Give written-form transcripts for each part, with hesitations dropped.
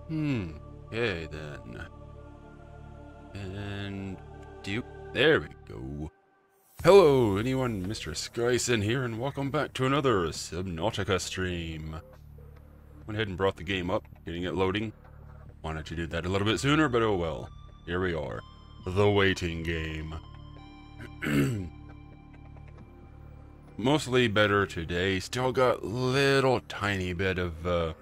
Okay then. And there we go. Hello, anyone, Mr. Skysen here, and welcome back to another Subnautica stream. Went ahead and brought the game up, getting it loading. Wanted to do that a little bit sooner, but oh well. Here we are. The waiting game. Mostly better today. Still got little tiny bit of,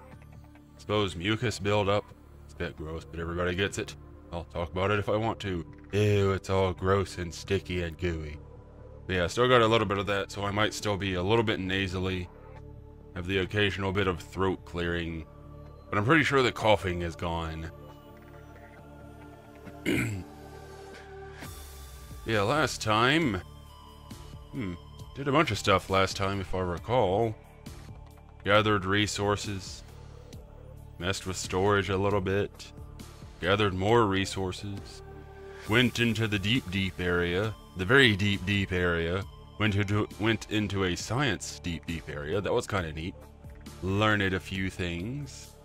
suppose mucus buildup. It's a bit gross, but everybody gets it. I'll talk about it if I want to. Ew, it's all gross and sticky and gooey. But yeah, still got a little bit of that, so I might still be a little bit nasally. Have the occasional bit of throat clearing. But I'm pretty sure the coughing is gone. Yeah, last time... did a bunch of stuff last time, if I recall. Gathered resources. Messed with storage a little bit. Gathered more resources. Went into the deep area. The very deep area. Went into a science deep area. That was kind of neat. Learned a few things.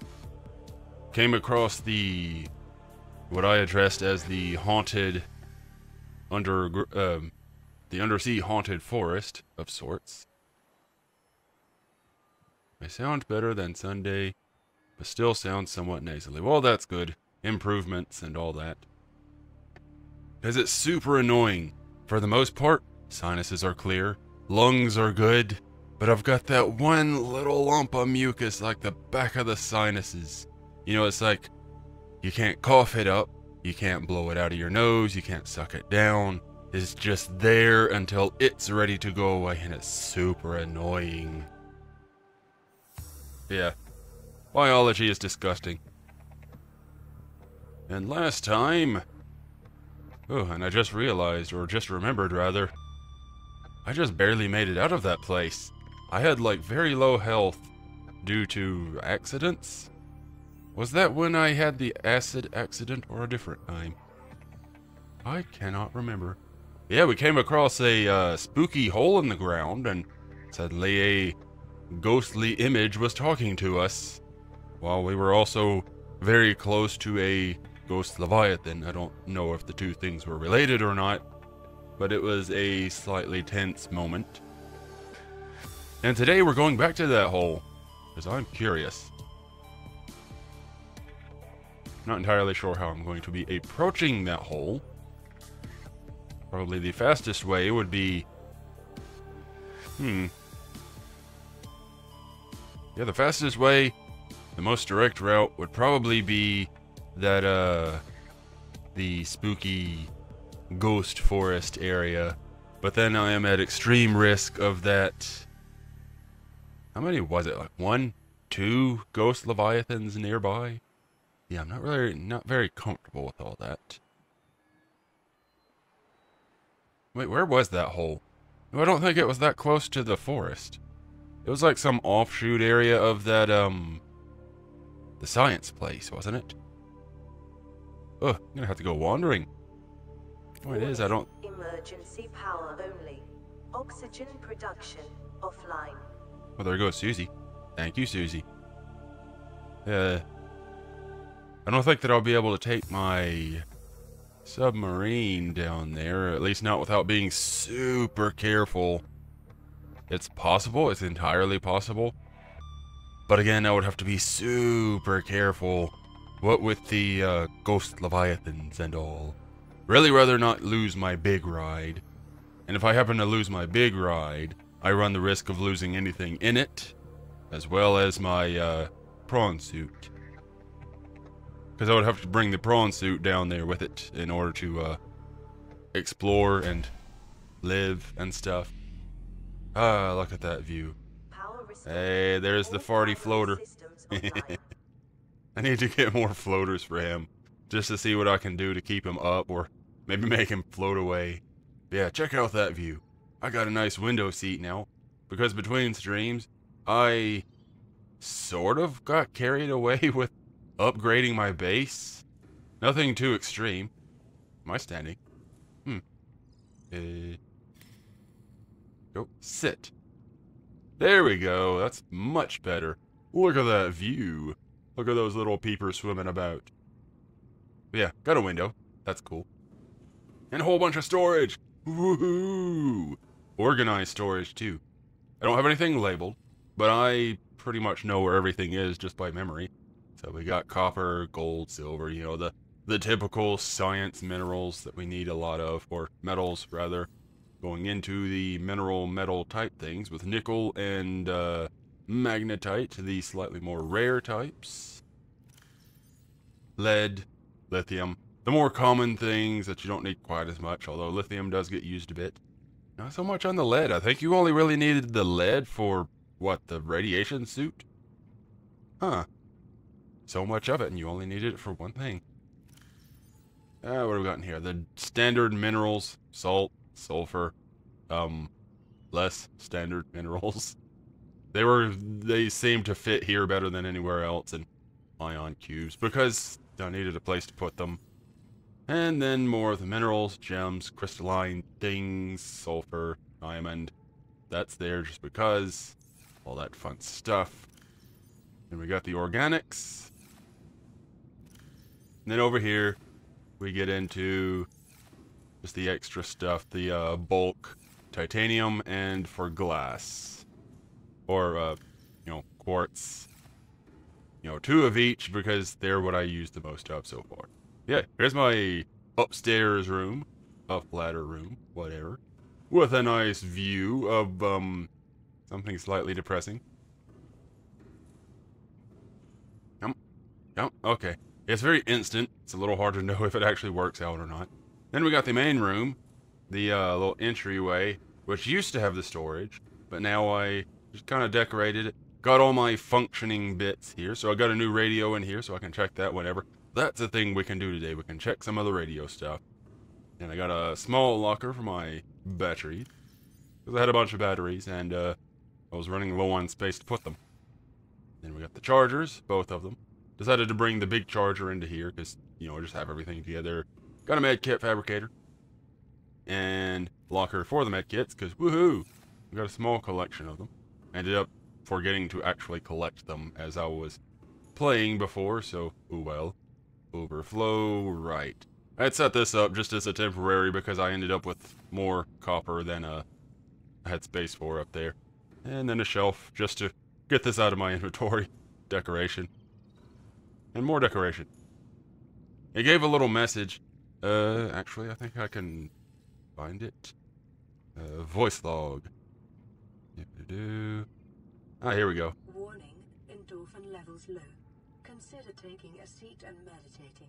Came across the... what I addressed as the haunted... the undersea haunted forest of sorts. I sound better than Sunday, but still sound somewhat nasally. Well, that's good. Improvements and all that. Because it's super annoying. For the most part, sinuses are clear, lungs are good, but I've got that one little lump of mucus like the back of the sinuses. You know, it's like, you can't cough it up, you can't blow it out of your nose, you can't suck it down. It's just there until it's ready to go away, and it's super annoying. Yeah, biology is disgusting. And last time... oh, and I just realized, or just remembered rather, I just barely made it out of that place. I had like very low health due to accidents. Was that when I had the acid accident or a different time? I cannot remember. Yeah, we came across a spooky hole in the ground, and suddenly a ghostly image was talking to us, while we were also very close to a ghost leviathan. I don't know if the two things were related or not, but it was a slightly tense moment. And today we're going back to that hole, because I'm curious. Not entirely sure how I'm going to be approaching that hole. Probably the fastest way would be... yeah, the fastest way, the most direct route would probably be that, the spooky ghost forest area. But then I am at extreme risk of that... how many was it? Like 1, 2 ghost leviathans nearby? Yeah, I'm not very comfortable with all that. Wait, where was that hole? No, I don't think it was that close to the forest. It was like some offshoot area of that, the science place, wasn't it? Ugh, I'm gonna have to go wandering. Oh, it is, I don't... emergency power only. Oxygen production offline. Well, there goes Susie. Thank you, Susie. I don't think that I'll be able to take my submarine down there, at least not without being super careful. It's possible, it's entirely possible. But again, I would have to be super careful. What with the ghost leviathans and all. Really rather not lose my big ride. And if I happen to lose my big ride, I run the risk of losing anything in it, as well as my prawn suit. Because I would have to bring the prawn suit down there with it in order to explore and live and stuff. Ah, look at that view. Hey, there's the farty floater. I need to get more floaters for him, just to see what I can do to keep him up, or maybe make him float away. Yeah, check out that view. I got a nice window seat now, because between streams, I sort of got carried away with upgrading my base. Nothing too extreme. Am I standing? Go sit. There we go. That's much better. Look at that view. Look at those little peepers swimming about. But yeah, got a window. That's cool. And a whole bunch of storage. Woohoo! Organized storage, too. I don't have anything labeled, but I pretty much know where everything is just by memory. So we got copper, gold, silver, you know, the typical science minerals that we need a lot of, or metals, rather. Going into the mineral metal type things with nickel and magnetite, the slightly more rare types. Lead, lithium, the more common things that you don't need quite as much, although lithium does get used a bit. Not so much on the lead. I think you only really needed the lead for, what, the radiation suit? Huh. So much of it, and you only needed it for one thing. What have we got in here? The standard minerals, salt, sulfur, less standard minerals. They seem to fit here better than anywhere else in ion cubes, because I needed a place to put them. And then more of the minerals, gems, crystalline things, sulfur, diamond. That's there just because. All that fun stuff. Then we got the organics. And then over here, we get into just the extra stuff, the bulk titanium and for glass. Or, you know, quartz. You know, 2 of each because they're what I use the most of so far. Yeah, here's my upstairs room, up ladder room, whatever. With a nice view of, something slightly depressing. Okay. It's very instant. It's a little hard to know if it actually works out or not. Then we got the main room, the little entryway, which used to have the storage, but now I just kind of decorated it. Got all my functioning bits here, so I got a new radio in here, so I can check that whenever. That's a thing we can do today. We can check some of the radio stuff. And I got a small locker for my batteries, because I had a bunch of batteries, and I was running low on space to put them. Then we got the chargers, both of them. Decided to bring the big charger into here, because, you know, just have everything together. Got a med kit fabricator. And locker for the med kits, because woohoo! We got a small collection of them. Ended up forgetting to actually collect them as I was playing before, so, ooh well. Overflow, right. I had set this up just as a temporary because I ended up with more copper than I had space for up there. And then a shelf just to get this out of my inventory. Decoration. And more decoration. It gave a little message. Actually, I think I can find it. Voice log. Ah, here we go. Warning, endorphin levels low. Consider taking a seat and meditating.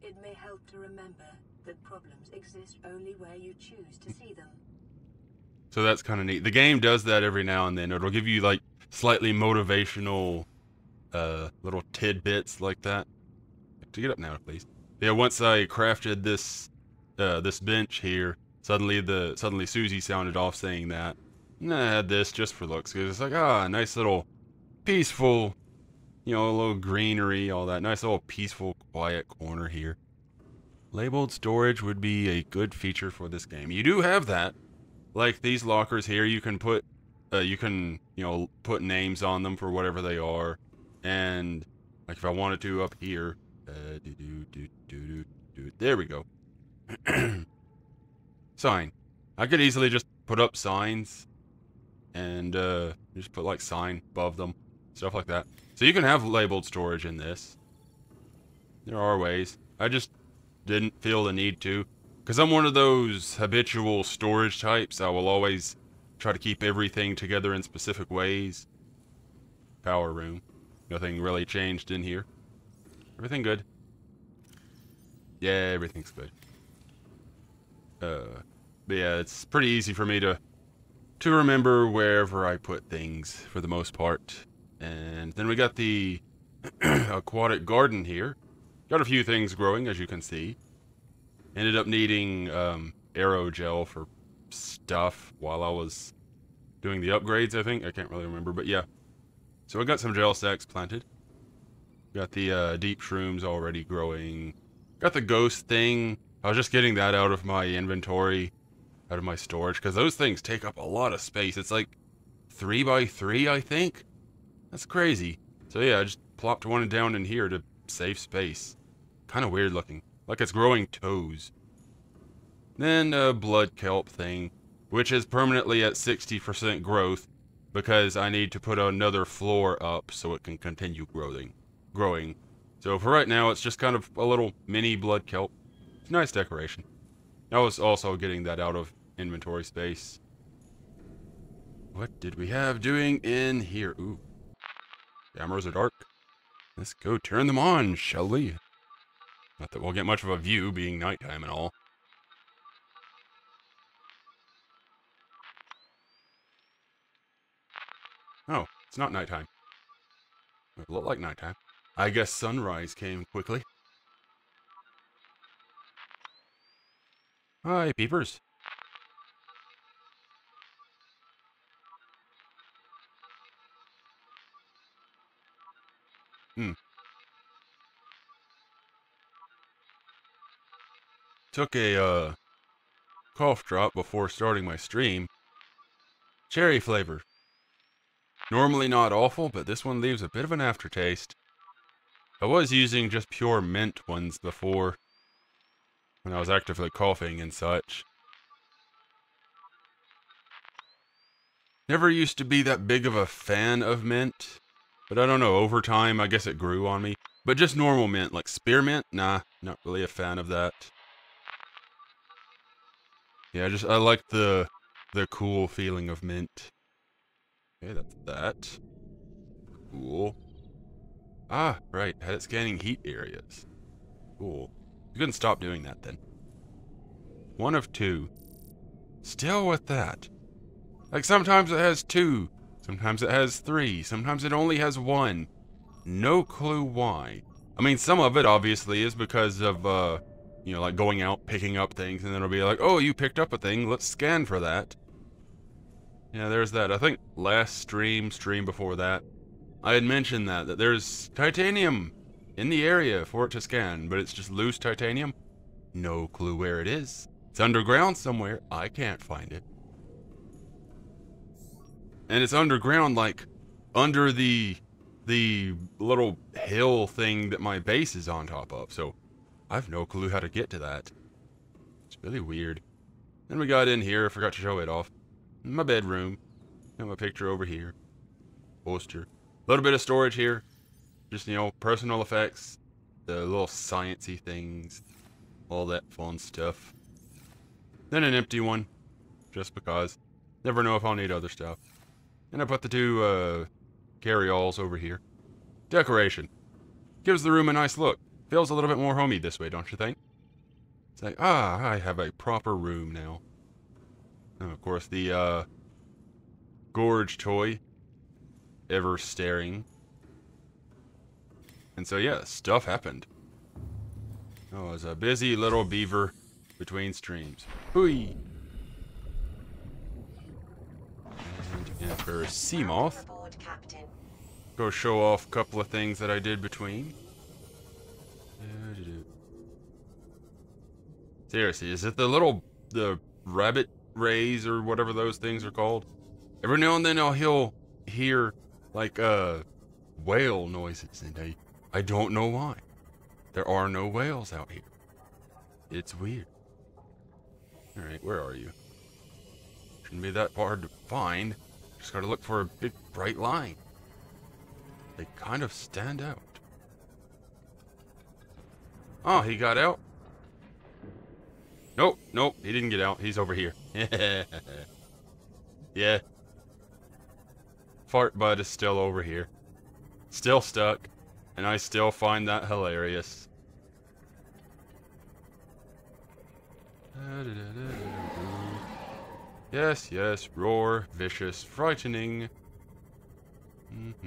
It may help to remember that problems exist only where you choose to see them. So that's kind of neat. The game does that every now and then. It'll give you, like, slightly motivational, little tidbits like that. To get up now, please. Yeah, once I crafted this, this bench here, suddenly Susie sounded off saying that. And I had this just for looks, because it's like, ah, nice little peaceful, you know, a little greenery, all that. Nice little peaceful, quiet corner here. Labeled storage would be a good feature for this game. You do have that. Like these lockers here, you can put, you know, put names on them for whatever they are. And, like if I wanted to up here, there we go. Sign. I could easily just put up signs and just put like sign above them, stuff like that. So you can have labeled storage in this. There are ways. I just didn't feel the need to, because I'm one of those habitual storage types. I will always try to keep everything together in specific ways. Power room. Nothing really changed in here. Everything good. Yeah, everything's good. But yeah, it's pretty easy for me to remember wherever I put things for the most part. And then we got the aquatic garden here. Got a few things growing, as you can see. Ended up needing aerogel for stuff while I was doing the upgrades, I think. I can't really remember, but yeah. So I got some gel sacks planted. Got the deep shrooms already growing. Got the ghost thing. I was just getting that out of my inventory, out of my storage, because those things take up a lot of space. It's like 3 by 3, I think. That's crazy. So yeah, I just plopped one down in here to save space. Kind of weird looking. Like it's growing toes. Then a blood kelp thing, which is permanently at 60% growth because I need to put another floor up so it can continue growing. So for right now, it's just kind of a little mini blood kelp. It's a nice decoration. I was also getting that out of inventory space. What did we have doing in here? Ooh. Cameras are dark. Let's go turn them on, shall we? Not that we'll get much of a view being nighttime and all. Oh, it's not nighttime. It looked like nighttime. I guess sunrise came quickly. Hi, peepers. Took a, cough drop before starting my stream. Cherry flavor. Normally not awful, but this one leaves a bit of an aftertaste. I was using just pure mint ones before, when I was actively coughing and such. Never used to be that big of a fan of mint, but I don't know, over time I guess it grew on me. But just normal mint, like spearmint, nah, not really a fan of that. Yeah, I like the cool feeling of mint. Okay, that's that. Cool. Ah, right, had it scanning heat areas. Cool. You couldn't stop doing that then. 1 of 2. Still with that. Like sometimes it has 2, sometimes it has 3, sometimes it only has 1. No clue why. I mean, some of it obviously is because of, you know, like going out, picking up things, and then it'll be like, oh, you picked up a thing, let's scan for that. Yeah, there's that. I think last stream before that, I had mentioned that there's titanium in the area for it to scan, but it's just loose titanium. No clue where it is. It's underground somewhere. I can't find it. And it's underground, like, under the little hill thing that my base is on top of, so I've no clue how to get to that. It's really weird. Then we got in here, I forgot to show it off. My bedroom. Got my picture over here. Poster. A little bit of storage here. Just, you know, personal effects. The little sciencey things. All that fun stuff. Then an empty one. Just because. Never know if I'll need other stuff. And I put the 2, carry-alls over here. Decoration. Gives the room a nice look. Feels a little bit more homey this way, don't you think? It's like, ah, I have a proper room now. And of course, the, gorge toy. Ever staring. And so, yeah, stuff happened. Oh, I was a busy little beaver between streams. Hooey! And for Seamoth, go show off a couple of things that I did between. Seriously, is it the rabbit rays or whatever those things are called? Every now and then he'll hear, like, whale noises, and I don't know why. There are no whales out here. It's weird. Alright, where are you? Shouldn't be that hard to find. Just gotta look for a big bright line. They kind of stand out. Oh, he got out? Nope, nope, he didn't get out. He's over here. Yeah. Fart Bud is still over here. Still stuck. And I still find that hilarious. Yes, yes, roar, vicious, frightening.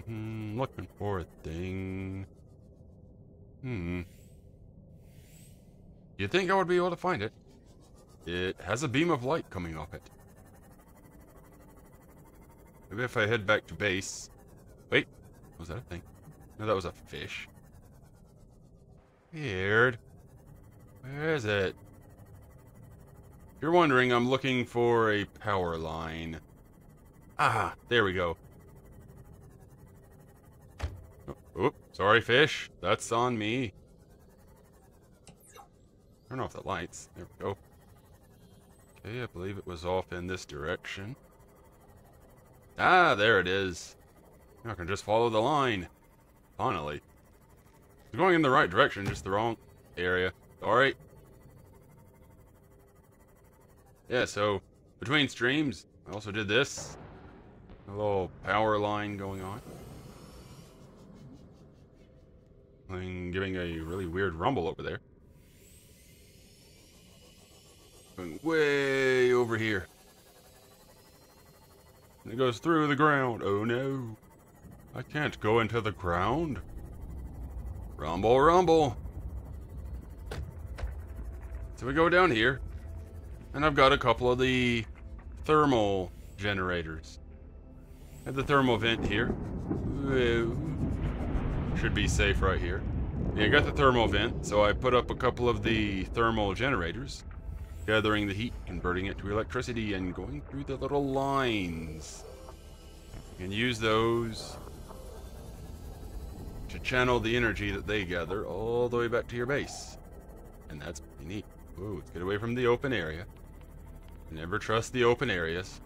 Looking for a thing. You'd think I would be able to find it. It has a beam of light coming off it. Maybe if I head back to base. Wait, was that a thing? No, that was a fish. Weird. Where is it? If you're wondering, I'm looking for a power line. Ah, there we go. Oh, Oop, sorry fish. That's on me. Turn off the lights. There we go. Okay, I believe it was off in this direction. Ah, there it is. I can just follow the line. Finally. It's going in the right direction, just the wrong area. Alright. Yeah, so between streams, I also did this. A little power line going on. And giving a really weird rumble over there. Going way over here. And it goes through the ground. Oh no. I can't go into the ground. Rumble, rumble. So we go down here. And I've got a couple of the thermal generators. I have the thermal vent here. Whoa. Should be safe right here. Yeah, I got the thermal vent, so I put up a couple of the thermal generators, gathering the heat, converting it to electricity, and going through the little lines. And use those to channel the energy that they gather all the way back to your base. And that's pretty neat. Ooh, let's get away from the open area. Never trust the open areas.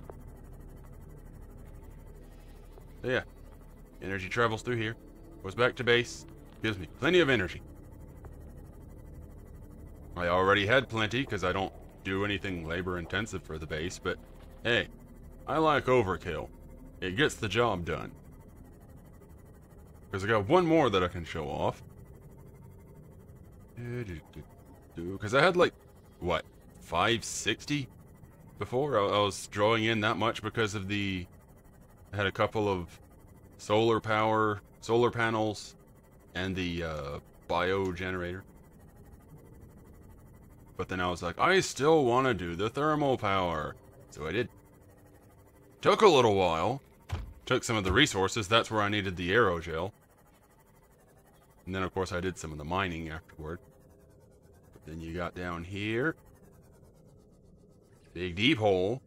So yeah, energy travels through here, goes back to base, gives me plenty of energy. I already had plenty because I don't do anything labor intensive for the base, but hey, I like overkill. It gets the job done. Because I got one more that I can show off. Because I had like, what, 560 before? I was drawing in that much because of the... I had a couple of solar panels, and the bio generator. But then I was like, I still want to do the thermal power. So I did. Took a little while. Took some of the resources. That's where I needed the aerogel. And then, of course, I did some of the mining afterward. But then you got down here. Big deep hole.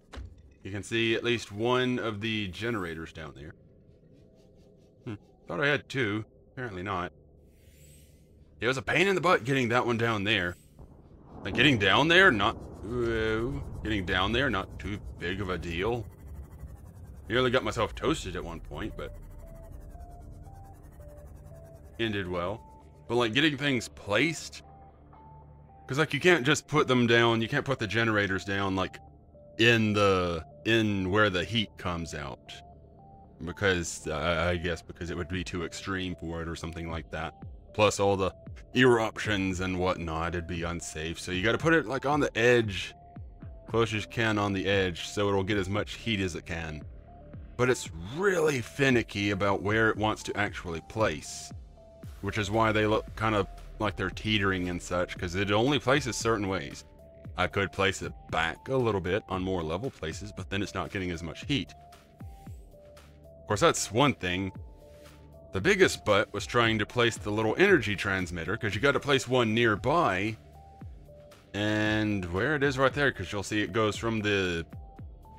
You can see at least one of the generators down there. Thought I had two. Apparently not. It was a pain in the butt getting that one down there. Like, getting down there, not... Whoa, getting down there, not too big of a deal. Nearly got myself toasted at one point, but... ended well. But, like, getting things placed... Because, like, you can't just put them down, you can't put the generators down, like, in where the heat comes out. Because, I guess, because it would be too extreme for it or something like that. Plus all the eruptions and whatnot, it'd be unsafe. So you gotta put it, like, on the edge, close as you can on the edge, so it'll get as much heat as it can. But it's really finicky about where it wants to actually place. Which is why they look kind of like they're teetering and such, because it only places certain ways. I could place it back a little bit on more level places, but then it's not getting as much heat. Of course, that's one thing. The biggest butt was trying to place the little energy transmitter, because you got to place one nearby. And where it is right there, because you'll see it goes from the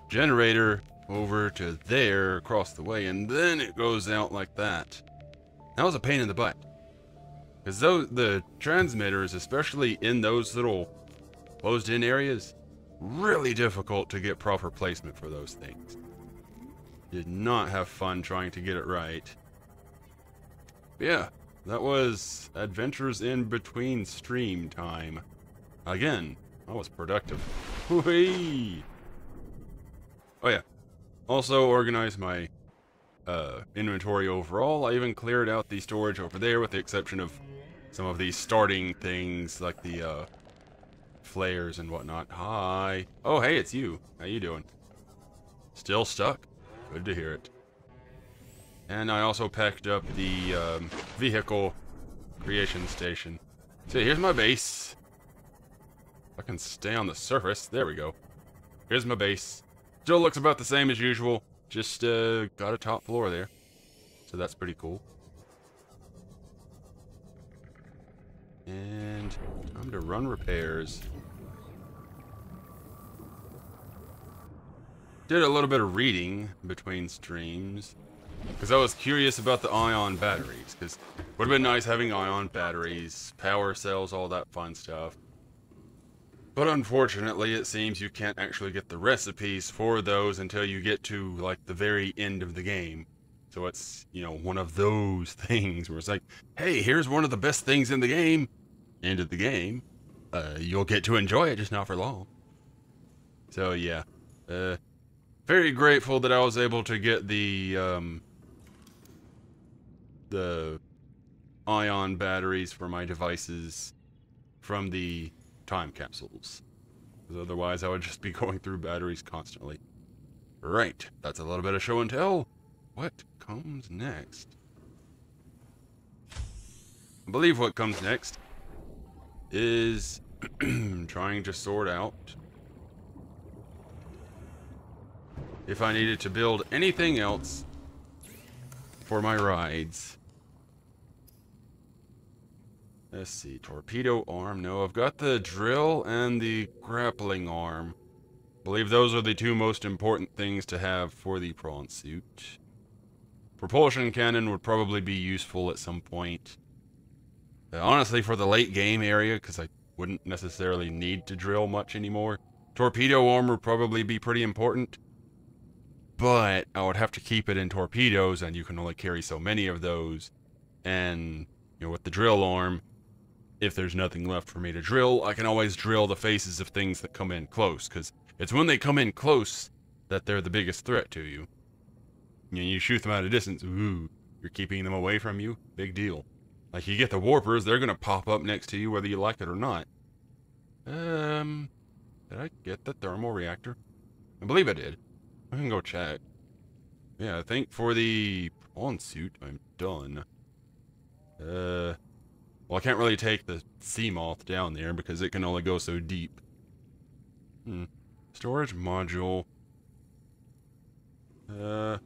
generator over to there across the way, and then it goes out like that. That was a pain in the butt. Because the transmitters, especially in those little closed-in areas, really difficult to get proper placement for those things. Did not have fun trying to get it right. But yeah, that was Adventures in Between stream time. Again, I was productive. Whee! Oh yeah, also organized my inventory overall. I even cleared out the storage over there with the exception of some of these starting things like the flares and whatnot. Hi. Oh hey, it's you. How you doing? Still stuck? Good to hear it. And I also packed up the vehicle creation station. So here's my base. I can stay on the surface. There we go. Here's my base. Still looks about the same as usual. Just got a top floor there. So that's pretty cool. And time to run repairs. Did a little bit of reading between streams. Because I was curious about the ion batteries, because it would have been nice having ion batteries, power cells, all that fun stuff. But unfortunately, it seems you can't actually get the recipes for those until you get to, like, the very end of the game. So it's, you know, one of those things where it's like, hey, here's one of the best things in the game. End of the game. You'll get to enjoy it, just not for long. So, yeah. Very grateful that I was able to get the ion batteries for my devices from the time capsules. Because otherwise I would just be going through batteries constantly. Right, that's a little bit of show and tell. What comes next? I believe what comes next is trying to sort out if I needed to build anything else for my rides. Let's see, torpedo arm. No, I've got the drill and the grappling arm. I believe those are the two most important things to have for the prawn suit. Propulsion cannon would probably be useful at some point. Honestly, for the late game area, because I wouldn't necessarily need to drill much anymore. Torpedo arm would probably be pretty important. But I would have to keep it in torpedoes, and you can only carry so many of those. And, you know, with the drill arm, if there's nothing left for me to drill, I can always drill the faces of things that come in close, because it's when they come in close that they're the biggest threat to you. You know, you shoot them at a distance, ooh, you're keeping them away from you, big deal. Like, you get the warpers, they're gonna pop up next to you whether you like it or not. Did I get the thermal reactor? I believe I did. I can go check. Yeah, I think for the prawn suit, I'm done. Well, I can't really take the sea moth down there because it can only go so deep. Storage module. Can't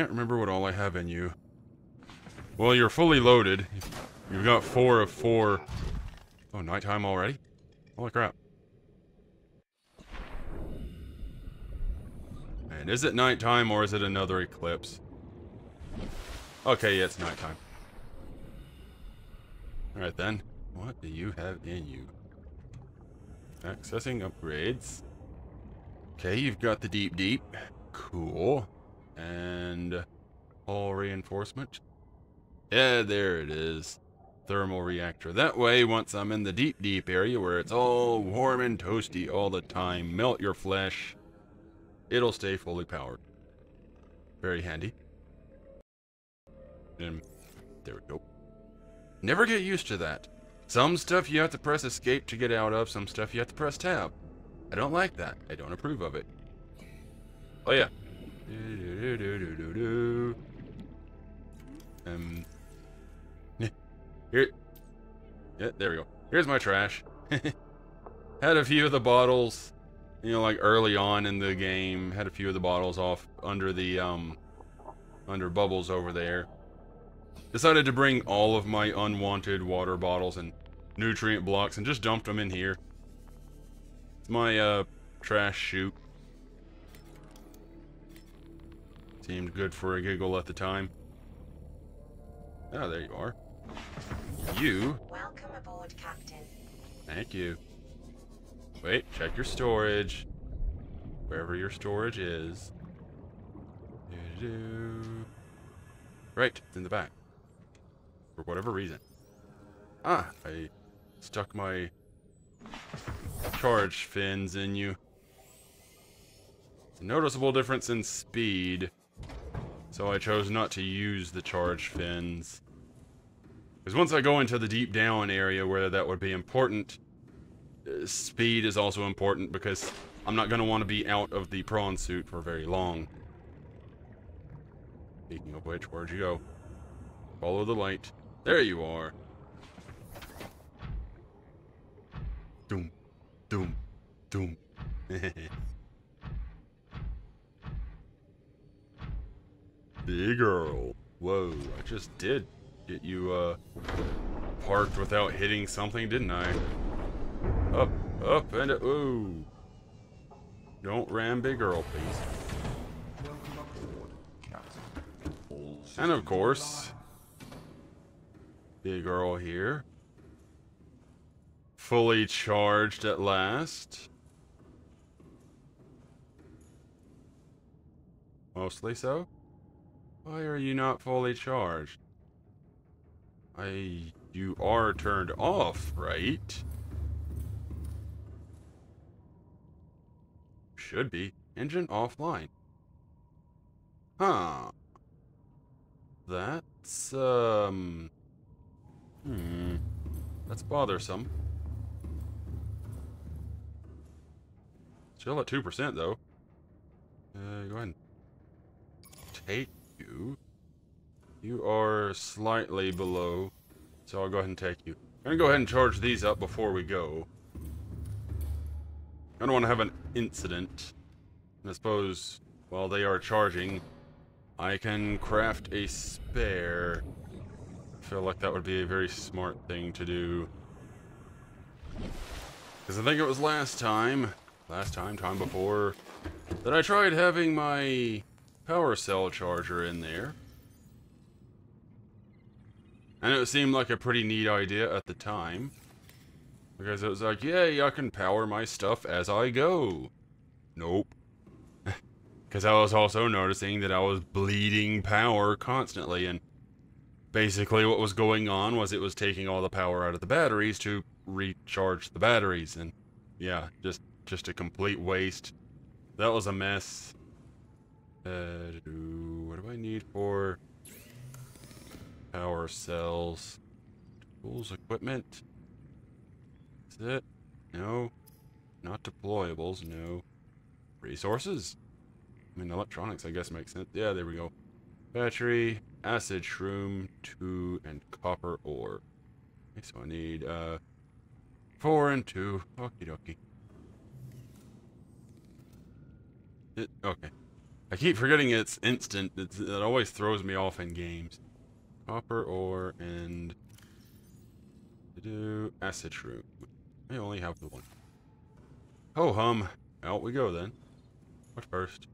remember what all I have in you. Well, you're fully loaded. You've got 4 of 4. Oh, nighttime already? Holy crap. And is it nighttime or is it another eclipse? Okay, yeah, it's nighttime. Alright then. What do you have in you? Accessing upgrades. Okay, you've got the deep. Cool. And hull reinforcement. Yeah, there it is. Thermal reactor. That way, once I'm in the deep area where it's all warm and toasty all the time, melt your flesh, it'll stay fully powered. Very handy. And there we go. Never get used to that. Some stuff you have to press escape to get out of, some stuff you have to press tab. I don't like that. I don't approve of it. Oh yeah. Here. Yeah, there we go. Here's my trash. Had a few of the bottles, you know, like early on in the game. Had a few of the bottles off under the, under bubbles over there. Decided to bring all of my unwanted water bottles and nutrient blocks and just dumped them in here. It's my, trash chute. Seemed good for a giggle at the time. Oh, there you are. You. Welcome aboard, Captain. Thank you. Wait, check your storage. Wherever your storage is. Right, it's in the back. For whatever reason. Ah, I stuck my charge fins in you. It's a noticeable difference in speed. So I chose not to use the charge fins. Because once I go into the deep down area where that would be important, speed is also important because I'm not going to want to be out of the prawn suit for very long. Speaking of which, where'd you go? Follow the light. There you are. Doom, doom, doom. Big girl. Whoa, I just did get you, parked without hitting something, didn't I? Up, and ooh. Don't ram big girl, please. Welcome aboard. And of course, big girl here. Fully charged at last. Mostly so. Why are you not fully charged? You are turned off, right? Should be. Engine offline. Huh. That's, that's bothersome. Still at 2%, though. Go ahead and take you. You are slightly below, so I'll go ahead and take you. I'm gonna go ahead and charge these up before we go. I don't want to have an incident. And I suppose while they are charging, I can craft a spare. I feel like that would be a very smart thing to do. Because I think it was time before, that I tried having my power cell charger in there. And it seemed like a pretty neat idea at the time. Because it was like, yay, I can power my stuff as I go. Nope. Because I was also noticing that I was bleeding power constantly, and basically what was going on was it was taking all the power out of the batteries to recharge the batteries, and yeah, just a complete waste. That was a mess. What do I need for power cells? Tools, equipment? Is it? No. Not deployables, no. Resources? I mean, electronics, I guess, makes sense. Yeah, there we go. Battery, acid shroom, 2, and copper ore. Okay, so I need, 4 and 2. Okie dokie. Okay. I keep forgetting it's instant. It always throws me off in games. Copper ore and acid shroom. I only have the one. Ho hum. Out we go then. What first?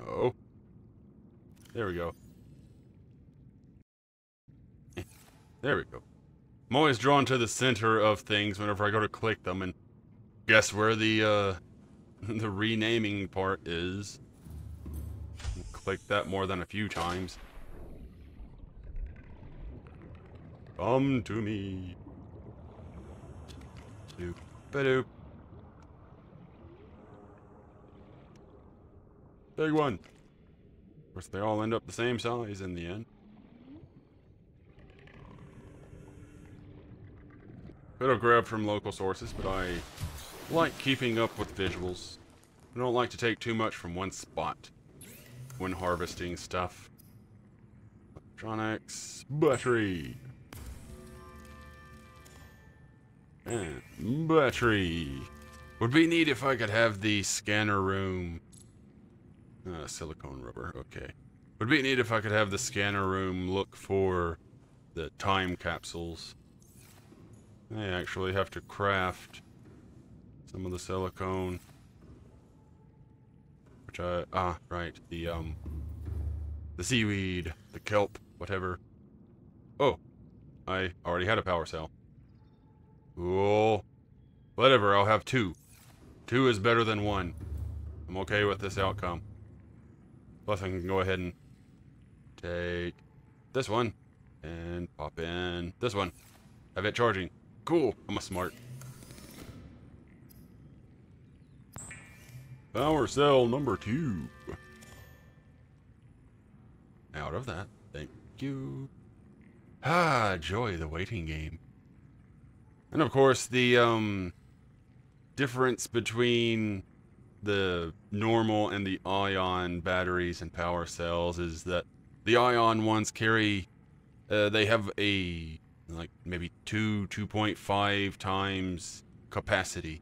Oh. There we go. There we go. I'm always drawn to the center of things whenever I go to click them, and guess where the the renaming part is. Click that more than a few times. Come to me. Doop, ba-doop. Big one. Of course, they all end up the same size in the end. Could have grabbed from local sources, but I like keeping up with visuals. I don't like to take too much from one spot when harvesting stuff. Electronics, battery. And battery. Would be neat if I could have the scanner room. Silicone rubber, okay. Would be neat if I could have the scanner room look for the time capsules. I actually have to craft some of the silicone. Which right, the seaweed, the kelp, whatever. Oh, I already had a power cell. Cool. Whatever, I'll have 2. 2 is better than 1. I'm okay with this outcome. Plus I can go ahead and take this one and pop in this one. Have it charging. Cool, I'm a smart. Power cell number 2. Out of that, thank you. Joy the waiting game. And of course the difference between the normal and the ion batteries and power cells is that the ion ones carry, they have a, like, maybe 2.5 times capacity.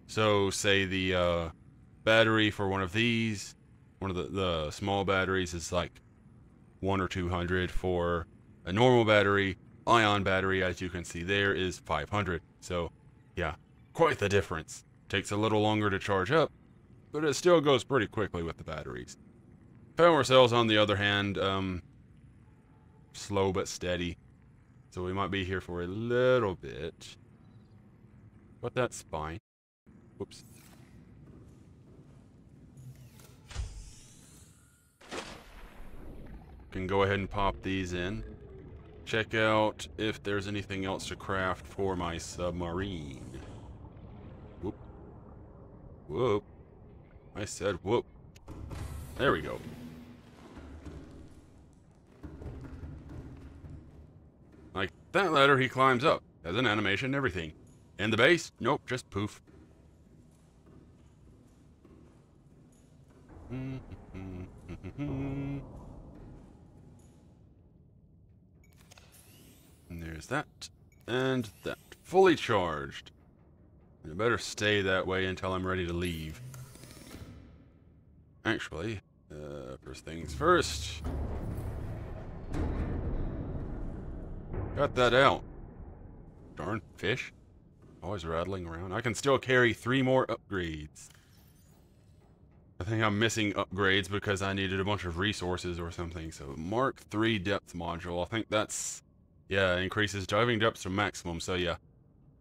So, say the battery for one of these, one of the small batteries is like 1 or 200. For a normal battery, ion battery, as you can see there, is 500. So, yeah, quite the difference. Takes a little longer to charge up, but it still goes pretty quickly with the batteries. Power cells, on the other hand, slow but steady. So we might be here for a little bit. But that's fine. Whoops. Can go ahead and pop these in. Check out if there's anything else to craft for my submarine. Whoop. Whoop. I said whoop. There we go. Like that ladder he climbs up. Has an animation and everything. And the base? Nope, just poof. And there's that. And that. Fully charged. And it better stay that way until I'm ready to leave. Actually, first things first. Got that out. Darn fish. Always rattling around. I can still carry 3 more upgrades. I think I'm missing upgrades because I needed a bunch of resources or something. So, Mark 3 depth module. I think that's... yeah, increases diving depth to maximum. So, yeah.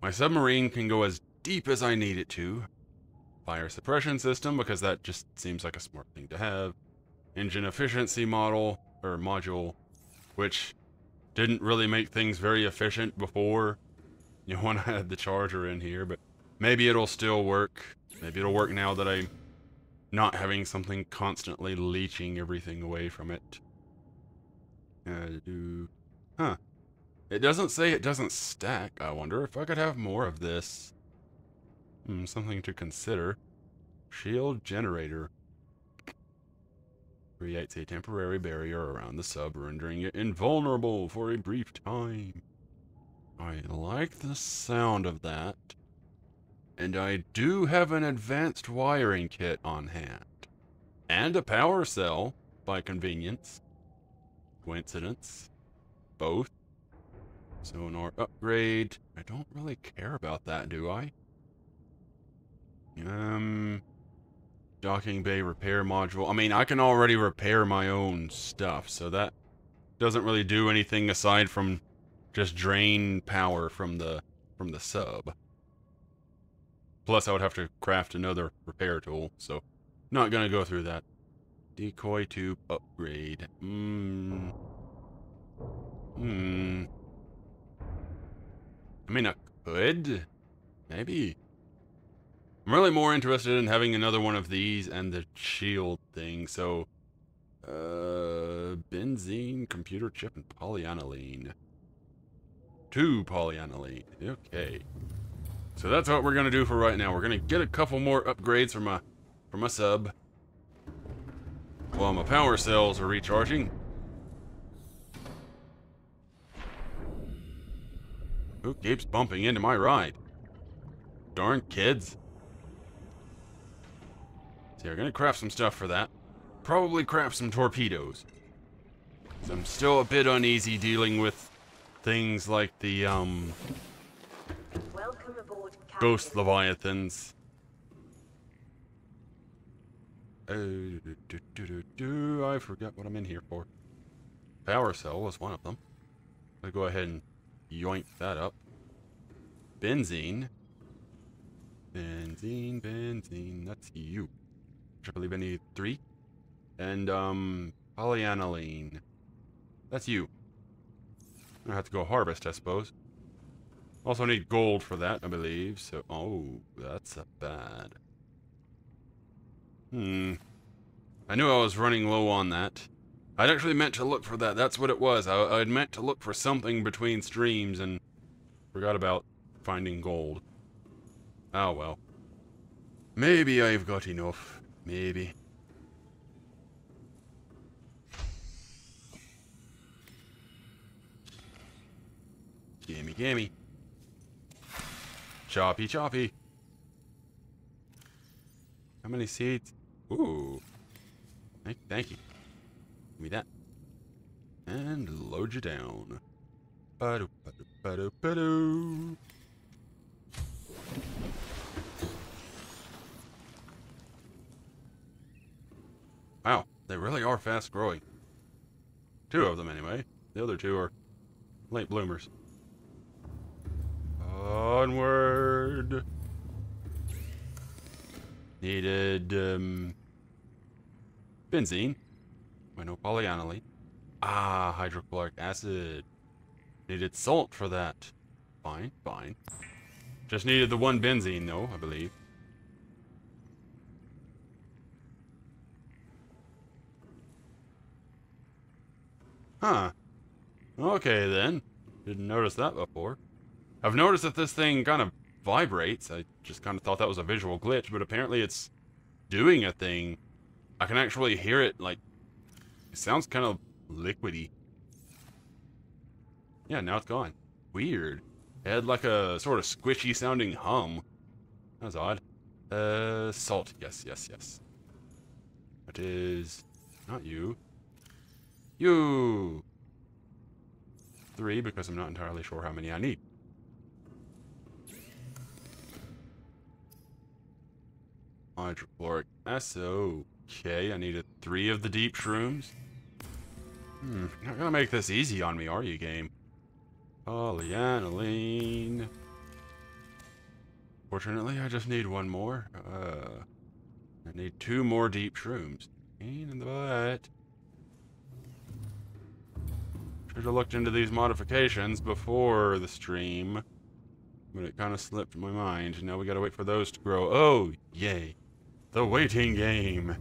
My submarine can go as deep as I need it to. Fire suppression system, because that just seems like a smart thing to have. Engine efficiency model, or module, which didn't really make things very efficient before. You know, when I had the charger in here, but maybe it'll still work. Maybe it'll work now that I'm not having something constantly leeching everything away from it. Huh. It doesn't say it doesn't stack. I wonder if I could have more of this. Something to consider. Shield generator. Creates a temporary barrier around the sub, rendering it invulnerable for a brief time. I like the sound of that. And I do have an advanced wiring kit on hand. And a power cell, by convenience. Coincidence. Both. Sonar upgrade. I don't really care about that, do I? Docking bay repair module. I mean, I can already repair my own stuff, so that doesn't really do anything aside from just drain power from the sub. Plus, I would have to craft another repair tool, so not gonna go through that. Decoy tube upgrade. I mean, I could. Maybe. I'm really more interested in having another one of these and the shield thing, so... benzene, computer chip, and polyaniline. 2 polyaniline. Okay. So that's what we're gonna do for right now. We're gonna get a couple more upgrades for my sub. While my power cells are recharging. Who keeps bumping into my ride? Darn kids. So we're gonna craft some stuff for that. Probably craft some torpedoes. So I'm still a bit uneasy dealing with things like the Welcome aboard, Captain. ghost leviathans. I forgot what I'm in here for. Power cell was one of them. I'll go ahead and yoink that up. Benzene. Benzene, that's you. I believe I need 3. And, polyaniline. That's you. I have to go harvest, I suppose. Also need gold for that, I believe, so... oh, that's a bad. I knew I was running low on that. I'd actually meant to look for that, that's what it was. I'd meant to look for something between streams and forgot about finding gold. Oh well. Maybe I've got enough. Maybe. Gimme, gimme. Choppy, choppy. How many seeds? Ooh. Thank you. Give me that. And load you down. Ba-do, ba-do, ba-do, ba-do. Wow. They really are fast growing. 2 of them anyway. The other 2 are late bloomers. Onward. Needed benzene. I know polyaniline. Ah, hydrochloric acid. Needed salt for that. Fine, fine. Just needed the 1 benzene though, I believe. Huh. Okay then. Didn't notice that before. I've noticed that this thing kind of vibrates. I just kind of thought that was a visual glitch, but apparently it's doing a thing. I can actually hear it, like, it sounds kind of liquidy. Yeah, now it's gone. Weird. It had like a sort of squishy sounding hum. That was odd. Salt. Yes, yes, yes. That is not you. You! 3, because I'm not entirely sure how many I need. Hydrochloric acid. Okay, I needed 3 of the deep shrooms. Not gonna make this easy on me, are you, game? Polyaniline. Fortunately, I just need 1 more. I need 2 more deep shrooms. Pain in the butt. Should have looked into these modifications before the stream, but it kind of slipped my mind. Now we gotta wait for those to grow. Oh, yay. The waiting game.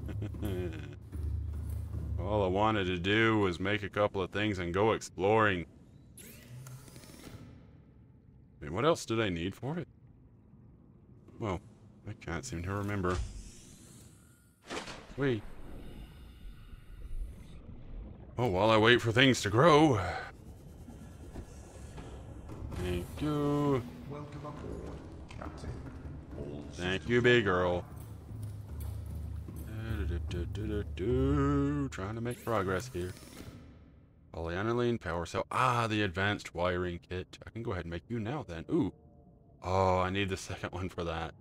All I wanted to do was make a couple of things and go exploring. Wait, what else did I need for it? Well, I can't seem to remember. Wait. Oh, while I wait for things to grow. Thank you. Welcome aboard, Captain. Thank you, big girl. Trying to make progress here. Polyaniline power cell. Ah, the advanced wiring kit. I can go ahead and make you now then. Ooh. Oh, I need the second one for that.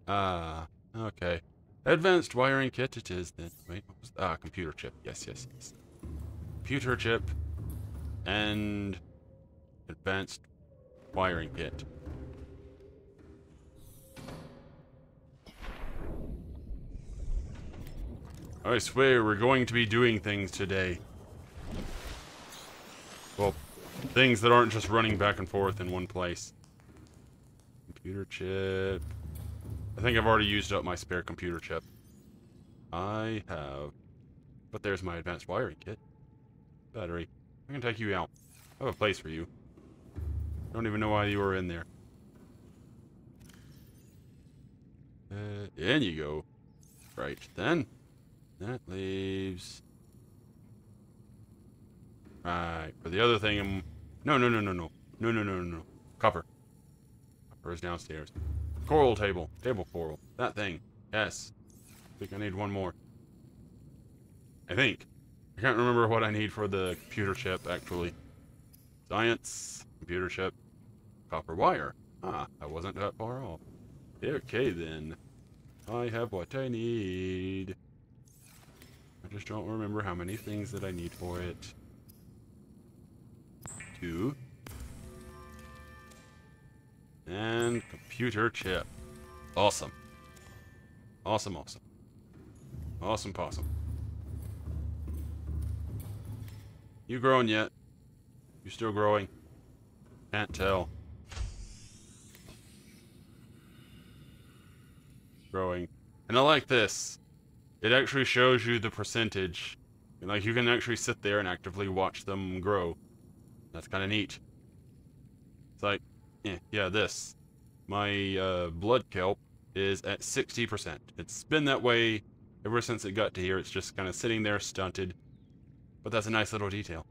Ah, okay. Advanced wiring kit it is then. Wait, what was computer chip. Yes, yes, yes. Computer chip and advanced wiring kit. I swear we're going to be doing things today. Well, things that aren't just running back and forth in one place. Computer chip. I think I've already used up my spare computer chip. I have. But there's my advanced wiring kit. Battery. I can take you out. I have a place for you. Don't even know why you were in there. In you go. Right, then. That leaves... Right, for the other thing, No. Copper. Copper is downstairs. Coral table. Table coral. That thing. Yes. I think I need 1 more. I think. I can't remember what I need for the computer chip, actually. Science. Computer chip. Copper wire. Ah, I wasn't that far off. Okay, then. I have what I need. I just don't remember how many things that I need for it. 2. And computer chip. Awesome. Awesome, awesome. Awesome possum. You growing yet? You still growing? Can't tell. Growing. And I like this. It actually shows you the percentage. Like, you can actually sit there and actively watch them grow. That's kind of neat. It's like, yeah, this. My blood kelp is at 60%. It's been that way ever since it got to here. It's just kind of sitting there stunted. But that's a nice little detail.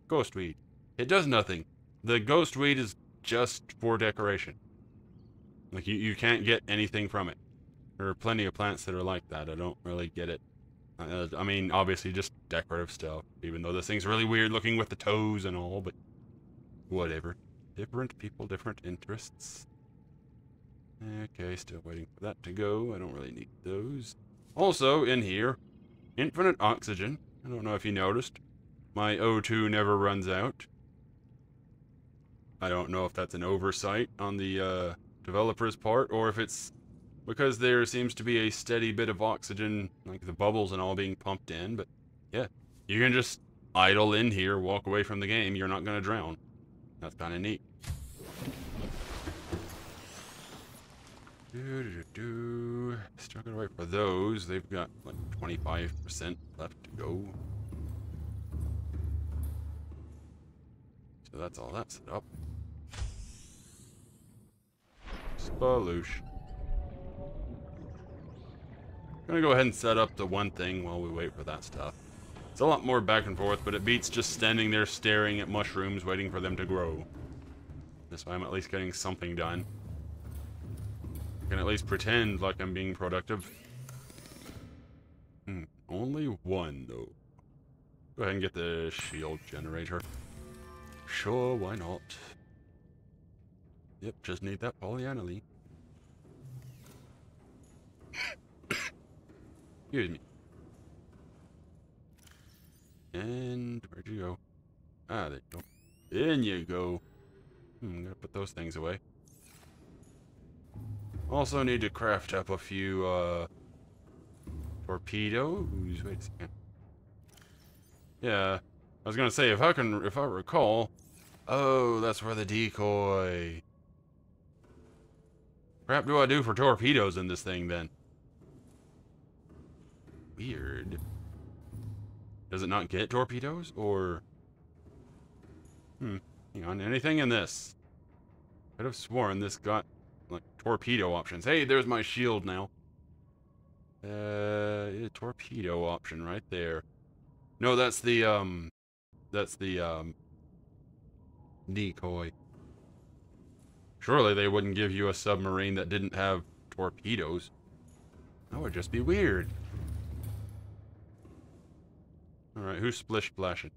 Ghost weed. It does nothing. The ghost weed is just for decoration. Like, you can't get anything from it. There are plenty of plants that are like that. I don't really get it. I mean, obviously just decorative stuff. Even though this thing's really weird looking with the toes and all, but whatever. Different people, different interests. Okay, still waiting for that to go. I don't really need those. Also, in here, Infinite oxygen. I don't know if you noticed. My O2 never runs out. I don't know if that's an oversight on the developer's part, or if it's because there seems to be a steady bit of oxygen, like the bubbles and all being pumped in, but yeah. You can just idle in here, walk away from the game, you're not gonna drown. That's kinda neat. Still gotta wait for those. They've got like 25% left to go. So that's all that set up. Spaloosh. Gonna go ahead and set up the one thing while we wait for that stuff. It's a lot more back and forth, but it beats just standing there staring at mushrooms waiting for them to grow. This way I'm at least getting something done. I can at least pretend like I'm being productive. Only one, though. Go ahead and get the shield generator. Sure, why not? Yep, just need that polyaniline. Excuse me. And where'd you go? Ah, there you go. In you go. I'm gonna put those things away. Also need to craft up a few torpedoes. Wait a second. Yeah, I was gonna say if I recall. Oh, that's where the decoy. Crap do I do for torpedoes in this thing then? Weird. Does it not get torpedoes or? Hang on. Anything in this? Could have sworn this got like torpedo options. Hey, there's my shield now. Yeah, torpedo option right there. No, that's the decoy. Surely they wouldn't give you a submarine that didn't have torpedoes. That would just be weird. Alright, who's splish splashing?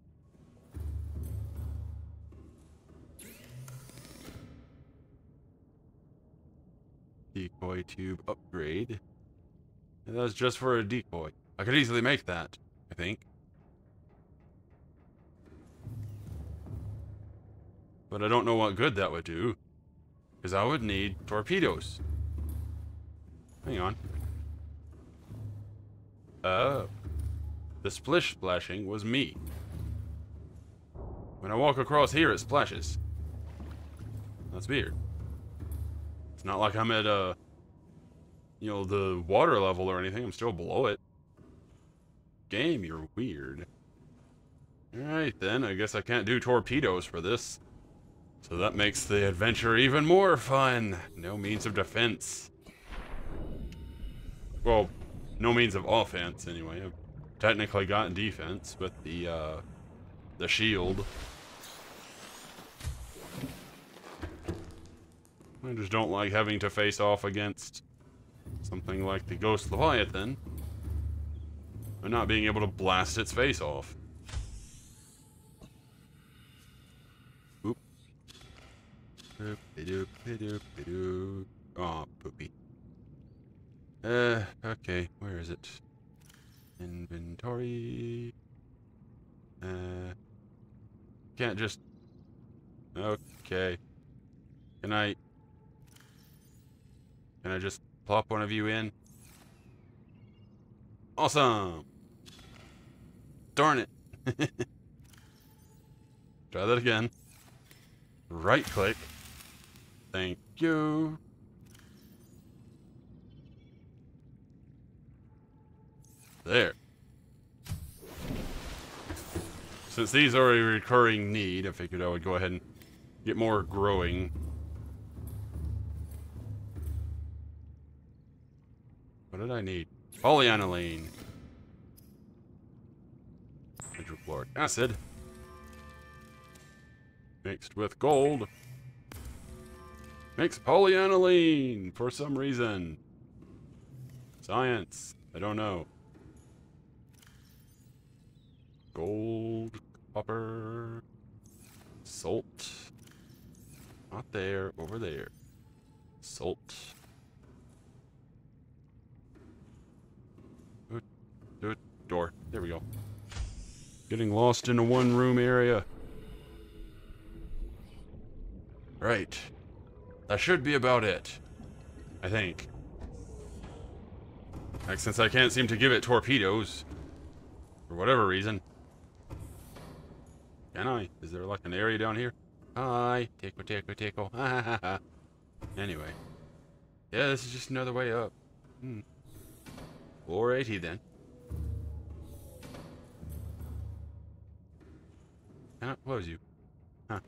Decoy tube upgrade. And that was just for a decoy. I could easily make that, I think. But I don't know what good that would do. Because I would need torpedoes. Hang on. Oh. The splish splashing was me. When I walk across here, it splashes. That's weird. It's not like I'm at you know, the water level or anything. I'm still below it. Game, you're weird. Alright then, I guess I can't do torpedoes for this. So that makes the adventure even more fun. No means of defense. Well, no means of offense anyway. I've technically got defense with the shield. I just don't like having to face off against something like the Ghost Leviathan and not being able to blast its face off. Oop. Oh, poopy. Okay, where is it? Inventory. Can't just... Okay. Can I just plop one of you in? Awesome! Darn it! Try that again. Right click. Thank you. There. Since these are a recurring need, I figured I would go ahead and get more growing. What did I need? Polyaniline. Hydrochloric acid. Mixed with gold. Makes polyaniline for some reason. Science. I don't know. Gold, copper, salt. Not there, over there. Salt. Door. Getting lost in a one-room area. Right. That should be about it. I think. Like, since I can't seem to give it torpedoes. For whatever reason. Can I? Is there like an area down here? Hi. Tickle, tickle, tickle. Ha ha ha ha. Anyway. Yeah, this is just another way up. 480 then. Can I close you? Huh.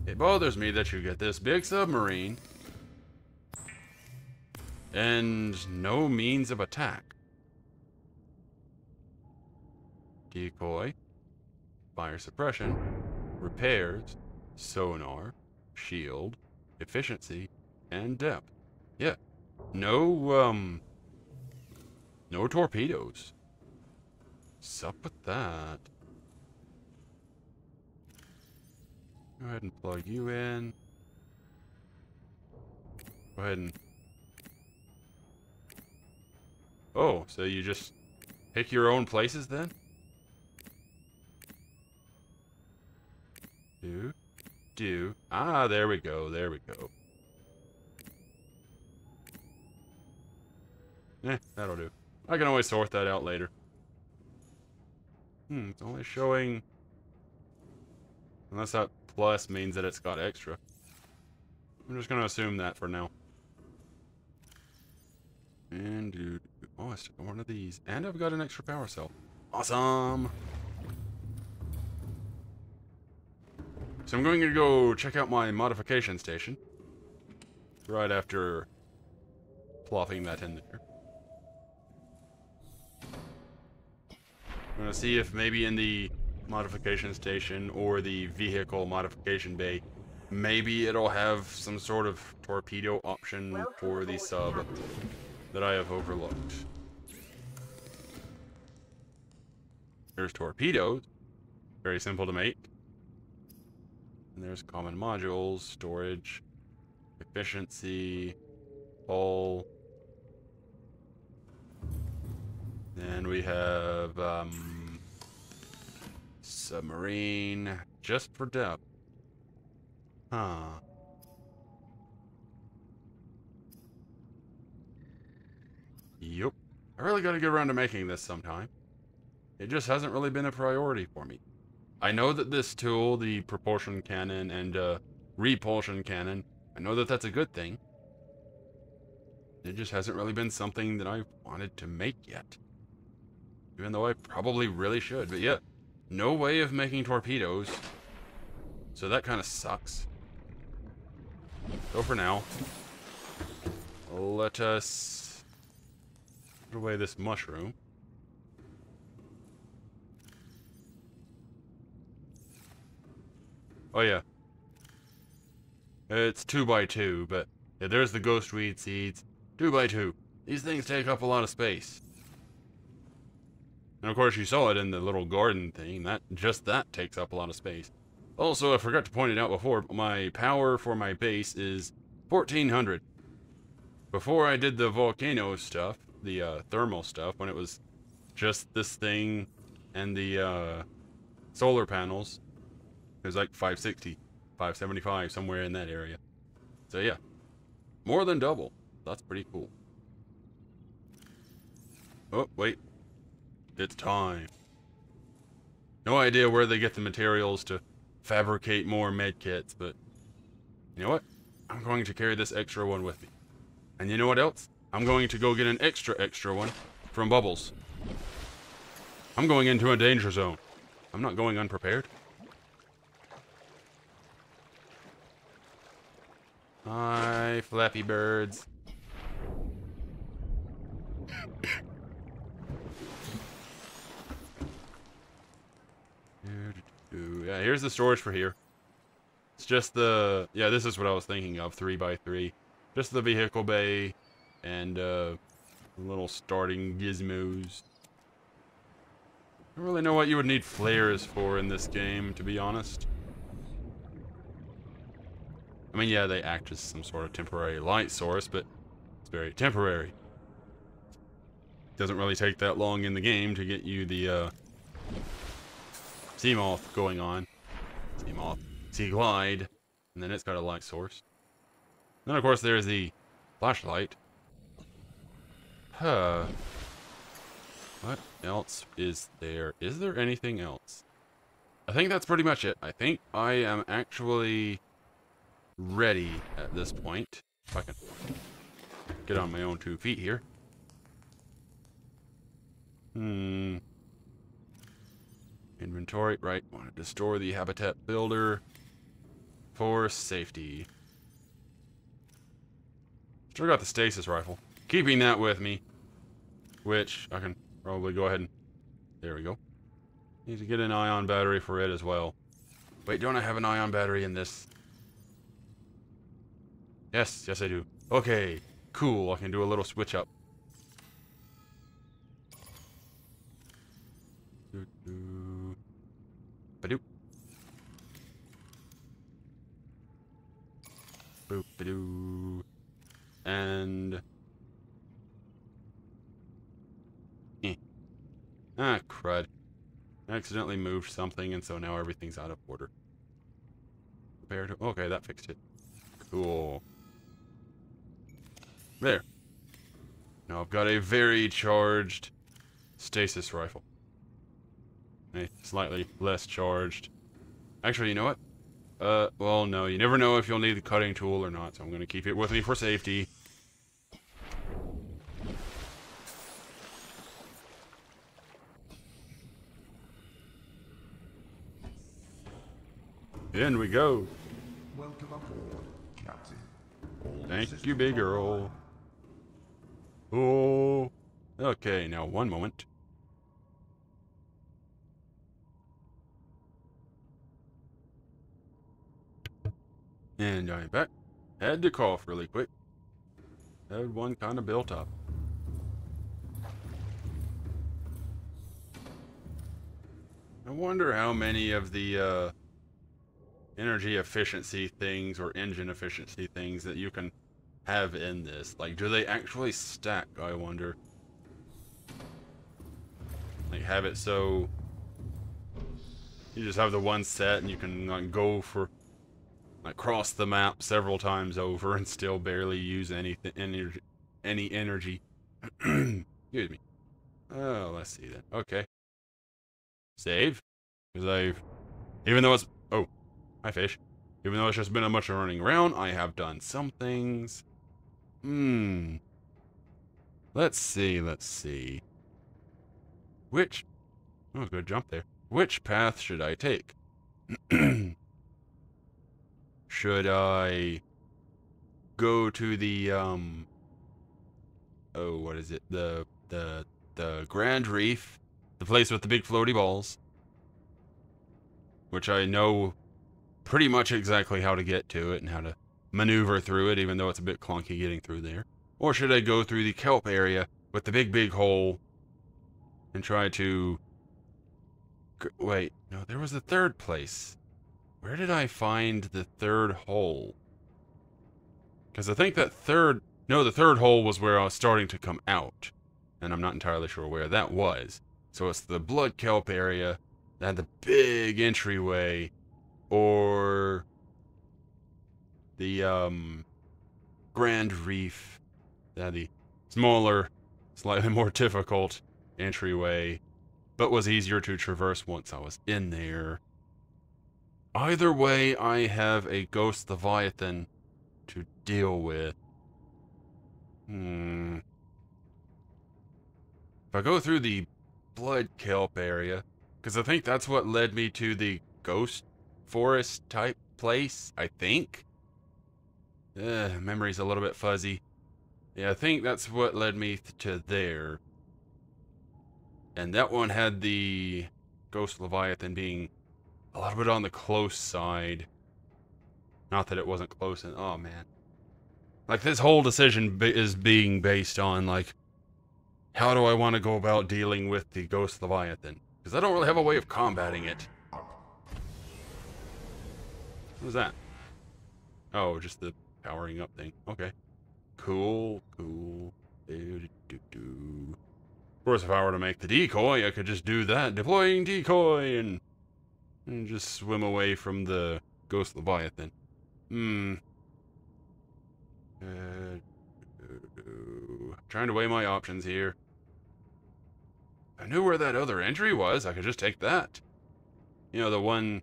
It bothers me that you get this big submarine and no means of attack. Decoy, fire suppression, repairs, sonar, shield, efficiency, and depth. Yeah. No torpedoes. What's up with that? Go ahead and plug you in. Go ahead and... Oh, so you just pick your own places then? Do. Ah, there we go, there we go. That'll do. I can always sort that out later. It's only showing... Unless that plus means that it's got extra. I'm just gonna assume that for now. And oh, I still got one of these. And I've got an extra power cell. Awesome! So I'm going to go check out my modification station. Right after plopping that in there. I'm gonna see if maybe in the modification station or the vehicle modification bay, maybe it'll have some sort of torpedo option for the sub that I have overlooked. There's torpedoes, very simple to make. And there's common modules, storage, efficiency, hull. Then we have submarine, just for depth. Huh. Yup. I really gotta get around to making this sometime. It just hasn't really been a priority for me. I know that this tool, the propulsion cannon and repulsion cannon, I know that that's a good thing. It just hasn't really been something that I wanted to make yet. Even though I probably really should, but yeah. No way of making torpedoes. So that kind of sucks. So for now, let us put away this mushroom. Oh yeah. It's 2x2, but yeah, there's the ghostweed seeds. 2x2. These things take up a lot of space. And of course you saw it in the little garden thing. That takes up a lot of space. Also, I forgot to point it out before, but my power for my base is 1400. Before I did the volcano stuff, the thermal stuff, when it was just this thing and the solar panels, it was like 560, 575, somewhere in that area. So yeah, more than double. That's pretty cool. Oh, wait. It's time. No idea where they get the materials to fabricate more medkits, but you know what? I'm going to carry this extra one with me. And you know what else? I'm going to go get an extra one from Bubbles. I'm going into a danger zone. I'm not going unprepared. Hi, Flappy Birds. Yeah, here's the storage for here. It's just the... Yeah, this is what I was thinking of, 3x3. Just the vehicle bay and little starting gizmos. I don't really know what you would need flares for in this game, to be honest. I mean, yeah, they act as some sort of temporary light source, but it's very temporary. doesn't really take that long in the game to get you the sea moth going on. Sea moth. Sea glide. And then it's got a light source. Then of course there's the flashlight. Huh. What else is there? Is there anything else? I think that's pretty much it. I think I am actually ready at this point. If I can get on my own 2 feet here. Inventory, right. Wanted to store the habitat builder for safety. Still got the stasis rifle. Keeping that with me. Which I can probably go ahead and... There we go. Need to get an ion battery for it as well. Wait, don't I have an ion battery in this? Yes, yes I do. Okay, cool. I can do a little switch up. Ba-doop. Boop, ba-doo. And... Ah, crud. I accidentally moved something, and so now everything's out of order. Prepare to... Okay, that fixed it. Cool. There. Now I've got a very charged stasis rifle. A slightly less charged. Actually, you know what? Well, no. You never know if you'll need the cutting tool or not, so I'm going to keep it with me for safety. In we go. Welcome aboard, Captain. All Thank you, big girl. Oh. Okay, now one moment. And I'm back. Had to cough really quick. Had one kind of built up. I wonder how many of the energy efficiency things or engine efficiency things that you can have in this. Like, do they actually stack, I wonder? Like, have it so you just have the one set and you can like go for like cross the map several times over and still barely use any energy. Excuse me. Oh, let's see then. Okay. Save. Because even though it's, oh, hi fish. Even though it's just been a bunch of running around, I have done some things. Let's see. Which, oh, good jump there. Which path should I take? Should I go to the, oh, what is it? The Grand Reef, the place with the big floaty balls, which I know pretty much exactly how to get to it and how to maneuver through it, even though it's a bit clunky getting through there. Or should I go through the kelp area with the big hole and try to... Wait, no, there was a third place. Where did I find the third hole? Because I think that third... No, the third hole was where I was starting to come out. And I'm not entirely sure where that was. So it's the blood kelp area that had the big entryway. Or the Grand Reef that had the smaller, slightly more difficult entryway, but was easier to traverse once I was in there. Either way, I have a ghost leviathan to deal with. If I go through the blood kelp area, because I think that's what led me to the ghost forest type place, I think. Memory's a little bit fuzzy. Yeah, I think that's what led me to there. And that one had the ghost leviathan being a little bit on the close side. Not that it wasn't close, and oh man. Like, this whole decision is being based on, like, how do I want to go about dealing with the ghost leviathan? Because I don't really have a way of combating it. What was that? Oh, just the powering up thing. Okay. Cool. Of course, if I were to make the decoy, I could just do that. Deploying decoy and just swim away from the Ghost Leviathan. Trying to weigh my options here. If I knew where that other entry was, I could just take that. You know, the one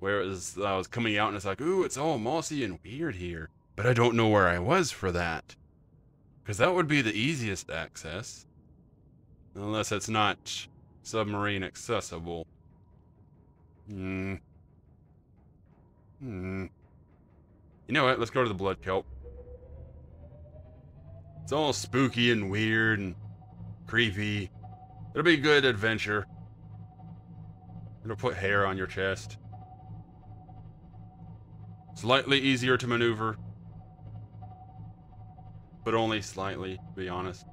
where I was coming out and it's like, ooh, it's all mossy and weird here. But I don't know where I was for that. Because that would be the easiest access. Unless it's not submarine accessible. You know what? Let's go to the blood kelp. It's all spooky and weird and creepy. It'll be a good adventure. It'll put hair on your chest. Slightly easier to maneuver. But only slightly, to be honest.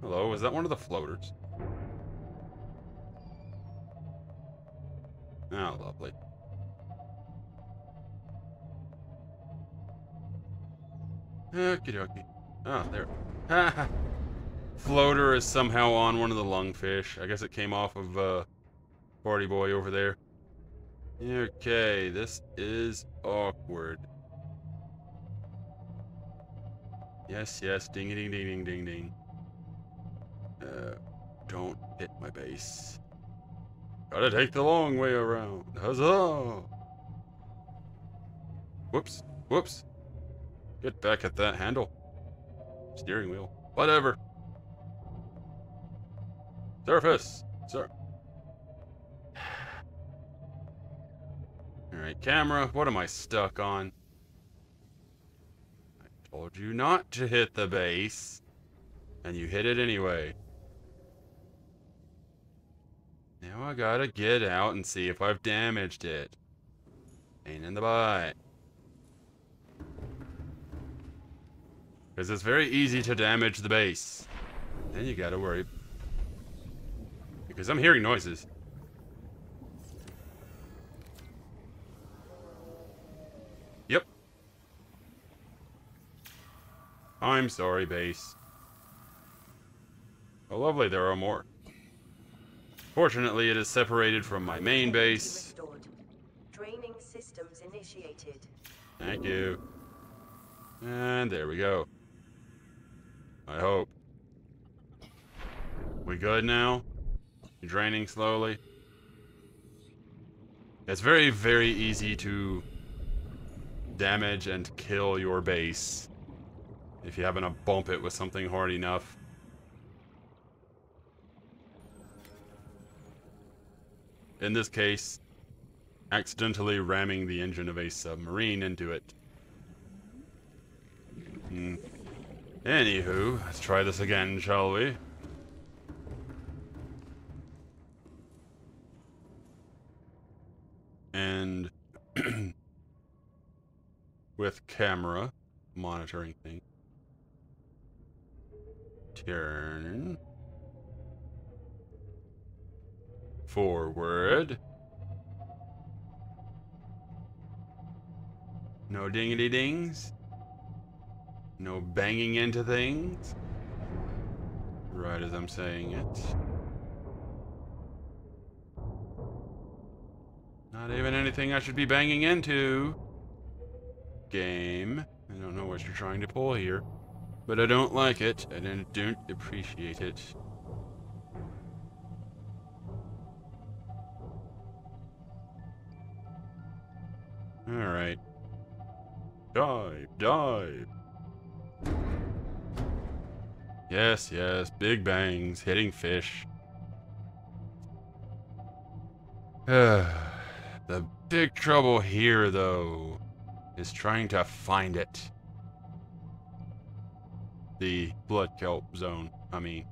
Hello, is that one of the floaters? Ah, lovely. Okie dokie. Oh, there. Ha! Floater is somehow on one of the lungfish. I guess it came off of Party Boy over there. Okay, this is awkward. Yes, yes, ding ding ding ding ding ding. Don't hit my base. Gotta take the long way around. Huzzah! Whoops, whoops. Get back at that handle. Steering wheel. Whatever. Surface. Sir. Alright, camera. What am I stuck on? I told you not to hit the base. And you hit it anyway. Now I gotta get out and see if I've damaged it. Pain in the butt. Because it's very easy to damage the base. Then you gotta worry. Because I'm hearing noises. Yep. I'm sorry, base. Oh, lovely, there are more. Fortunately, it is separated from my main base. Draining systems initiated. Thank you. And there we go. I hope. We good now? You're draining slowly? It's very, very easy to damage and kill your base if you happen to bump it with something hard enough. In this case, accidentally ramming the engine of a submarine into it. Anywho, let's try this again, shall we? And with camera monitoring thing. Turn. Forward. No dingity dings. No banging into things. Right as I'm saying it. Not even anything I should be banging into. Game. I don't know what you're trying to pull here. But I don't like it, and I don't appreciate it. Alright. Dive, dive. Yes, yes, big bangs, hitting fish. The big trouble here, though, is trying to find it. The blood kelp zone, I mean.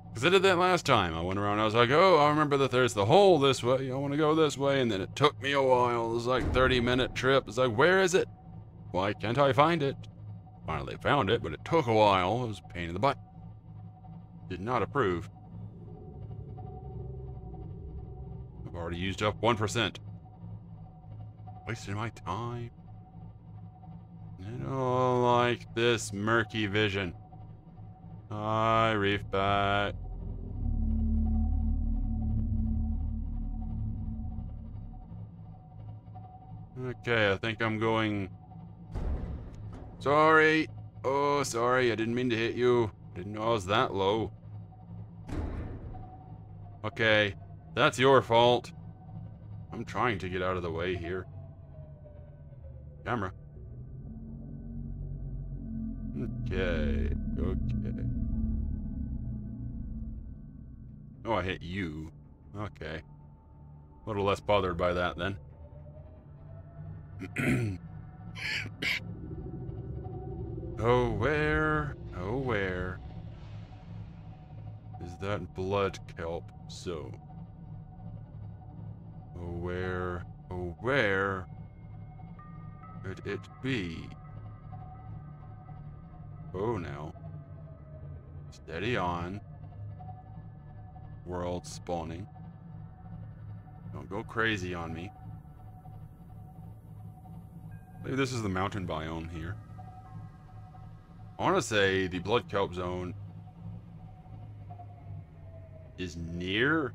Because I did that last time. I went around, I was like, oh, I remember that there's the hole this way. I want to go this way. And then it took me a while. It was like a 30-minute trip. It's like, where is it? Why can't I find it? Finally found it, but it took a while. It was a pain in the butt. Did not approve. I've already used up 1%. Wasted my time. I don't like this murky vision. Hi, reef bat. Okay, I think I'm going... Sorry! Oh, sorry, I didn't mean to hit you. Didn't know I was that low. Okay, that's your fault. I'm trying to get out of the way here. Camera. Okay, okay. Oh, I hit you. Okay. A little less bothered by that then. Oh, where is that blood kelp zone? Oh, where could it be? Oh, now. Steady on. World spawning. Don't go crazy on me. Maybe this is the mountain biome here. I want to say the blood kelp zone is near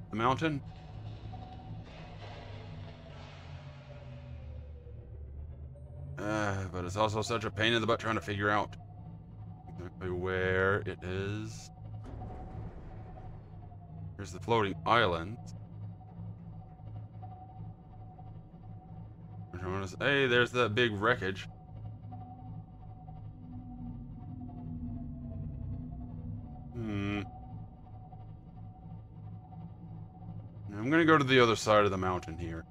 the mountain. But it's also such a pain in the butt trying to figure out exactly where it is. Here's the floating island. Hey, there's that big wreckage. I'm gonna go to the other side of the mountain here.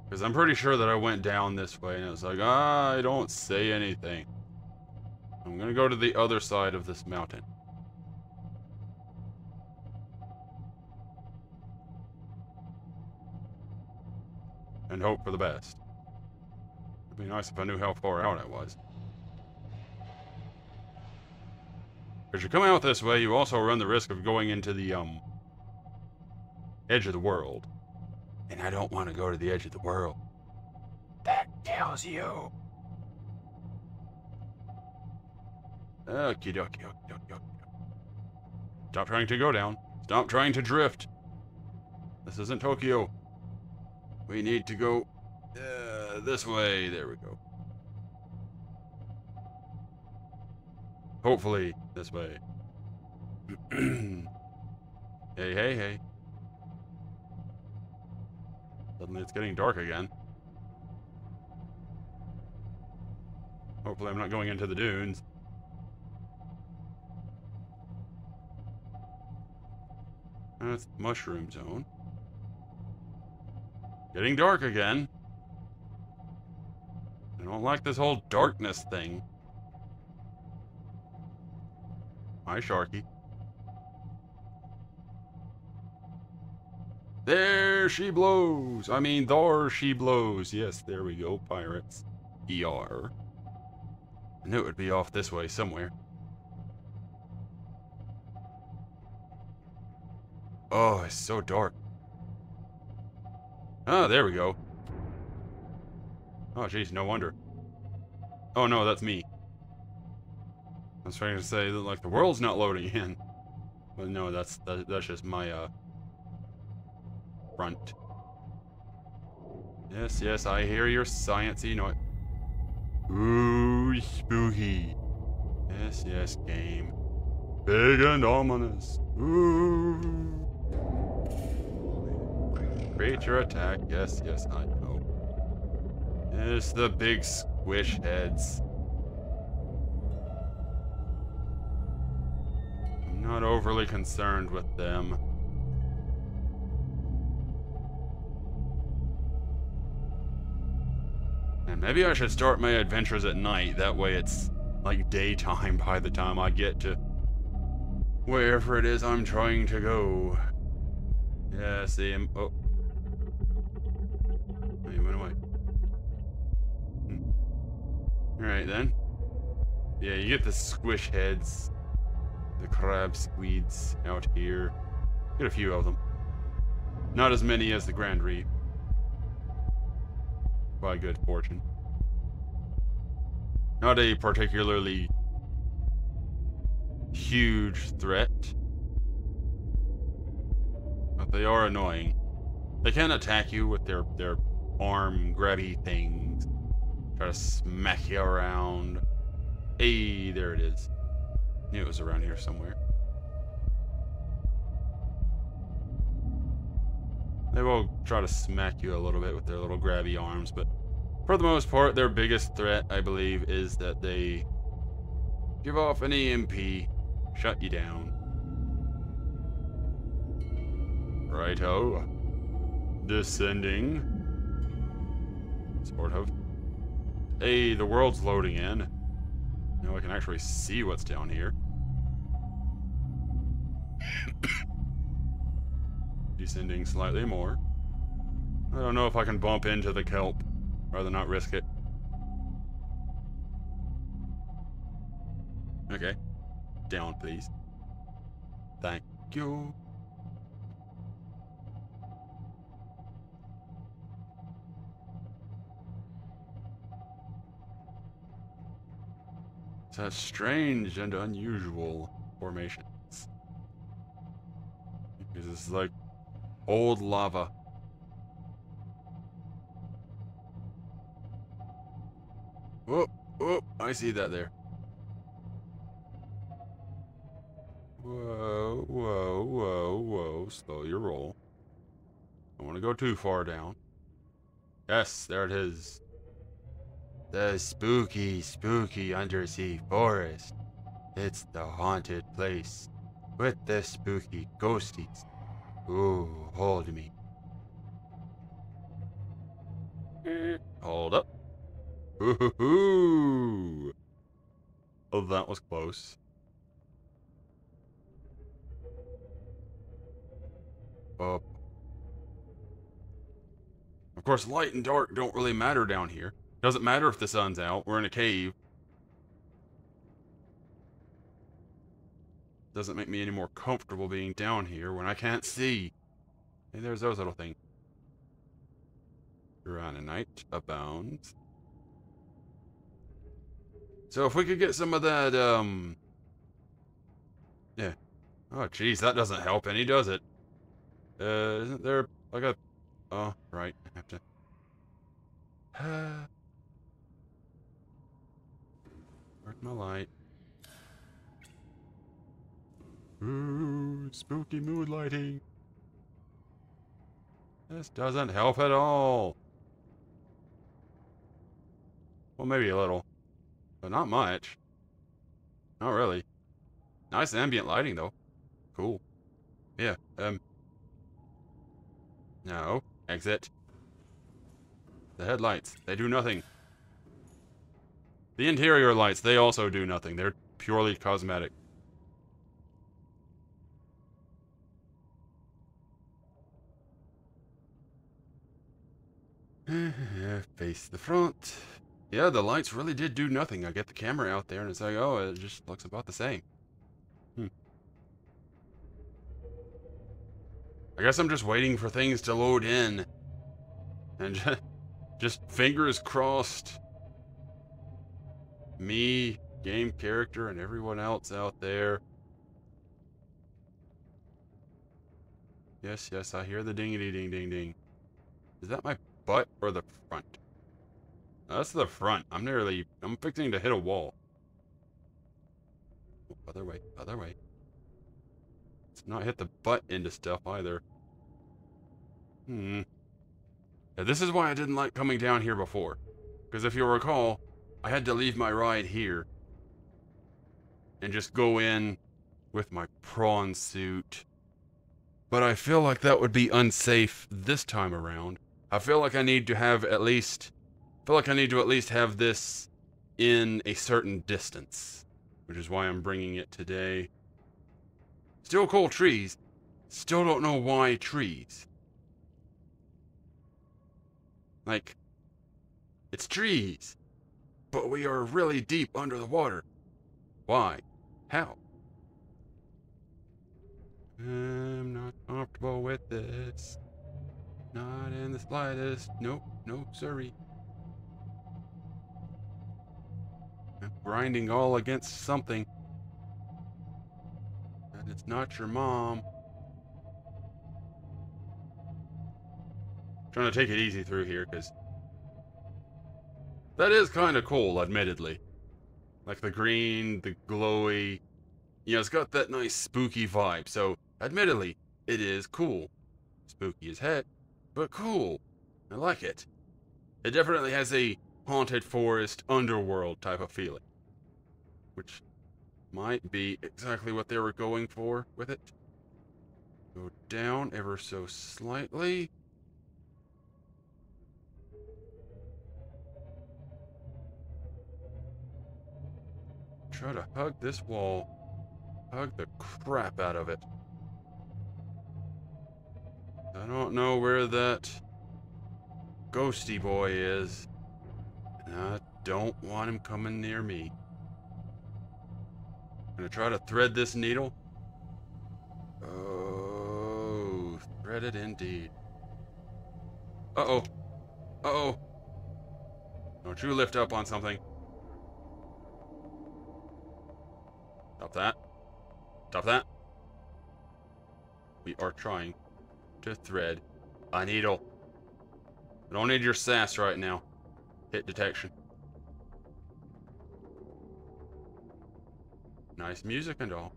Because I'm pretty sure that I went down this way and it was like, I don't say anything. I'm gonna go to the other side of this mountain. And hope for the best. It'd be nice if I knew how far out I was. As you come out this way, you also run the risk of going into the, edge of the world. And I don't want to go to the edge of the world. That kills you. Okie dokie, okie dokie, okie. Stop trying to go down. Stop trying to drift. This isn't Tokyo. We need to go this way. There we go. Hopefully, this way. Hey, hey, hey. Suddenly it's getting dark again. Hopefully I'm not going into the dunes. That's mushroom zone. Getting dark again. I don't like this whole darkness thing. Hi, Sharky. There she blows. I mean, there she blows. Yes, there we go, pirates. ER. I knew it would be off this way somewhere. Oh, it's so dark. Ah, there we go. Oh, jeez, no wonder. Oh, no, that's me. I was trying to say that, like, the world's not loading in. But no, that's just my, front. Yes, yes, I hear your sciencey noise. Ooh, spooky. Yes, yes, game. Big and ominous. Ooh. Creature attack. Yes, yes, I know. It's the big squish heads. I'm not overly concerned with them. And maybe I should start my adventures at night. That way it's like daytime by the time I get to wherever it is I'm trying to go. Yeah, see him. Oh. He went away. Alright then. Yeah, you get the squish heads. The crab squids out here. Get a few of them. Not as many as the Grand Reef. By good fortune. Not a particularly huge threat, but they are annoying. They can attack you with their arm grabby things. Try to smack you around. Hey, there it is. Knew it was around here somewhere. They will try to smack you a little bit with their little grabby arms, but for the most part, their biggest threat, I believe, is that they give off an EMP, shut you down. Righto. Descending. Sort of. Hey, the world's loading in. Now I can actually see what's down here. Descending slightly more. I don't know if I can bump into the kelp. Rather not risk it. Okay. Down, please. Thank you. Such strange and unusual formations. This is like old lava. Whoa, whoa, I see that there. Whoa, whoa, whoa, whoa. Slow your roll. Don't want to go too far down. Yes, there it is. The spooky, spooky undersea forest. It's the haunted place with the spooky ghosties. Ooh, hold me. Hold up. Ooh. Oh, that was close. Up. Of course, light and dark don't really matter down here. Doesn't matter if the sun's out. We're in a cave. Doesn't make me any more comfortable being down here when I can't see. Hey, there's those little things. Uranite abounds. So if we could get some of that, yeah. Oh, jeez, that doesn't help any, does it? Isn't there like a... Oh, right. I have to... Where's my light? Ooh, spooky mood lighting. This doesn't help at all. Well, maybe a little. But not much. Not really. Nice ambient lighting, though. Cool. Yeah, No. Exit. The headlights. They do nothing. The interior lights, they also do nothing. They're purely cosmetic. Face the front. Yeah, the lights really did do nothing. I get the camera out there and it's like, oh, it just looks about the same. I guess I'm just waiting for things to load in. And just fingers crossed. Me, game character, and everyone else out there. Yes, yes, I hear the dingity ding ding ding. Is that my butt or the front? No, that's the front. I'm fixing to hit a wall. Oh, other way, other way. Let's not hit the butt into stuff either. Yeah, this is why I didn't like coming down here before. Because if you'll recall, I had to leave my ride here. And just go in with my prawn suit. But I feel like that would be unsafe this time around. I feel like I need to have at least... have this in a certain distance. Which is why I'm bringing it today. Still cool trees. Still don't know why trees. Like, it's trees. But we are really deep under the water. Why? How? I'm not comfortable with this. Not in the slightest. Nope, no, sorry. grinding all against something. And it's not your mom. Trying to take it easy through here, because that is kind of cool, admittedly. Like the green, the glowy. You know, it's got that nice spooky vibe, so admittedly, it is cool. Spooky as heck, but cool. I like it. It definitely has a haunted forest, underworld type of feeling. Which might be exactly what they were going for with it. Go down ever so slightly. Try to hug this wall. Hug the crap out of it. I don't know where that ghosty boy is. And I don't want him coming near me. I'm gonna try to thread this needle. Oh, thread it indeed. Uh-oh. Uh-oh. Don't you lift up on something. Stop that. Stop that. We are trying to thread a needle. I don't need your sass right now. Hit detection. Nice music and all.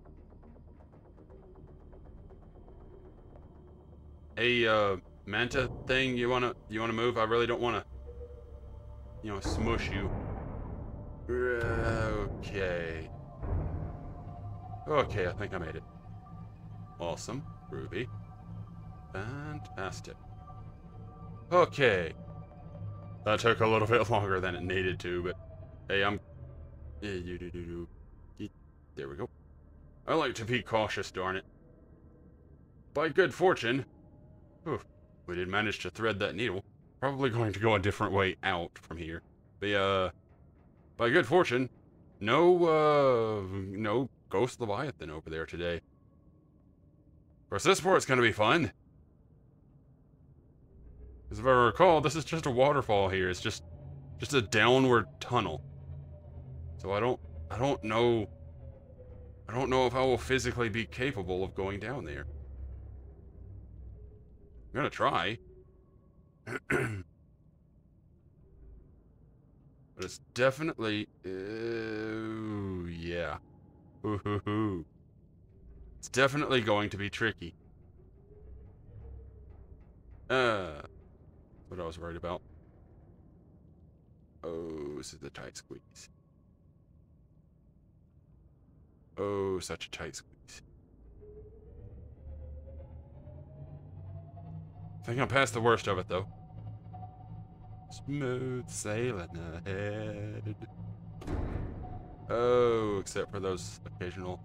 Hey, manta thing, you wanna move? I really don't wanna, smush you. Okay. Okay, I think I made it. Awesome. Ruby. Fantastic. Okay. That took a little bit longer than it needed to, but hey, there we go. I like to be cautious, darn it. By good fortune, we did manage to thread that needle. Probably going to go a different way out from here. But, by good fortune, no ghost Leviathan over there today. Of course, this part's gonna be fun. Because if I recall, this is just a waterfall here. It's just a downward tunnel. So I don't know if I will physically be capable of going down there. I'm gonna try. But it's definitely... Ooh, yeah. Ooh. It's definitely going to be tricky. What I was worried about. Oh, this is a tight squeeze. Oh, such a tight squeeze. I think I'm past the worst of it, though. Smooth sailing ahead. Oh, except for those occasional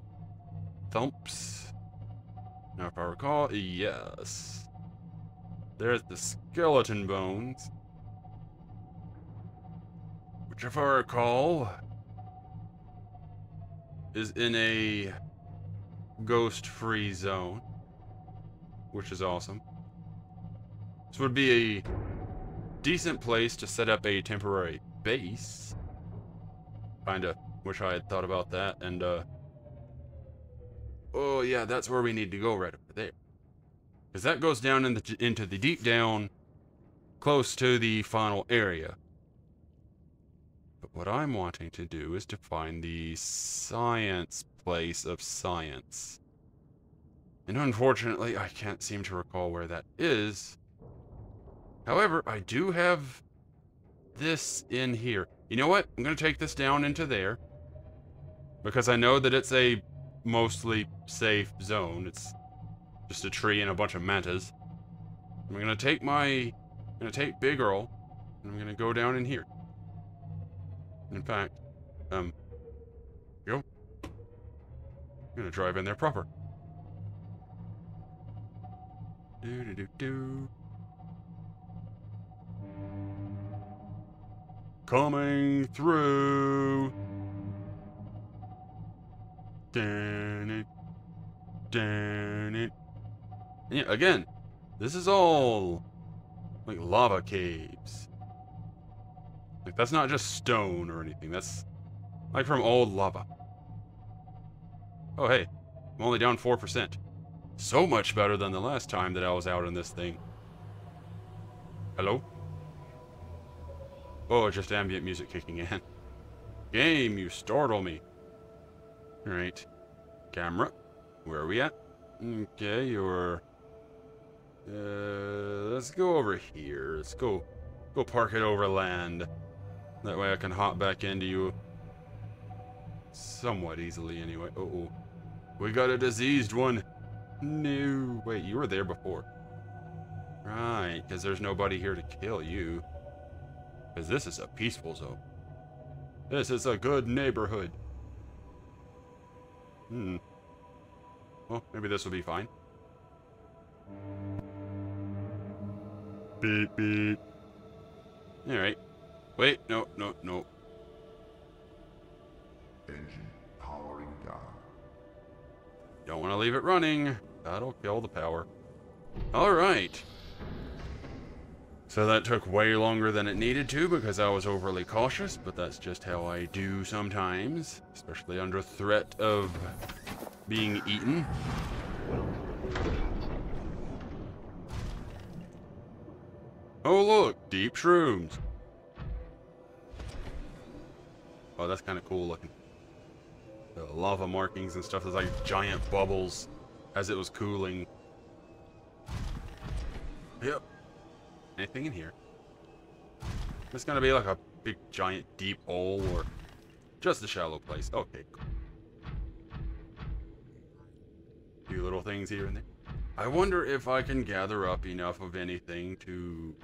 thumps. Now, if I recall, yes. There's the skeleton bones. Which, if I recall, is in a ghost-free zone. Which is awesome. This would be a decent place to set up a temporary base. Kinda wish I had thought about that, and oh yeah, that's where we need to go, right over there. Because that goes down into the deep down, close to the final area. But what I'm wanting to do is to find the science place of science. And unfortunately, I can't seem to recall where that is. However, I do have this in here. You know what? I'm going to take this down into there. Because I know that it's a mostly safe zone. It's just a tree and a bunch of mantas. I'm going to take Big Earl, and I'm going to go down in here. In fact, I'm going to drive in there proper. Do. Coming through. Damn it. And yeah, again, this is all like lava caves. Like, that's not just stone or anything. That's Like from old lava. Oh, hey. I'm only down 4%. So much better than the last time that I was out in this thing. Hello? Oh, just ambient music kicking in. Game, you startle me. Alright. Camera. Where are we at? Okay, you're... let's go over here. Let's go park it over land. That way I can hop back into you somewhat easily anyway. Uh-oh. We got a diseased one. No. Wait, you were there before. Right, because there's nobody here to kill you. Because this is a peaceful zone. This is a good neighborhood. Well, maybe this will be fine. Beep, beep. Alright. Wait, no. Engine powering down. Don't want to leave it running. That'll kill the power. Alright. So that took way longer than it needed to because I was overly cautious, but that's just how I do sometimes, especially under threat of being eaten. Oh look, deep shrooms. Oh, that's kind of cool looking. The lava markings and stuff is like giant bubbles as it was cooling. Yep. Anything in here? It's gonna be like a big giant deep hole or just a shallow place. Okay, cool. Few little things here and there. I wonder if I can gather up enough of anything to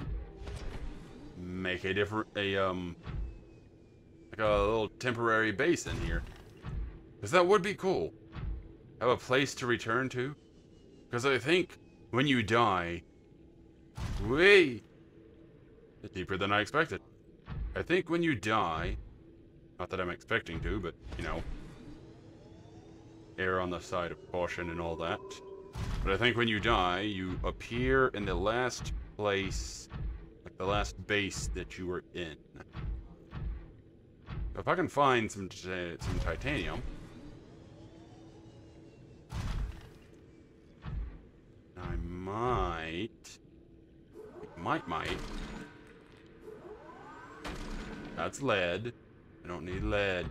make a different, like a little temporary base in here. Because that would be cool. Have a place to return to. Because I think when you die, way deeper than I expected. I think when you die, not that I'm expecting to, but you know, err on the side of caution and all that. But I think when you die, you appear in the last place, like the last base that you were in. If I can find some titanium, I might. That's lead. I don't need lead.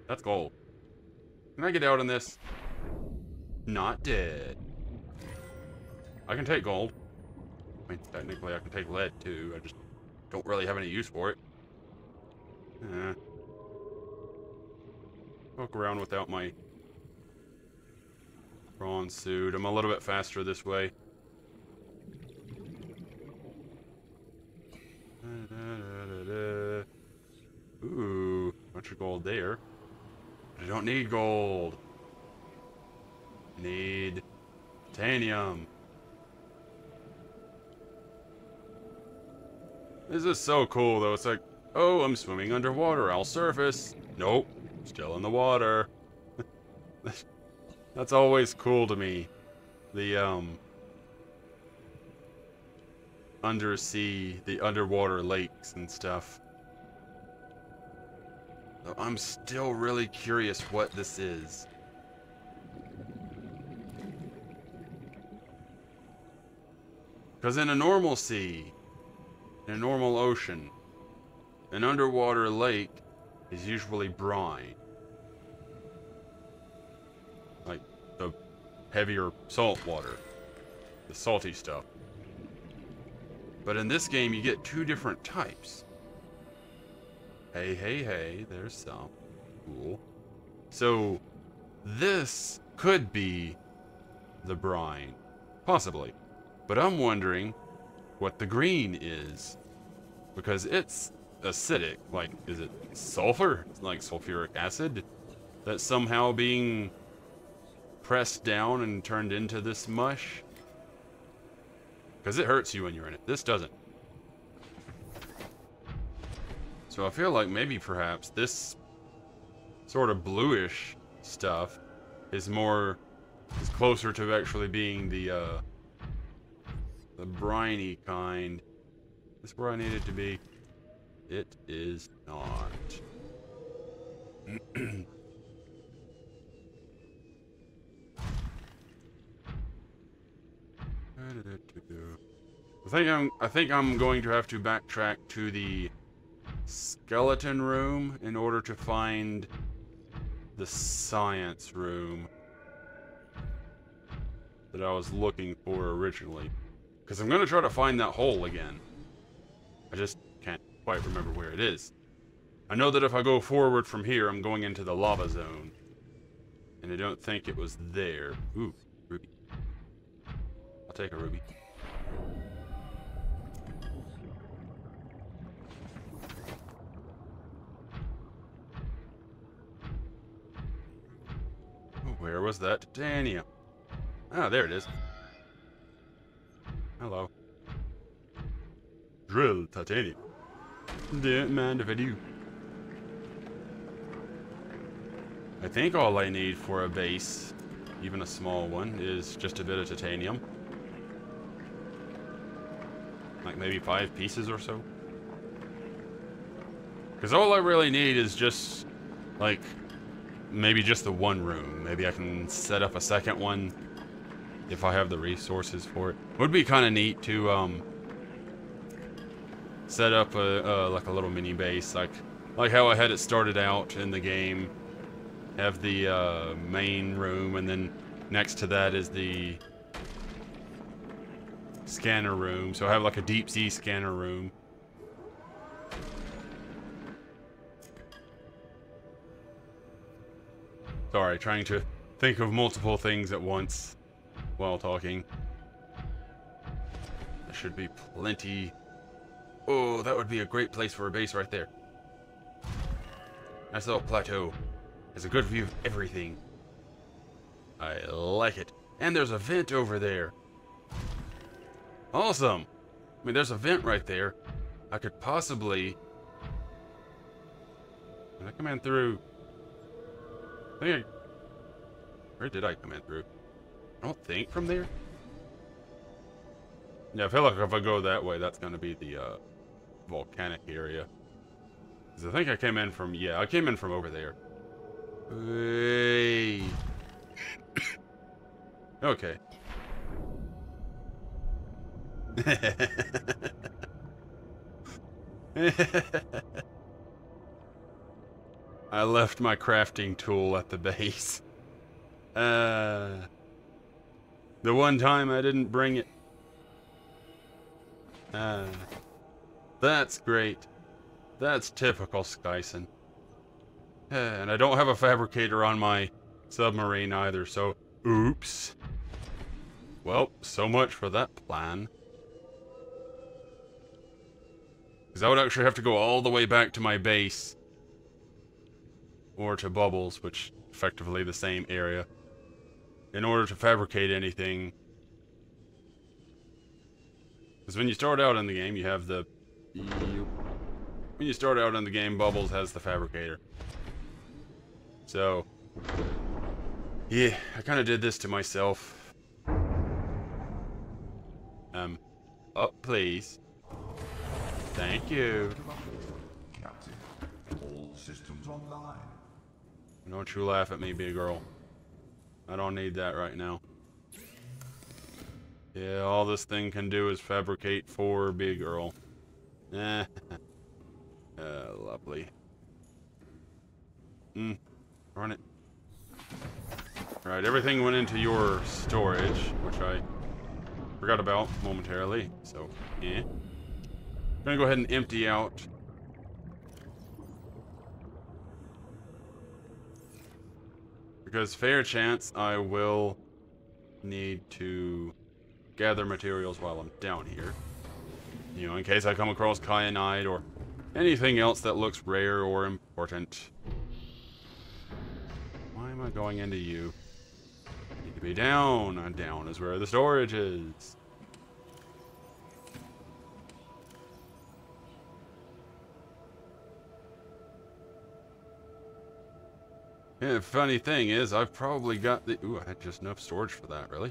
That's gold. Can I get out in this? Not dead. I can take gold. I mean, technically I can take lead too. I just don't really have any use for it. Poke around without my prawn suit. I'm a little bit faster this way. Ooh, bunch of gold there. But I don't need gold. I need titanium. This is so cool though. It's like, oh, I'm swimming underwater. I'll surface. Nope, still in the water. That's always cool to me. The undersea, the underwater lakes and stuff. So I'm still really curious what this is. Because in a normal sea, in a normal ocean, an underwater lake is usually brine. Like the heavier salt water, the salty stuff. But in this game, you get two different types. Hey, there's some. Cool. So, this could be the brine. Possibly. But I'm wondering what the green is. Because it's acidic. Like, is it sulfur? It's like sulfuric acid that's somehow being pressed down and turned into this mush. Because it hurts you when you're in it. This doesn't. So I feel like maybe perhaps this sort of bluish stuff is closer to actually being the briny kind. That's where I need it to be. It is not. I think I'm going to have to backtrack to the skeleton room in order to find the science room that I was looking for originally. Because I'm going to try to find that hole again. I just can't quite remember where it is. I know that if I go forward from here, I'm going into the lava zone. And I don't think it was there. Ooh, ruby. I'll take a ruby. Where was that titanium? Ah, there it is. Hello. Drill titanium. Don't mind if I do. I think all I need for a base, even a small one, is just a bit of titanium. Like maybe 5 pieces or so. Because all I really need is just, like, maybe just the one room. Maybe I can set up a second one if I have the resources for it. Would be kind of neat to set up a like a little mini base, like how I had it started out in the game. Have the main room, and then next to that is the scanner room. So I have like a deep sea scanner room. Sorry, trying to think of multiple things at once while talking. There should be plenty. Oh, that would be a great place for a base right there. Nice little plateau. Has a good view of everything. I like it. And there's a vent over there. Awesome. I mean, there's a vent right there. I could possibly... Can I come in through... Where did I come in through? I don't think from there. Yeah, I feel like if I go that way, that's going to be the volcanic area. Because I think I came in from... Yeah, I came in from over there. Hey. Okay. I left my crafting tool at the base. The one time I didn't bring it. That's great. That's typical Skysen. And I don't have a fabricator on my submarine either, so oops. Well, so much for that plan. Because I would actually have to go all the way back to my base. Or to Bubbles, which effectively the same area. In order to fabricate anything. Because when you start out in the game, you have the... When you start out in the game, Bubbles has the fabricator. So... Yeah, I kind of did this to myself. Up, please. Thank you. Captain, all systems online. Don't you laugh at me, big girl. I don't need that right now. Yeah, all this thing can do is fabricate for big girl. Lovely. Run it. Right, everything went into your storage, which I forgot about momentarily, so, yeah. I'm gonna go ahead and empty out. Because fair chance I will need to gather materials while I'm down here. You know, in case I come across kyanite or anything else that looks rare or important. Why am I going into you? Need to be down. And down is where the storage is. Yeah, the funny thing is, I've probably got the... Ooh, I had just enough storage for that, really?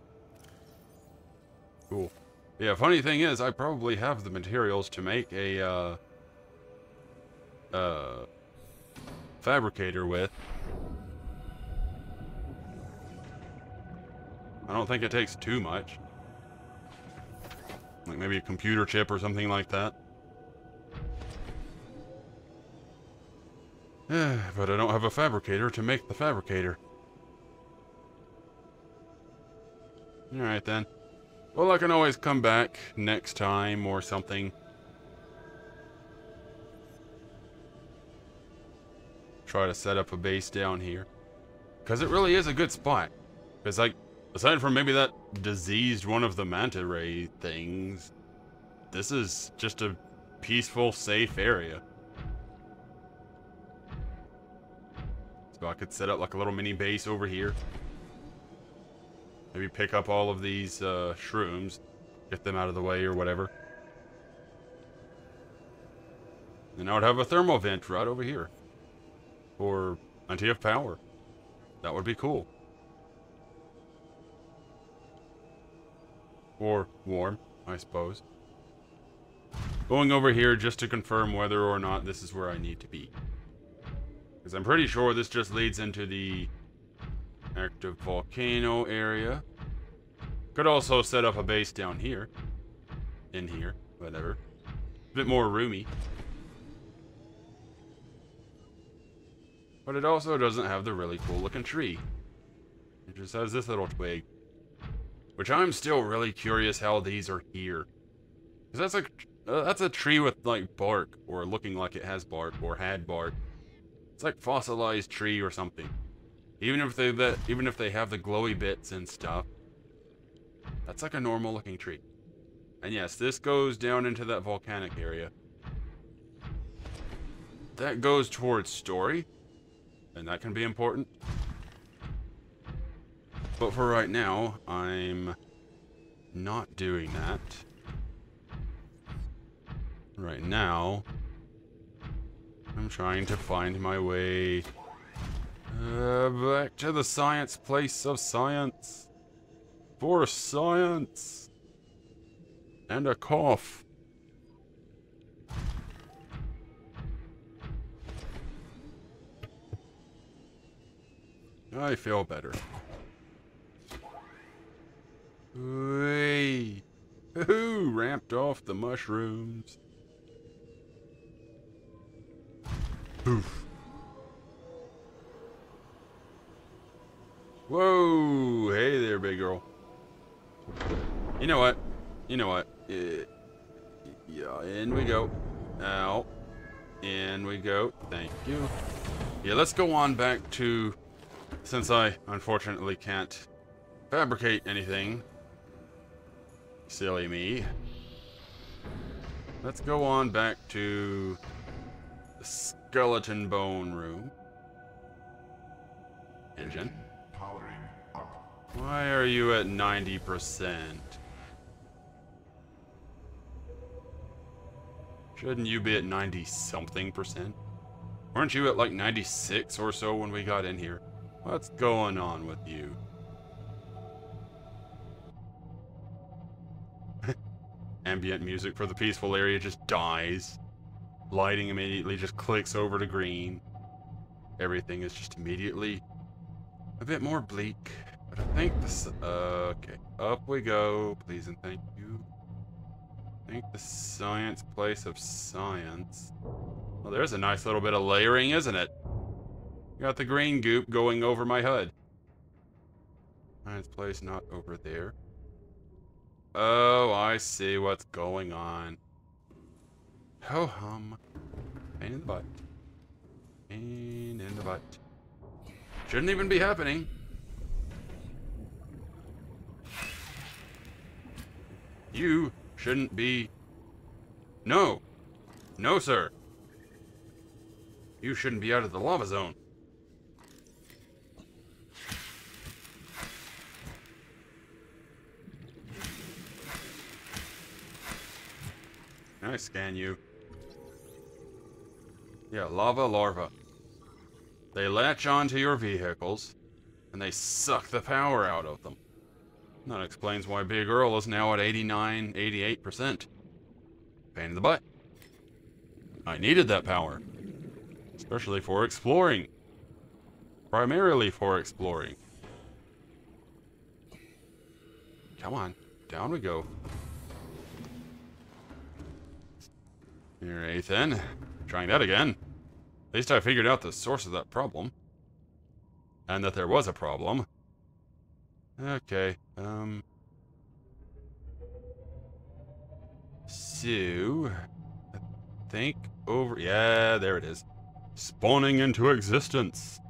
Cool. Yeah, funny thing is, I probably have the materials to make a, fabricator with. I don't think it takes too much. Like maybe a computer chip or something like that. But I don't have a fabricator to make the fabricator. Alright then. Well, I can always come back next time or something. Try to set up a base down here. Because it really is a good spot. Because, like, aside from maybe that diseased one of the manta ray things, this is just a peaceful, safe area. So I could set up like a little mini base over here. Maybe pick up all of these shrooms, get them out of the way or whatever. And I would have a thermal vent right over here. For plenty of power. That would be cool. Or warm, I suppose. Going over here just to confirm whether or not this is where I need to be. Because I'm pretty sure this just leads into the active volcano area. Could also set up a base down here. In here, whatever. A bit more roomy. But it also doesn't have the really cool looking tree. It just has this little twig. Which I'm still really curious how these are here. Because that's a tree with like bark, or looking like it has bark, or had bark. It's like fossilized tree or something. Even if they have the glowy bits and stuff, that's like a normal looking tree. And yes, this goes down into that volcanic area. That goes towards story, and that can be important. But for right now, I'm not doing that. Right now, I'm trying to find my way back to the science place of science. For science. And a cough. I feel better. Whee! Who ramped off the mushrooms? Poof. Whoa! Hey there, big girl. You know what? You know what? Yeah, in we go. Out. In we go. Thank you. Yeah, let's go on back to... Since I, unfortunately, can't fabricate anything. Silly me. Let's go on back to the skeleton bone room. Engine. Powering up. Why are you at 90%? Shouldn't you be at 90-something%? Weren't you at like 96 or so when we got in here? What's going on with you? Ambient music for the peaceful area just dies. Lighting immediately just clicks over to green. Everything is just immediately a bit more bleak. But I think this... okay. Up we go. Please and thank you. I think the science place of science. Well, there's a nice little bit of layering, isn't it? Got the green goop going over my HUD. Science place not over there. Oh, I see what's going on. Ho hum. Pain in the butt. Pain in the butt. Shouldn't even be happening. You shouldn't be... No. No, sir. You shouldn't be out of the lava zone. I scan you. Yeah, lava larva. They latch onto your vehicles, and they suck the power out of them. That explains why Big Earl is now at 89, 88%. Pain in the butt. I needed that power. Especially for exploring. Primarily for exploring. Come on. Down we go. Alright then. Trying that again. At least I figured out the source of that problem. And that there was a problem. Okay, so, I think over, yeah, there it is. Spawning into existence.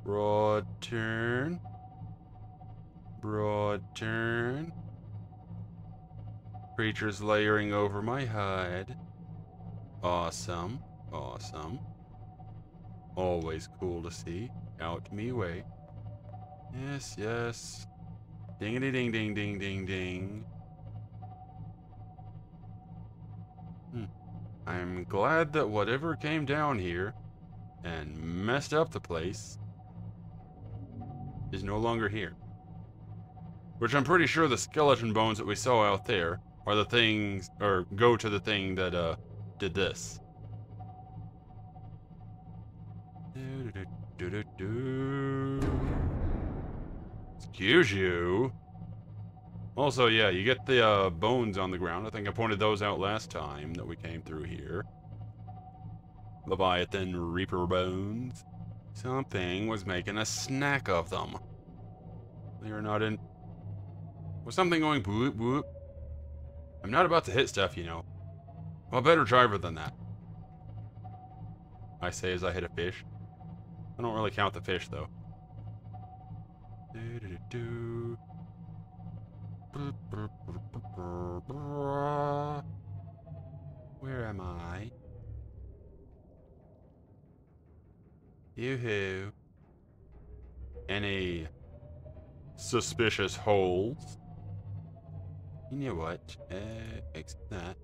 Broad turn. Broad turn. Creatures layering over my hide. Awesome. Awesome. Always cool to see. Out me way. Yes, yes. Dingity ding ding ding ding ding. I'm glad that whatever came down here and messed up the place is no longer here. Which I'm pretty sure the skeleton bones that we saw out there are the things, or go to the thing that, did this. Excuse you. Also, yeah, you get the, bones on the ground. I think I pointed those out last time that we came through here. Leviathan Reaper bones. Something was making a snack of them. They are not in... Was something going boop boop? I'm not about to hit stuff, you know. I'm a better driver than that. I say as I hit a fish. I don't really count the fish, though. Where am I? Yoo-hoo. Any suspicious holes? You know what? Except that.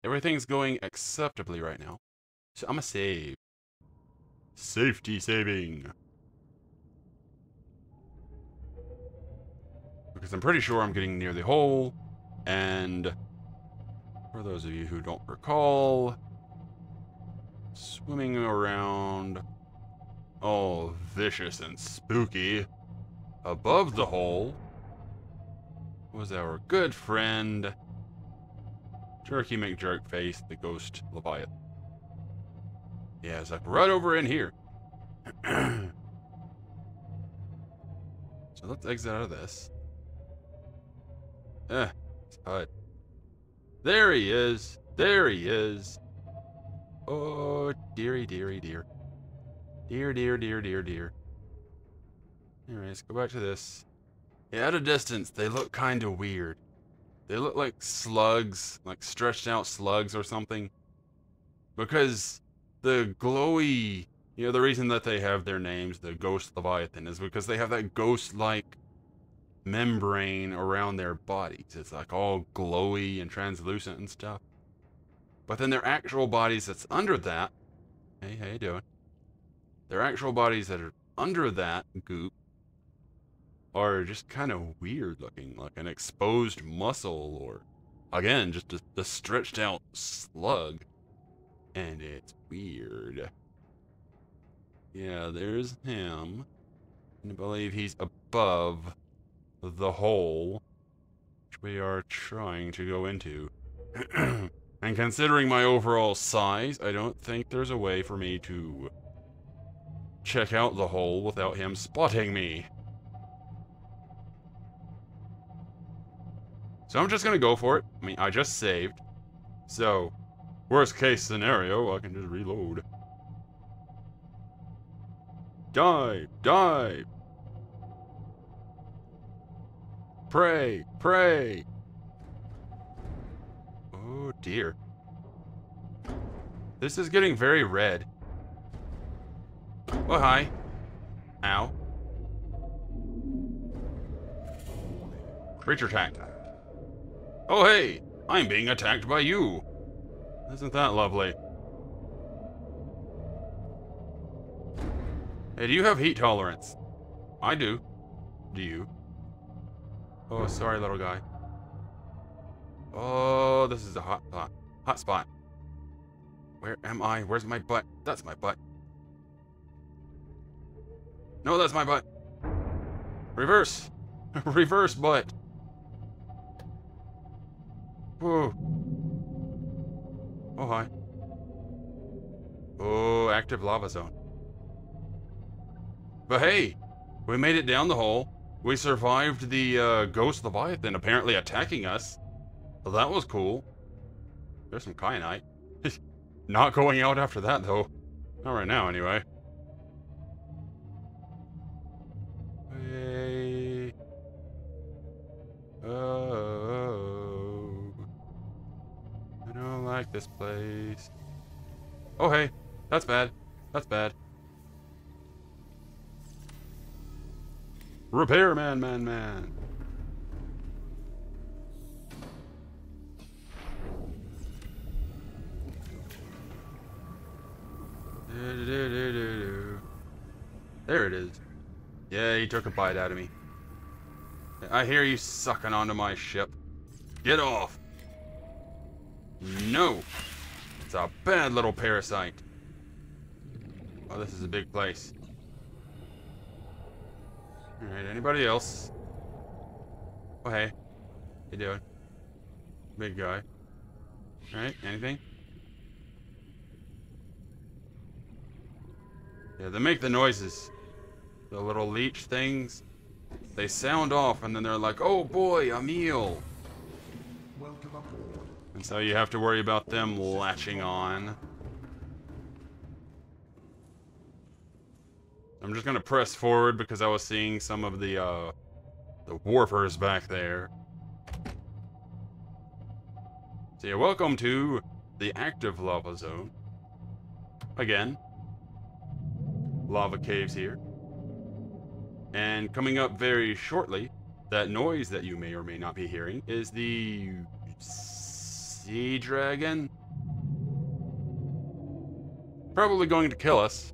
Everything's going acceptably right now. So I'ma save. Safety saving. Because I'm pretty sure I'm getting near the hole. And for those of you who don't recall, swimming around all vicious and spooky above the hole was our good friend Jerky McJerkface, the ghost Leviathan. Yeah, it's like right over in here. So let's exit out of this. It's HUD. There he is. There he is. Oh, dearie, dearie, dear. Dear, dear, dear, dear, dear. Anyway, let's go back to this. Yeah, at a distance, they look kind of weird. They look like slugs, like stretched out slugs or something. Because the glowy, you know, the reason that they have their names, the Ghost Leviathan, is because they have that ghost-like membrane around their bodies. It's like all glowy and translucent and stuff. But then their actual bodies that's under that, hey, how you doing? Their actual bodies that are under that goop are just kind of weird looking, like an exposed muscle or, again, just a stretched out slug. And it's weird. Yeah, there's him. And I believe he's above the hole, which we are trying to go into. And considering my overall size, I don't think there's a way for me to check out the hole without him spotting me. So I'm just gonna go for it. I mean, I just saved. So, worst case scenario, I can just reload. Dive! Dive! Pray! Pray! Oh dear. This is getting very red. Oh, hi. Ow. Creature attack. Oh, hey! I'm being attacked by you! Isn't that lovely? Hey, do you have heat tolerance? I do. Do you? Oh, sorry, little guy. Oh, this is a hot spot. Where am I? Where's my butt? That's my butt. No, that's my butt. Reverse. Reverse butt. Whoa. Oh, hi. Oh, active lava zone. But hey, we made it down the hole. We survived the ghost Leviathan apparently attacking us. Well, that was cool. There's some kyanite. Not going out after that, though. Not right now, anyway. Hey. Oh. I don't like this place. Oh, hey. That's bad. That's bad. Repairman, man. There it is. Yeah, he took a bite out of me. I hear you sucking onto my ship. Get off. No. It's a bad little parasite. Oh, this is a big place. Alright, anybody else? Oh, hey. You doing? Big guy. Alright, anything? Yeah, they make the noises. The little leech things. They sound off and then they're like, oh boy, a meal. Welcome aboard. And so you have to worry about them latching on. I'm just gonna press forward because I was seeing some of the warpers back there. So yeah, welcome to the active lava zone. Again. Lava caves here. And coming up very shortly, that noise that you may or may not be hearing is the sea dragon. Probably going to kill us.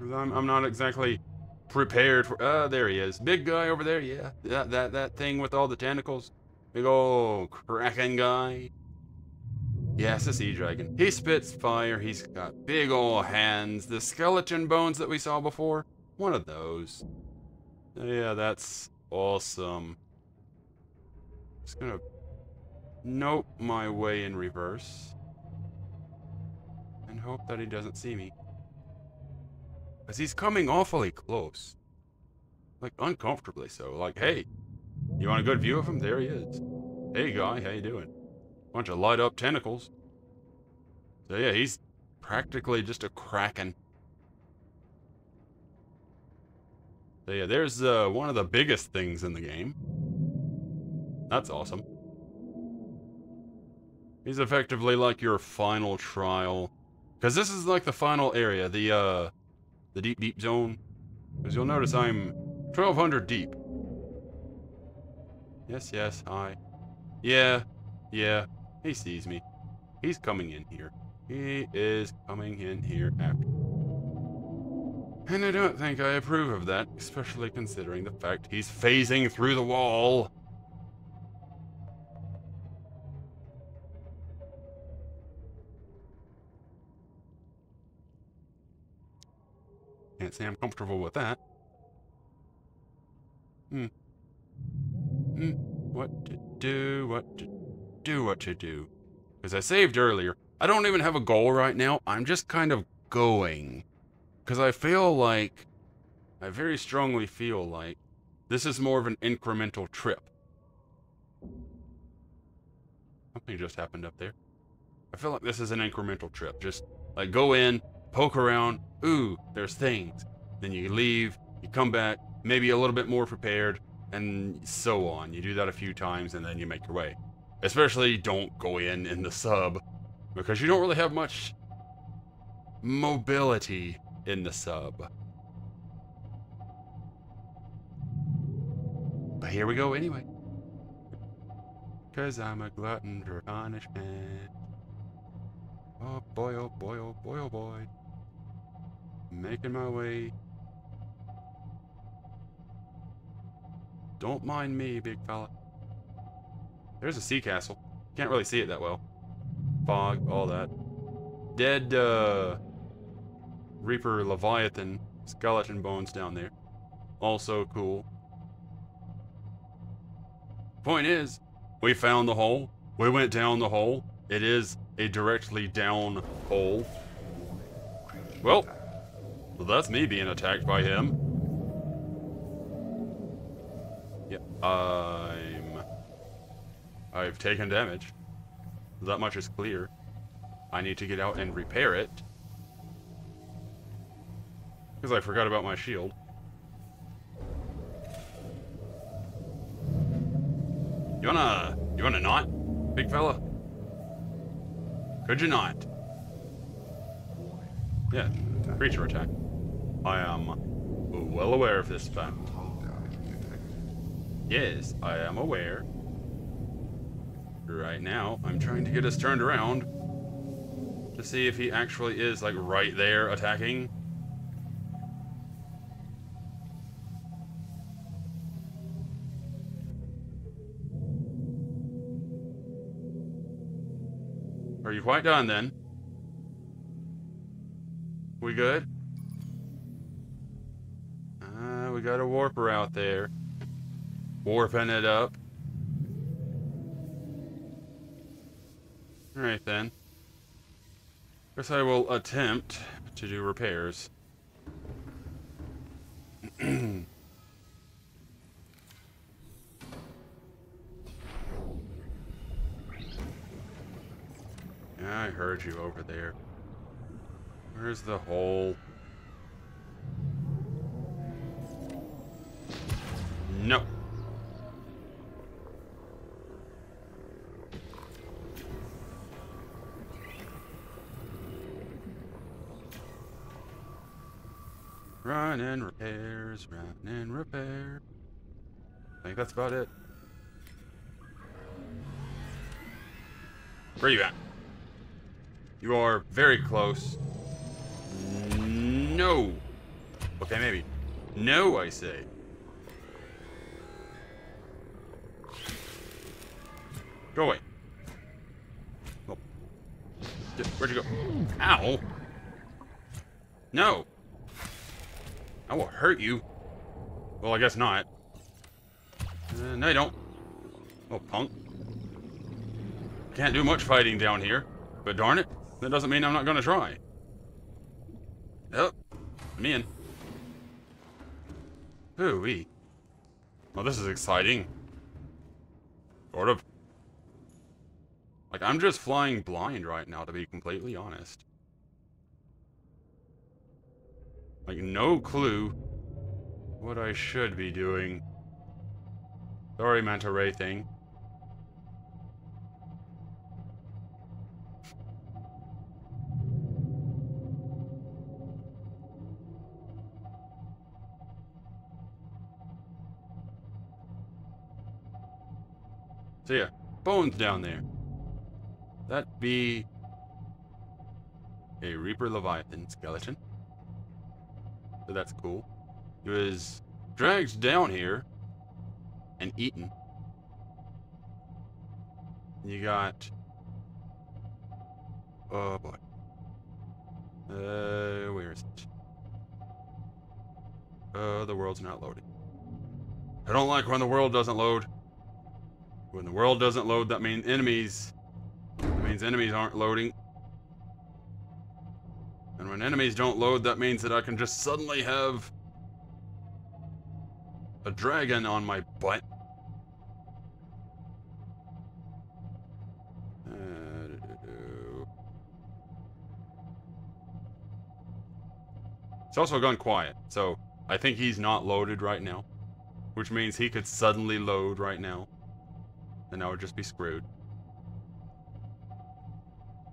I'm not exactly prepared for. There he is, big guy over there. Yeah, that thing with all the tentacles, big old kraken guy. Yeah, it's a sea dragon. He spits fire. He's got big old hands. The skeleton bones that we saw before, one of those. Yeah, that's awesome. Just gonna nope my way in reverse and hope that he doesn't see me. Because he's coming awfully close. Like, uncomfortably so. Like, hey, you want a good view of him? There he is. Hey, guy, how you doing? Bunch of light-up tentacles. So, yeah, he's practically just a kraken. So, yeah, there's one of the biggest things in the game. That's awesome. He's effectively like your final trial. Because this is like the final area, the deep, deep zone. Because you'll notice I'm 1,200 deep. Yes, hi. Yeah, he sees me. He's coming in here. He is coming in here after. And I don't think I approve of that, especially considering the fact he's phasing through the wall. Can't say I'm comfortable with that. What to do. Because I saved earlier. I don't even have a goal right now. I'm just kind of going. Because I very strongly feel like this is more of an incremental trip. Something just happened up there. I feel like this is an incremental trip. Just like go in, poke around. Ooh, there's things. Then you leave, you come back, maybe a little bit more prepared, and so on. You do that a few times and then you make your way. Especially don't go in the sub, because you don't really have much mobility in the sub. But here we go anyway. Cause I'm a glutton for punishment. Oh boy, oh boy, oh boy, oh boy. Making my way Don't mind me, big fella. There's a sea castle. Can't really see it that well. Fog, all that. Dead, Reaper Leviathan skeleton bones down there. Also cool. Point is, we found the hole. We went down the hole. It is a directly down hole. Well, that's me being attacked by him. Yeah, I've taken damage. That much is clear. I need to get out and repair it. Because I forgot about my shield. You wanna not, big fella? Could you not? Yeah, creature attack. I am well aware of this fact. Yes, I am aware. Right now, I'm trying to get us turned around to see if he actually is, like, right there attacking. Are you quite done, then? We good? We got a warper out there. Warping it up. Alright then. Guess I will attempt to do repairs. Yeah, I heard you over there. Where's the hole? No. Run and repairs, run and repair. I think that's about it. Where are you at? You are very close. No. Okay, maybe. No, I say. Go away. Oh. Where'd you go? Ow. No. I will hurt you. Well, I guess not. No, you don't. Oh, punk. Can't do much fighting down here. But darn it, that doesn't mean I'm not going to try. Oh, I'm in. Ooh-wee. Well, this is exciting. Sort of. Like, I'm just flying blind right now, to be completely honest. Like, no clue what I should be doing. Sorry, Manta Ray thing. So yeah, bones down there. That be a Reaper Leviathan skeleton. So that's cool. He was dragged down here and eaten. You got... Oh boy. Where is it? The world's not loading. I don't like when the world doesn't load. When the world doesn't load, that means enemies aren't loading. And when enemies don't load, that means that I can just suddenly have a dragon on my butt. It's also gone quiet, so I think he's not loaded right now. Which means he could suddenly load right now. And I would just be screwed.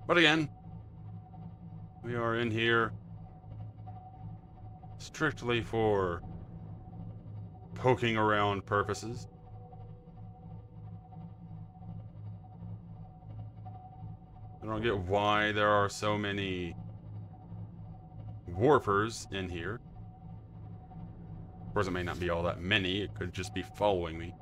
But again, we are in here strictly for poking around purposes. I don't get why there are so many warpers in here. course, it may not be all that many. It could just be following me.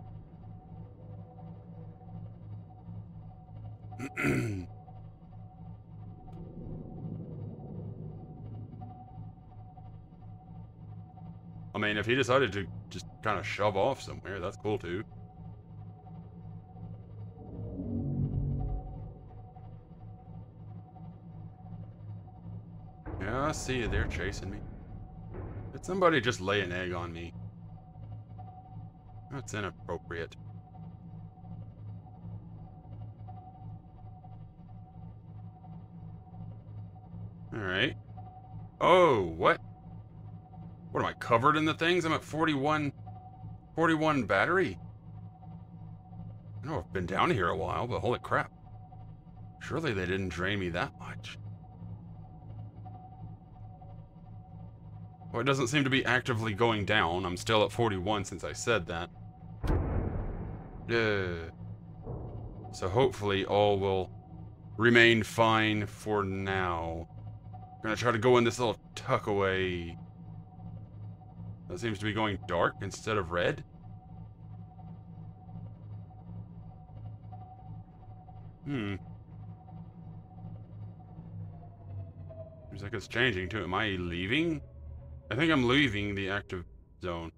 I mean, if he decided to just kind of shove off somewhere, that's cool too. Yeah, I see you there chasing me. Did somebody just lay an egg on me? That's inappropriate. Alright. Oh, what? What am I, covered in the things? I'm at 41 battery? I know I've been down here a while, but holy crap. Surely they didn't drain me that much. Well, it doesn't seem to be actively going down. I'm still at 41 since I said that. So hopefully all will remain fine for now. I'm gonna try to go in this little tuck away. That seems to be going dark instead of red. Seems like it's changing too. Am I leaving? I think I'm leaving the active zone.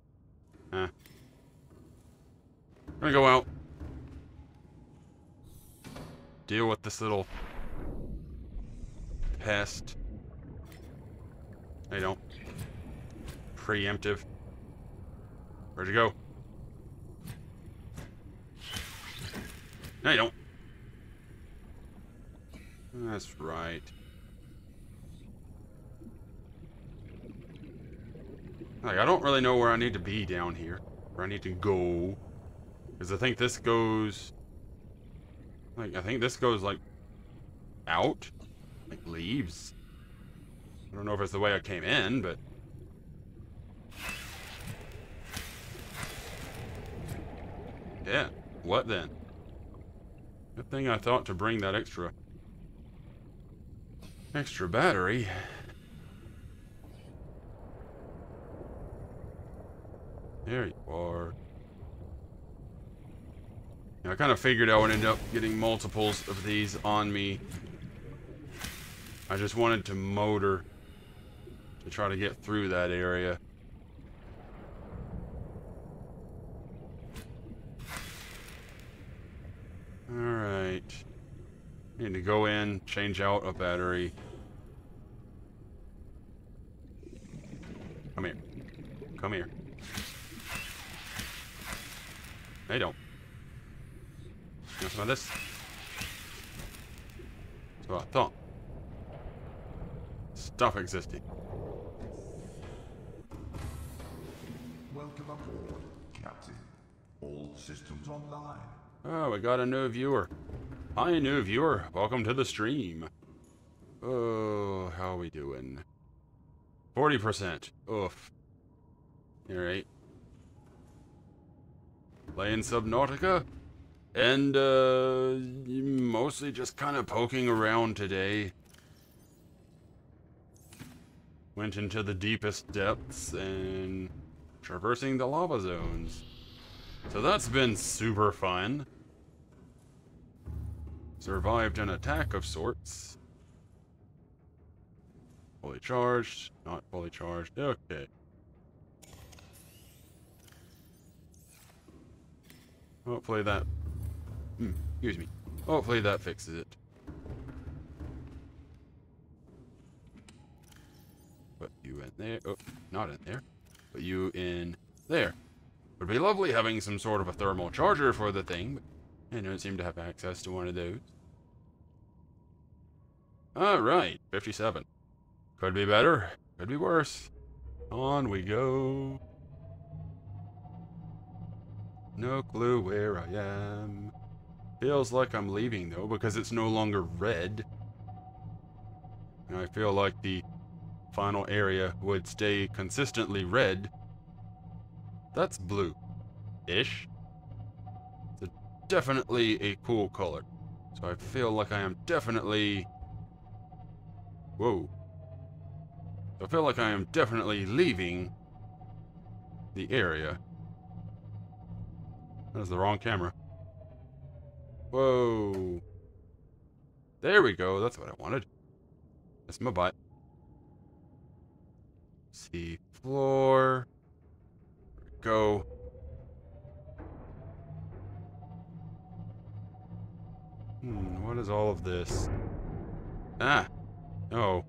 I'm gonna go out. Deal with this little pest. I don't. Preemptive. Where'd you go? No, you don't. That's right. Like, I don't really know where I need to be down here. Where I need to go. Because I think this goes... Like, I think this goes, like, out. Like, leaves. I don't know if it's the way I came in, but... Yeah, what then? Good thing I thought to bring that extra battery. There you are. I kind of figured I would end up getting multiples of these on me. I just wanted to motor to try to get through that area. Alright. Need to go in, change out a battery. Come here. Come here. They don't. Want some of this? That's what I thought. Stop existing. Welcome aboard, Captain. All systems online. Oh, we got a new viewer. Hi, new viewer. Welcome to the stream. Oh, how are we doing? 40%. Oof. Alright. Playing Subnautica. And, mostly just kind of poking around today. Went into the deepest depths and traversing the lava zones. So that's been super fun. Survived an attack of sorts. Fully charged, not fully charged. Okay. Hopefully that... excuse me. Hopefully that fixes it. Put you in there. Oh, not in there. Put you in there. Would be lovely having some sort of a thermal charger for the thing, but I don't seem to have access to one of those. Alright, 57. Could be better. Could be worse. On we go. No clue where I am. Feels like I'm leaving though, because it's no longer red. And I feel like the final area would stay consistently red. That's blue-ish. It's definitely a cool color. So I feel like I am definitely... Whoa. I feel like I am definitely leaving the area. That was the wrong camera. Whoa. There we go. That's what I wanted. That's my butt. See floor. There we go. What is all of this? Ah. No.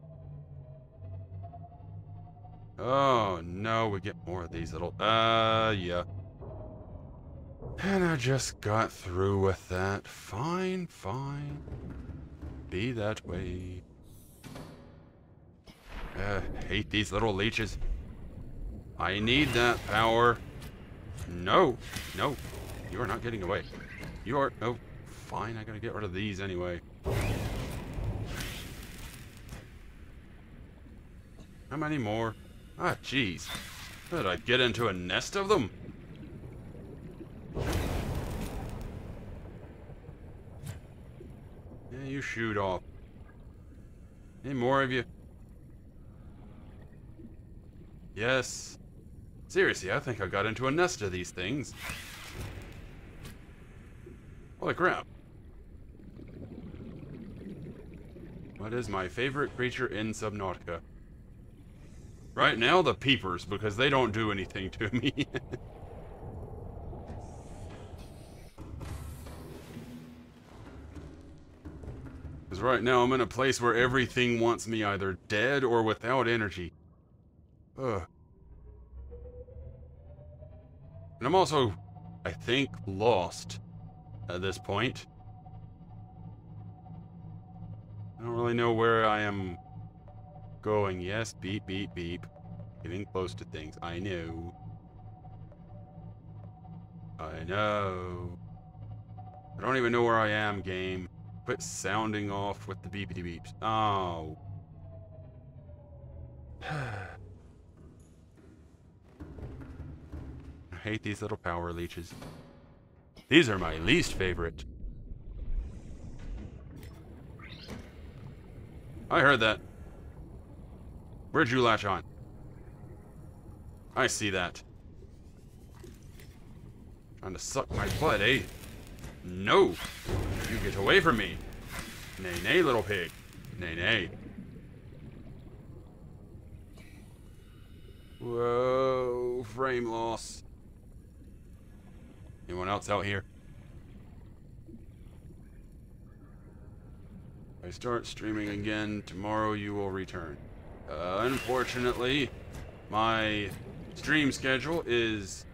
Oh, no. We get more of these little... yeah. And I just got through with that. Fine, fine. Be that way. Hate these little leeches. I need that power. No. No. You are not getting away. You are... No. Fine, I gotta get rid of these anyway. How many more? Ah, jeez. Did I get into a nest of them? Yeah, you shoot off. Any more of you? Yes. Seriously, I think I got into a nest of these things. Holy crap. What is my favorite creature in Subnautica? Right now, the peepers, because they don't do anything to me. Because right now, I'm in a place where everything wants me either dead or without energy. Ugh. And I'm also, I think, lost at this point. I don't really know where I am going. Yes, beep, beep, beep. Getting close to things. I know. I know. I don't even know where I am, game. Quit sounding off with the beepity beeps. Oh. I hate these little power leeches. These are my least favorite. I heard that. Where'd you latch on? I see that. Trying to suck my blood, eh? No! You get away from me! Nay, nay, little pig. Nay, nay. Whoa, frame loss. Anyone else out here? If I start streaming again, tomorrow you will return. Unfortunately, my stream schedule is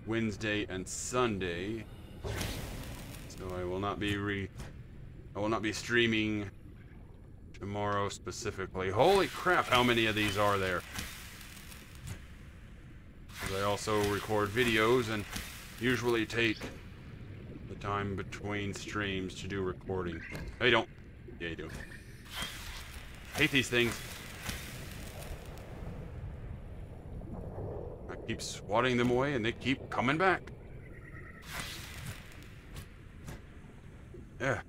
Wednesday and Sunday, so I will not be streaming tomorrow specifically. Holy crap, how many of these are there? 'Cause I also record videos and usually take the time between streams to do recording. No, you don't. Yeah, you do. Hate these things. I keep swatting them away and they keep coming back. Yeah.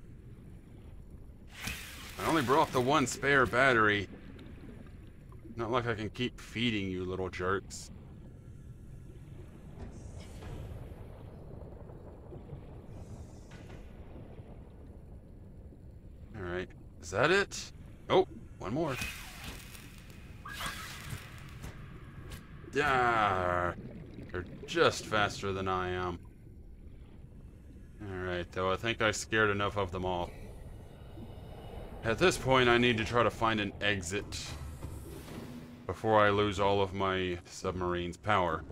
I only brought the one spare battery. Not like I can keep feeding you little jerks. Alright. Is that it? Oh, one more. Yeah, they're just faster than I am. Alright, though I think I scared enough of them off. At this point, I need to try to find an exit before I lose all of my submarine's power.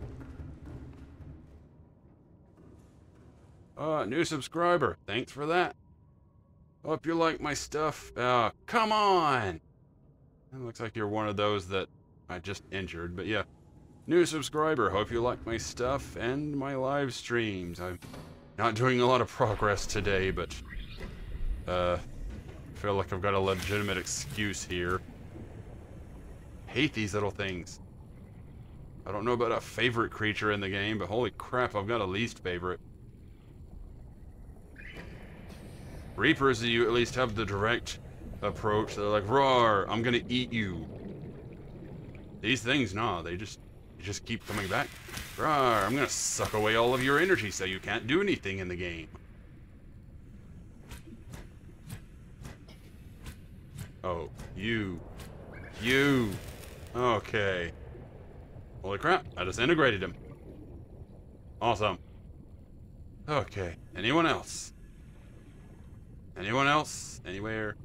New subscriber. Thanks for that. Hope you like my stuff. Come on! It looks like you're one of those that I just injured, but yeah. New subscriber. Hope you like my stuff and my live streams. I'm not doing a lot of progress today, but I feel like I've got a legitimate excuse here. Hate these little things. I don't know about a favorite creature in the game, but holy crap, I've got a least favorite. Reapers, you at least have the direct approach. They're like, roar, I'm gonna eat you. These things, nah, they just keep coming back. Rawr, I'm gonna suck away all of your energy so you can't do anything in the game. Oh, you. Okay. Holy crap, I disintegrated him. Awesome. Okay, anyone else? Anyone else? Anywhere?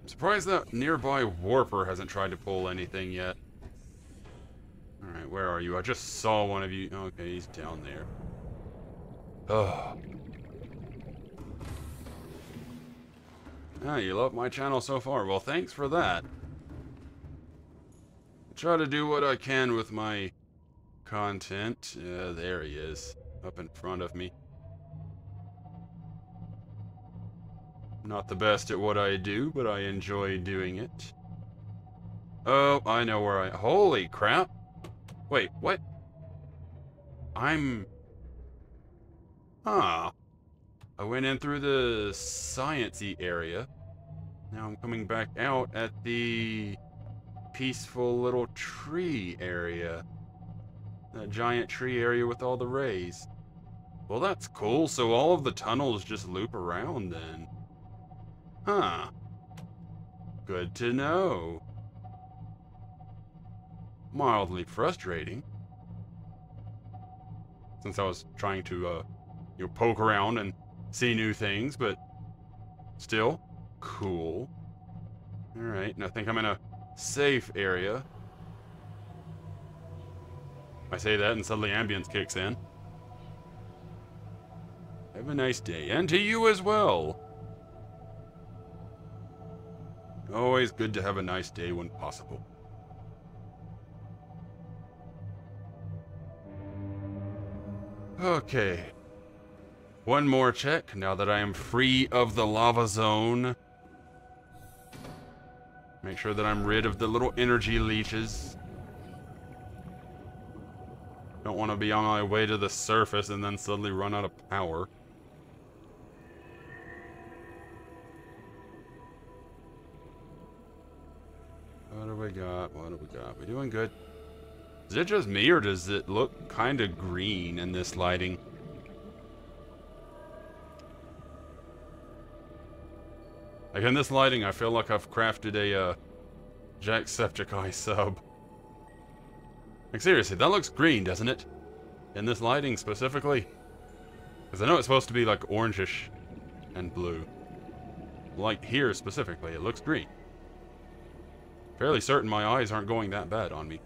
I'm surprised that nearby warper hasn't tried to pull anything yet. Alright, where are you? I just saw one of you. Okay, he's down there. Oh. Ah, you love my channel so far. Well, thanks for that. I try to do what I can with my content. There he is. Up in front of me. Not the best at what I do, but I enjoy doing it. Oh, I know where I... Holy crap! Wait, what? Huh. I went in through the science-y area. Now I'm coming back out at the peaceful little tree area. That giant tree area with all the rays. Well, that's cool. So all of the tunnels just loop around then. Huh. Good to know. Mildly frustrating. Since I was trying to, poke around and see new things, but still cool. Alright, and I think I'm in a safe area. I say that and suddenly ambience kicks in. Have a nice day, and to you as well. Always good to have a nice day when possible. Okay. One more check now that I am free of the lava zone. Make sure that I'm rid of the little energy leeches. Don't want to be on my way to the surface and then suddenly run out of power. What do we got? What do we got? We doing good? Is it just me, or does it look kind of green in this lighting? Like in this lighting, I feel like I've crafted a Jacksepticeye sub. Like seriously, that looks green, doesn't it? In this lighting specifically? Because I know it's supposed to be like orangish and blue. Like here specifically, it looks green. Fairly certain my eyes aren't going that bad on me.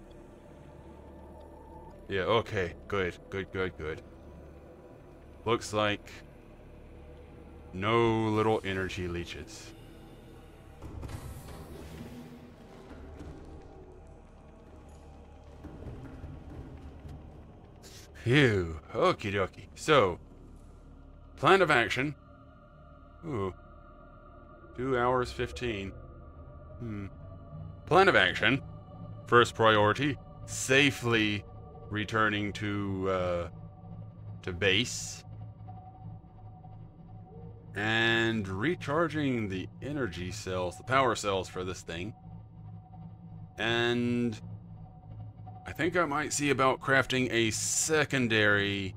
Yeah, okay, good. Looks like no little energy leeches. Phew, okie dokie. So, plan of action. Ooh. 2 hours 15. Plan of action. First priority, safely returning to base. And recharging the energy cells, the power cells for this thing. And I think I might see about crafting a secondary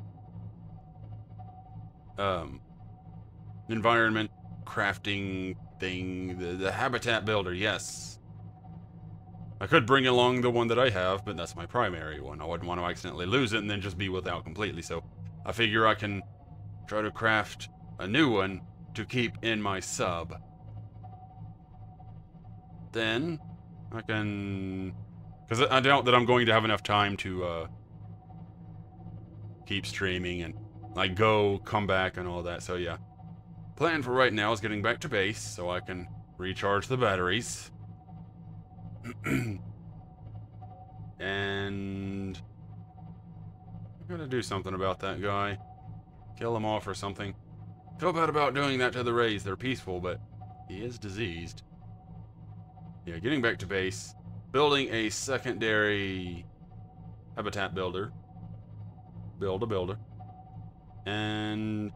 environment crafting thing, the habitat builder, yes. I could bring along the one that I have, but that's my primary one. I wouldn't want to accidentally lose it and then just be without completely, so I figure I can try to craft a new one to keep in my sub. Then I can... because I doubt that I'm going to have enough time to keep streaming and like go, come back and all that, so yeah. Plan for right now is getting back to base so I can recharge the batteries. And I'm gonna do something about that guy. Kill him off or something. Feel bad about doing that to the rays. They're peaceful, but he is diseased. Yeah, getting back to base. Building a secondary habitat builder. Build a builder. And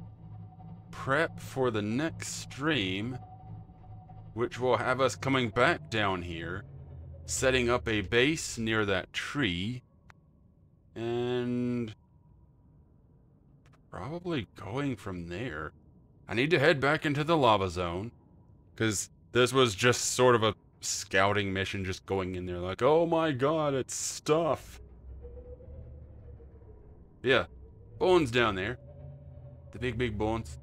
prep for the next stream, which will have us coming back down here, setting up a base near that tree, and probably going from there. I need to head back into the lava zone, because this was just sort of a scouting mission, just going in there like, oh my god, it's stuff. Yeah, bones down there. The big bones.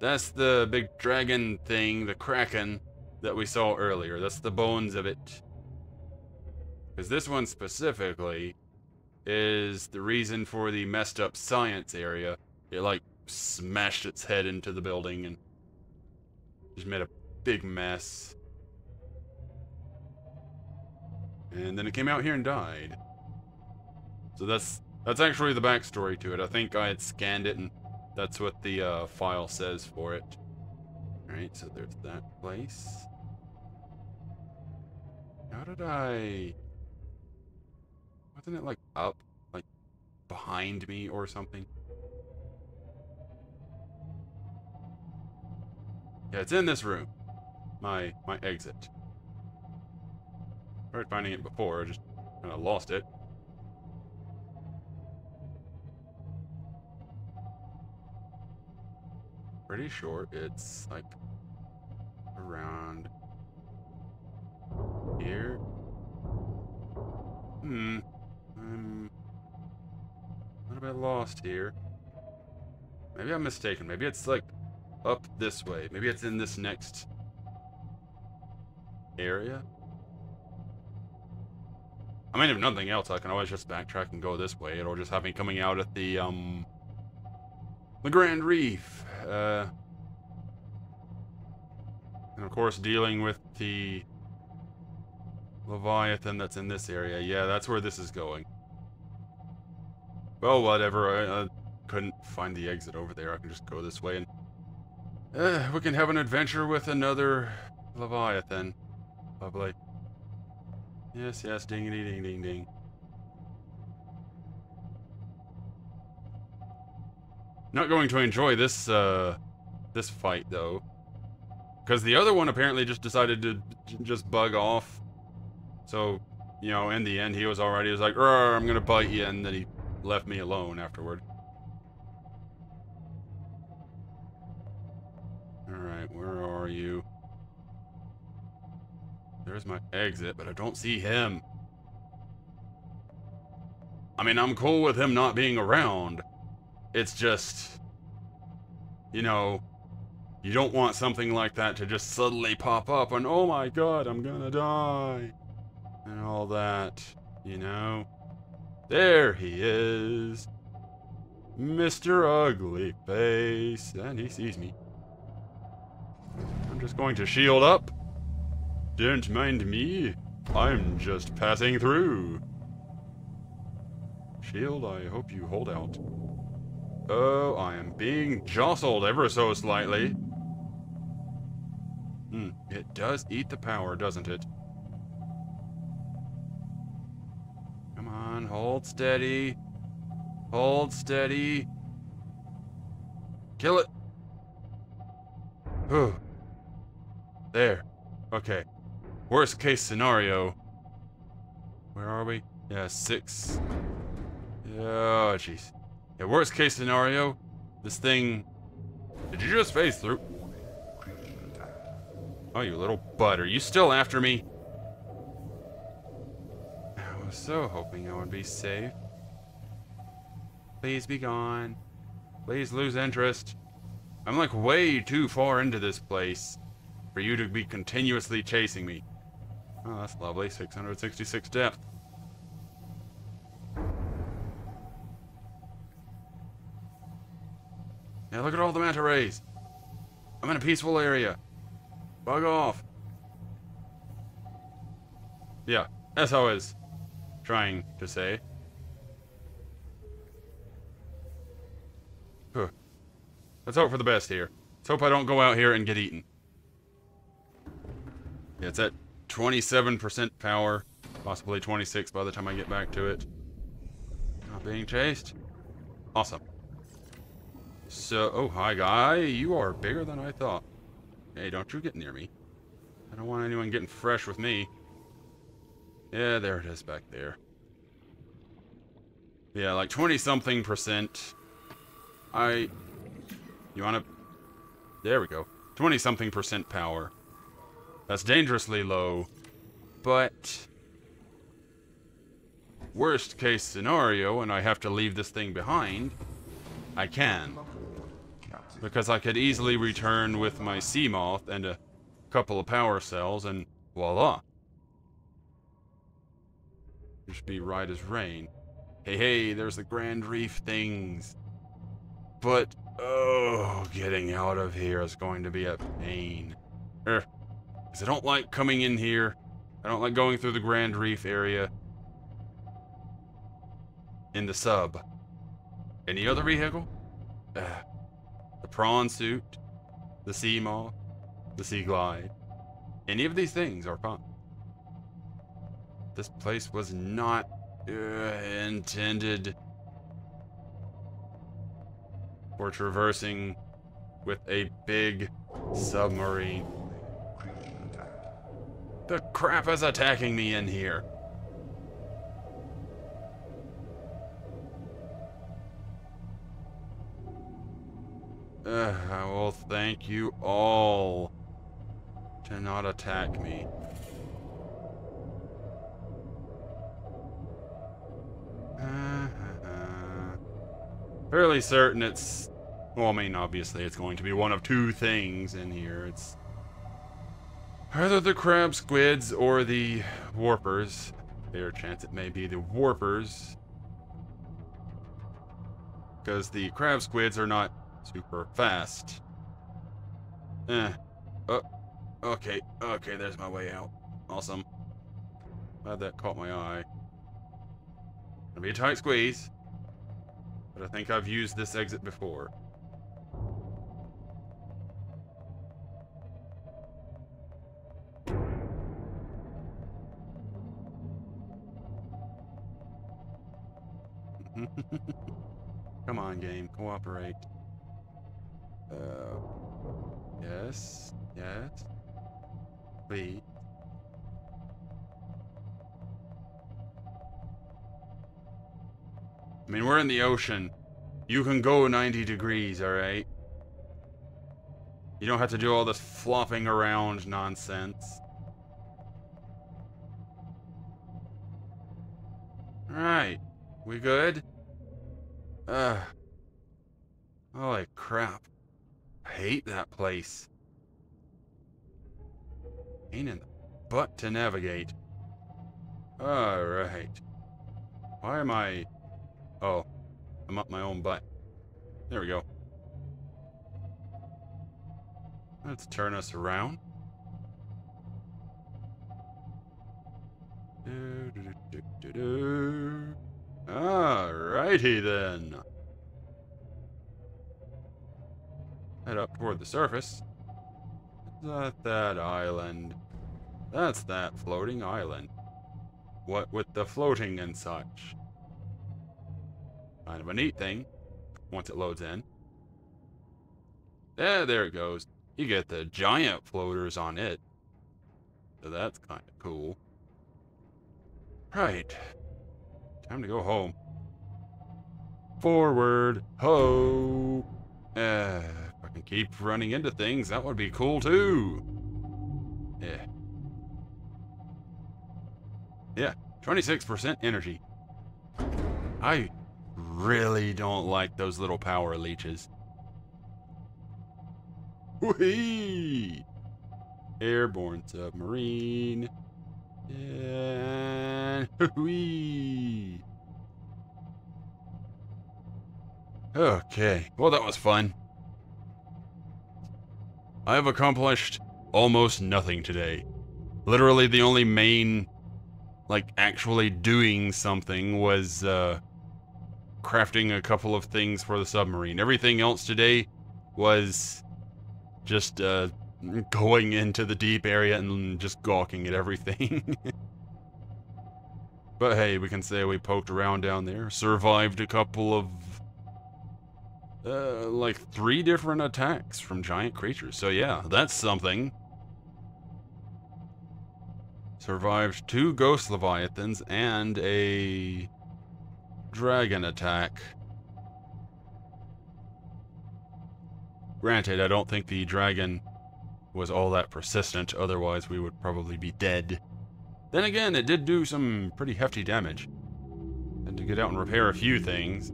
That's the big dragon thing, the kraken, that we saw earlier. That's the bones of it. Because this one specifically is the reason for the messed up science area. It like smashed its head into the building and just made a big mess. And then it came out here and died. So that's actually the backstory to it. I think I had scanned it and that's what the file says for it. Alright, so there's that place. How did I... Wasn't it like up? Like behind me or something? Yeah, it's in this room. My exit. I tried finding it before, I just kind of lost it. Pretty sure it's like around here. I'm a little bit lost here. Maybe I'm mistaken. Maybe it's like up this way. Maybe it's in this next area. I mean, if nothing else, I can always just backtrack and go this way. It'll just have me coming out at the Grand Reef. And of course, dealing with the Leviathan that's in this area. Yeah, that's where this is going. Well, whatever. I couldn't find the exit over there. I can just go this way and we can have an adventure with another Leviathan. Lovely. Yes, yes, ding-a-ding, ding-ding-ding. Not going to enjoy this, this fight, though. Because the other one apparently just decided to just bug off. So, you know, in the end, he was like, I'm gonna bite you, and then he left me alone afterward. Alright, where are you? There's my exit, but I don't see him. I mean, I'm cool with him not being around. It's just, you know, you don't want something like that to just suddenly pop up and, oh my god, I'm gonna die. And all that, you know. There he is. Mr. Ugly Face. And he sees me. I'm just going to shield up. Don't mind me. I'm just passing through. Shield, I hope you hold out. Oh, I am being jostled ever so slightly. It does eat the power, doesn't it? Come on, hold steady. Hold steady. Kill it. Whew. There. Okay. Worst case scenario. Where are we? Yeah, 6. Oh, jeez. Yeah, worst case scenario. This thing... Did you just phase through? Oh, you little butt. Are you still after me? I was so hoping I would be safe. Please be gone. Please lose interest. I'm like way too far into this place for you to be continuously chasing me. Oh, that's lovely. 666 depth. Yeah, look at all the manta rays. I'm in a peaceful area. Bug off. Yeah, that's how I was trying to say. Huh. Let's hope for the best here. Let's hope I don't go out here and get eaten. Yeah, it's at 27% power. Possibly 26 by the time I get back to it. Not being chased. Awesome. So, oh, hi, guy. You are bigger than I thought. Hey, don't you get near me. I don't want anyone getting fresh with me. Yeah, there it is back there. Yeah, like 20-something%. You wanna... There we go. 20-something% power. That's dangerously low. But... worst case scenario, and I have to leave this thing behind, I can. Because I could easily return with my Seamoth and a couple of power cells, and voila. Just be right as rain. Hey, there's the Grand Reef things. But, oh, getting out of here is going to be a pain. Because I don't like coming in here. I don't like going through the Grand Reef area. In the sub. Any other vehicle? The prawn suit, the sea moth, the sea glide. Any of these things are fun. This place was not intended for traversing with a big submarine. The crap is attacking me in here. Well, thank you all to not attack me. Fairly certain it's... Well, I mean, obviously it's going to be one of two things in here. It's either the crab squids or the warpers. Fair chance it may be the warpers. Because the crab squids are not super fast. Okay, there's my way out. Awesome. Glad that caught my eye. Gonna be a tight squeeze. But I think I've used this exit before. Come on, game. Cooperate. Yes. Please. I mean, we're in the ocean. You can go 90 degrees, alright? You don't have to do all this flopping around nonsense. Alright. We good? Holy crap. I hate that place. Pain in the butt to navigate. Alright. Why am I... Oh. I'm up my own butt. There we go. Let's turn us around. Alrighty then. Head up toward the surface. Is that island? That's that floating island. What with the floating and such. Kind of a neat thing, once it loads in. Yeah, there it goes. You get the giant floaters on it. So that's kind of cool. Right. Time to go home. Forward. Ho! If I can keep running into things, that would be cool too. Yeah, 26% energy. I really don't like those little power leeches. Whee! Airborne submarine. And whee! Okay, well that was fun. I have accomplished almost nothing today. Literally the only main, like, actually doing something was, crafting a couple of things for the submarine. Everything else today was just, going into the deep area and just gawking at everything. But hey, we can say we poked around down there, survived a couple of, like 3 different attacks from giant creatures. So yeah, that's something. Survived 2 ghost leviathans and a dragon attack. Granted, I don't think the dragon was all that persistent, otherwise we would probably be dead. Then again, it did do some pretty hefty damage. Had to get out and repair a few things.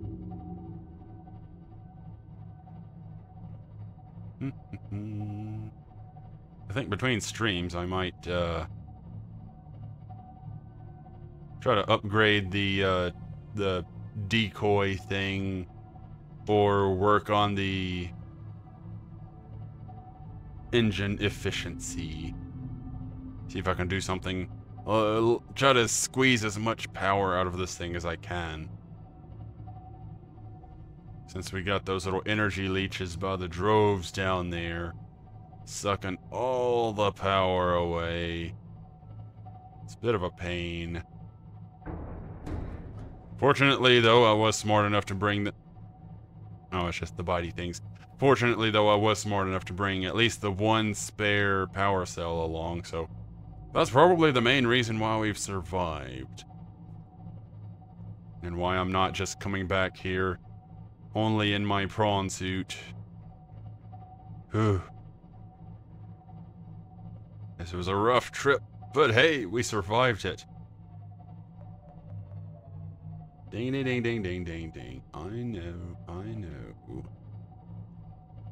I think between streams I might try to upgrade the decoy thing or work on the engine efficiency. See if I can do something. Try to squeeze as much power out of this thing as I can. Since we got those little energy leeches by the droves down there, sucking all the power away. It's a bit of a pain. Fortunately, though, I was smart enough to bring the... Oh, it's just the bitey things. Fortunately, though, I was smart enough to bring at least the one spare power cell along, so... That's probably the main reason why we've survived. And why I'm not just coming back here only in my prawn suit. Whew. This was a rough trip, but hey, we survived it. Ding ding ding ding ding ding ding. I know, I know.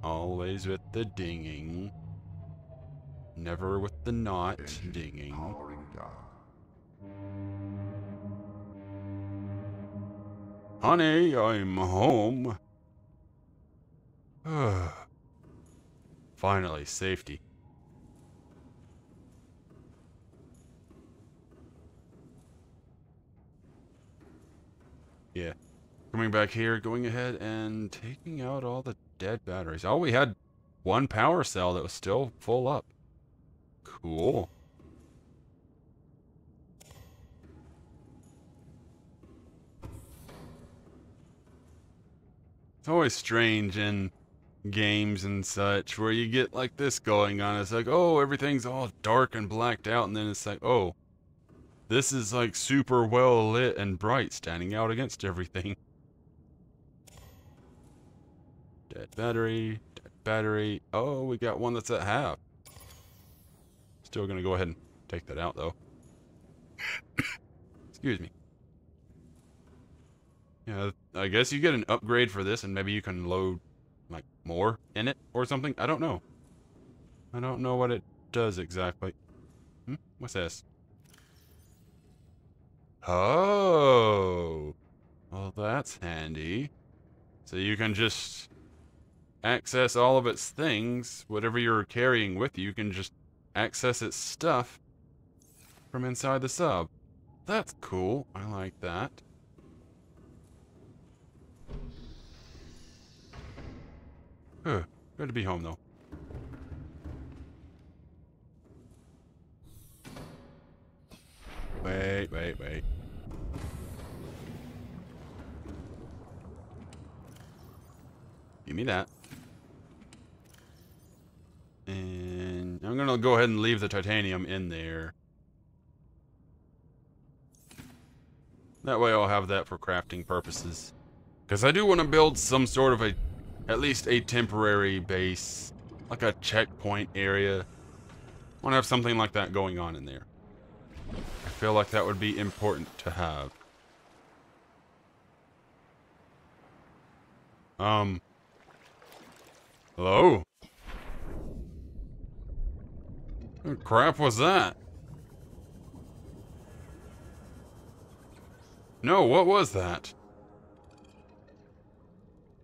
Always with the dinging. Never with the not dinging. Powering down. Honey, I'm home. Finally, safety. Yeah. Coming back here, going ahead and taking out all the dead batteries. Oh, we had one power cell that was still full up. Cool. It's always strange in games and such where you get like this going on. It's like, oh, everything's all dark and blacked out, and then it's like, oh, this is like super well lit and bright, standing out against everything. Dead battery, dead battery. Oh, we got one that's at half. Still gonna go ahead and take that out though. Excuse me. Yeah, I guess you get an upgrade for this and maybe you can load like more in it or something. I don't know. I don't know what it does exactly. What's this? Oh, well that's handy. So you can just access all of its things, whatever you're carrying with you, you can just access its stuff from inside the sub. That's cool. I like that. Good to be home though. Wait. Give me that. And I'm gonna go ahead and leave the titanium in there. That way I'll have that for crafting purposes. Because I do want to build some sort of at least a temporary base. Like a checkpoint area. I want to have something like that going on in there. I feel like that would be important to have. Hello? What crap was that? No, what was that?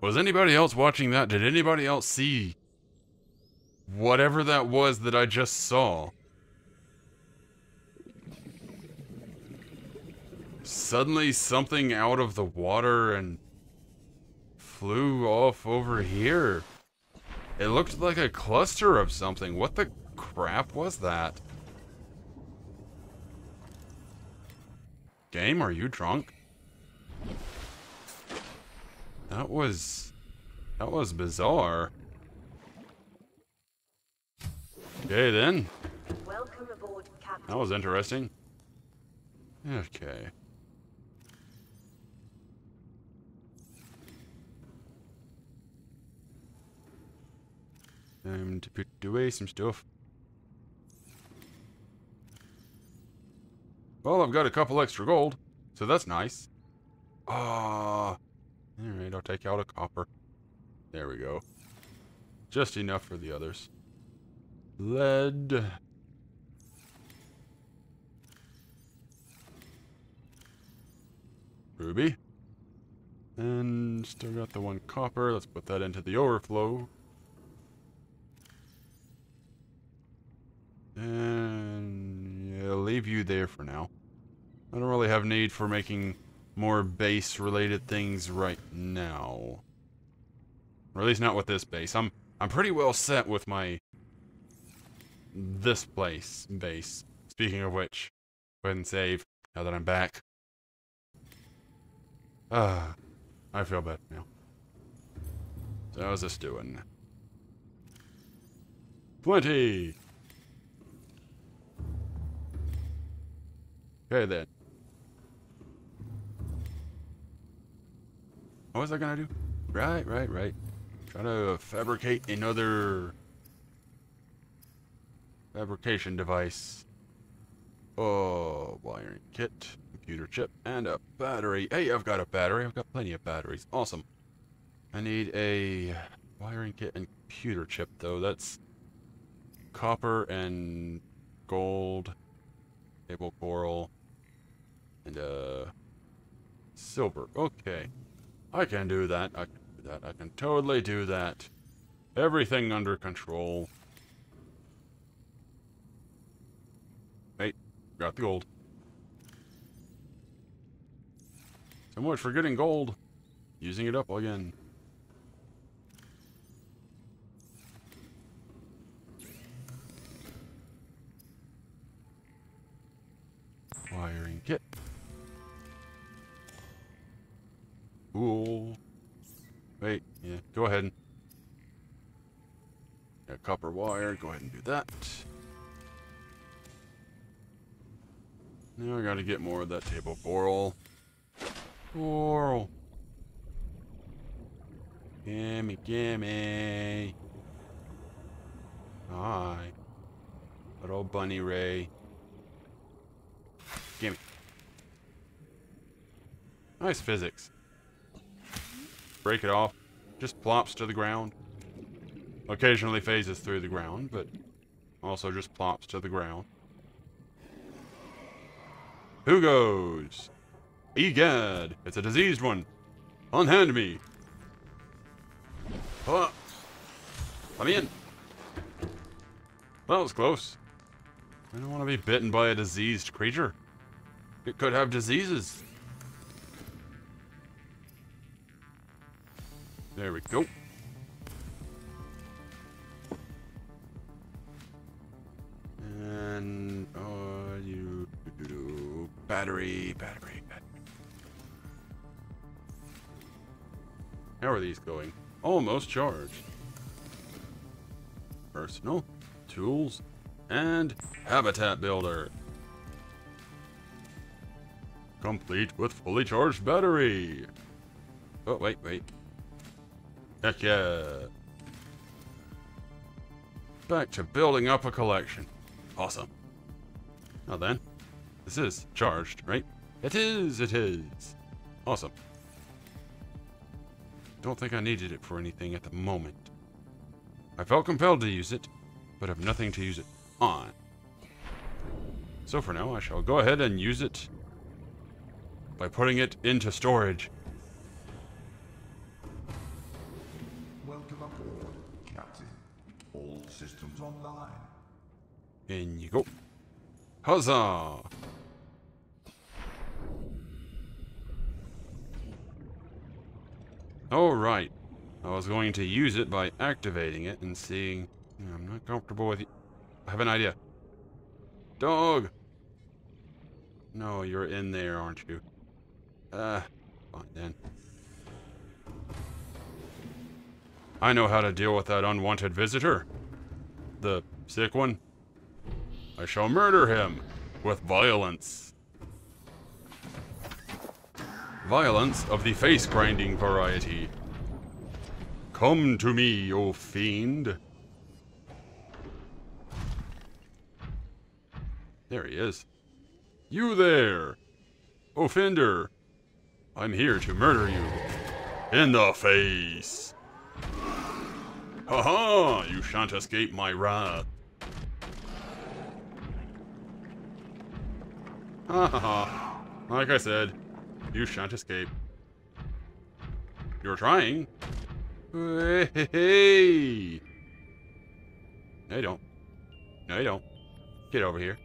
Was anybody else watching that? Did anybody else see whatever that was that I just saw? Suddenly something out of the water and flew off over here. It looked like a cluster of something. What the crap was that? Game, are you drunk? That was bizarre. Okay then. Welcome aboard, Captain. That was interesting. Okay. Time to put away some stuff. Well, I've got a couple extra gold, so that's nice. Ah, alright, I'll take out a copper. There we go. Just enough for the others. Lead. Ruby. And still got the one copper. Let's put that into the overflow. And yeah, leave you there for now. I don't really have need for making more base related things right now. Or at least not with this base. I'm pretty well set with my this place base. Speaking of which, go ahead and save now that I'm back. I feel better now. So how's this doing? 20! Okay then. What was I gonna do? Right. Try to fabricate another fabrication device. Oh, wiring kit, computer chip, and a battery. Hey, I've got a battery. I've got plenty of batteries. Awesome. I need a wiring kit and computer chip, though. That's copper and gold, table coral, and silver. Okay. I can do that. I can totally do that. Everything under control. Hey, got the gold. So much for getting gold. Using it up again. Wiring kit. Cool. Wait, yeah, go ahead. Yeah, copper wire, go ahead and do that. Now I gotta get more of that table coral. Coral. Gimme. Hi. Little bunny ray. Gimme. Nice physics. Break it off. Just plops to the ground. Occasionally phases through the ground, but also just plops to the ground. Who goes? Egad! It's a diseased one. Unhand me. Oh. Let me in. That was close. I don't want to be bitten by a diseased creature. It could have diseases. There we go. And battery. How are these going? Almost charged. Personal, tools, and habitat builder. Complete with fully charged battery. Oh, wait. Heck yeah. Back to building up a collection. Awesome. Now then, this is charged, right? It is. Awesome. Don't think I needed it for anything at the moment. I felt compelled to use it, but have nothing to use it on. So for now, I shall go ahead and use it by putting it into storage. Welcome aboard, Captain. All systems online. In you go. Huzzah! Alright. I was going to use it by activating it and seeing... I'm not comfortable with you. I have an idea. Dog! No, you're in there, aren't you? Fine then. I know how to deal with that unwanted visitor. The sick one. I shall murder him with violence. Violence of the face-grinding variety. Come to me, O fiend. There he is. You there! Offender! I'm here to murder you. In the face! Ha-ha! You shan't escape my wrath. Ha-ha-ha. Like I said, you shan't escape. You're trying. Hey! No, you don't. No, you don't. Get over here.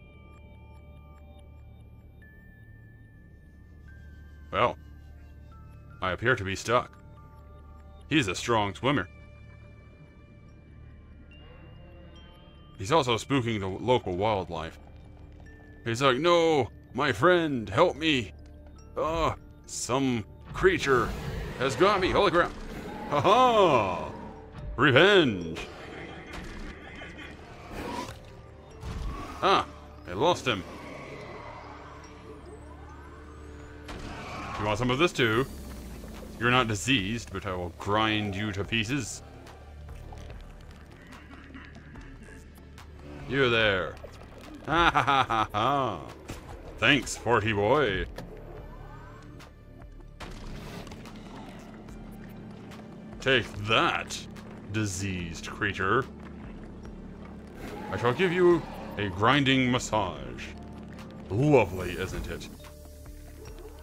Well, I appear to be stuck. He's a strong swimmer. He's also spooking the local wildlife. He's like, no, my friend, help me. Some creature has got me. Holy crap. Ha-ha! Revenge! Ah, I lost him. You want some of this too? You're not diseased, but I will grind you to pieces. You there. Ha ha ha ha ha. Thanks, Forty Boy. Take that, diseased creature. I shall give you a grinding massage. Lovely, isn't it?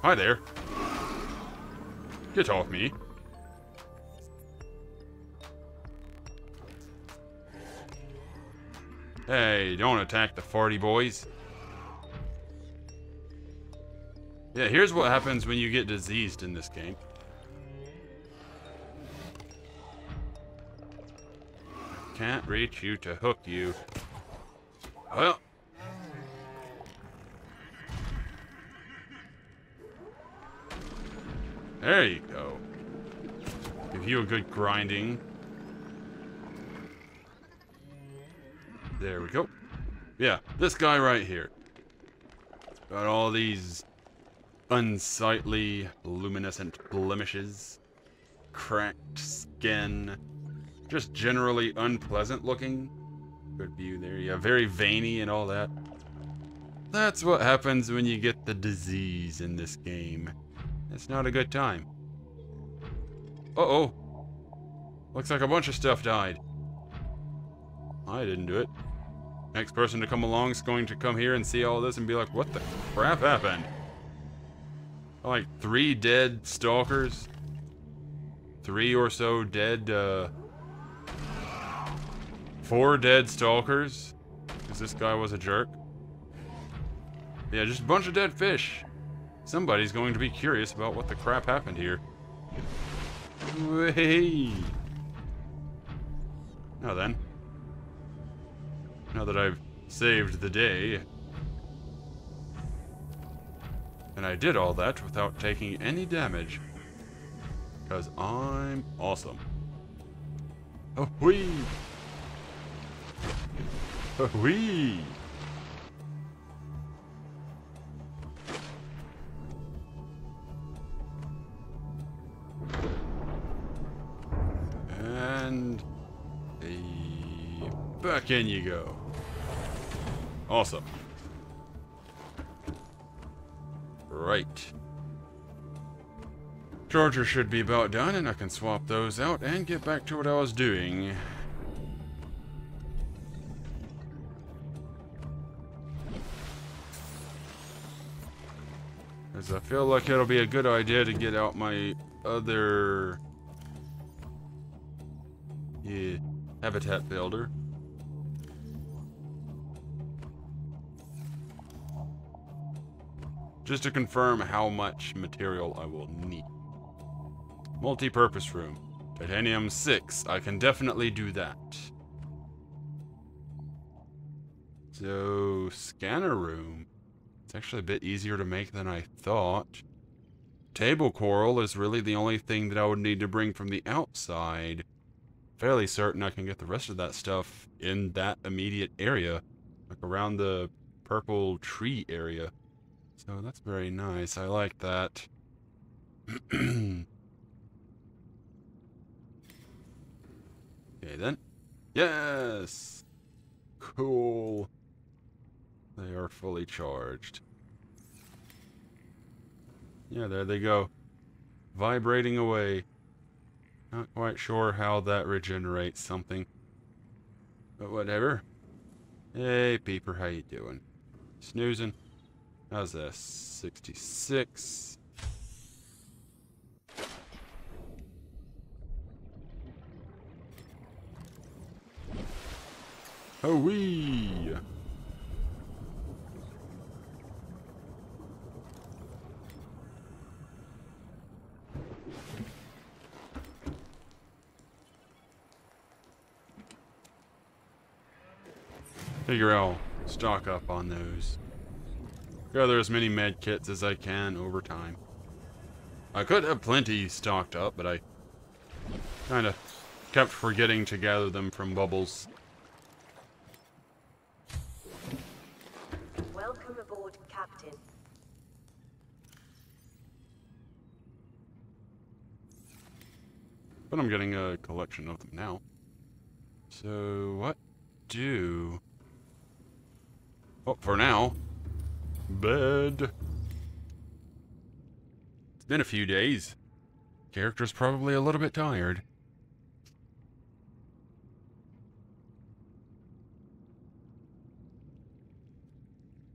Hi there. Get off me. Hey, don't attack the 40 boys. Yeah, here's what happens when you get diseased in this game. Can't reach you to hook you. Well. There you go. Give you a good grinding. There we go. Yeah, this guy right here. Got all these unsightly, luminescent blemishes. Cracked skin. Just generally unpleasant looking. Good view there. Yeah, very veiny and all that. That's what happens when you get the disease in this game. It's not a good time. Uh-oh. Looks like a bunch of stuff died. I didn't do it. Next person to come along is going to come here and see all this and be like, what the crap happened? Like 3 dead stalkers. 3 or so dead, 4 dead stalkers. Because this guy was a jerk. Yeah, just a bunch of dead fish. Somebody's going to be curious about what the crap happened here. Hey. Now then. Now that I've saved the day. And I did all that without taking any damage. Because I'm awesome. Oh-wee! Oh-wee! And back in you go. Awesome. Right. Charger should be about done, and I can swap those out and get back to what I was doing. As I feel like it'll be a good idea to get out my other habitat builder. Just to confirm how much material I will need. Multi-purpose room. Titanium 6. I can definitely do that. So, scanner room. It's actually a bit easier to make than I thought. Table coral is really the only thing that I would need to bring from the outside. Fairly certain I can get the rest of that stuff in that immediate area. Like around the purple tree area. So that's very nice. I like that. Okay then. Yes! Cool. They are fully charged. Yeah, there they go. Vibrating away. Not quite sure how that regenerates something. But whatever. Hey, Peeper, how you doing? Snoozing. How's that? 66. Oh wee! Figure I'll stock up on those. Gather as many med kits as I can over time. I could have plenty stocked up, but I kind of kept forgetting to gather them from bubbles. Welcome aboard, Captain. But I'm getting a collection of them now. So, what do... Oh, for now, bed. It's been a few days. Character's probably a little bit tired.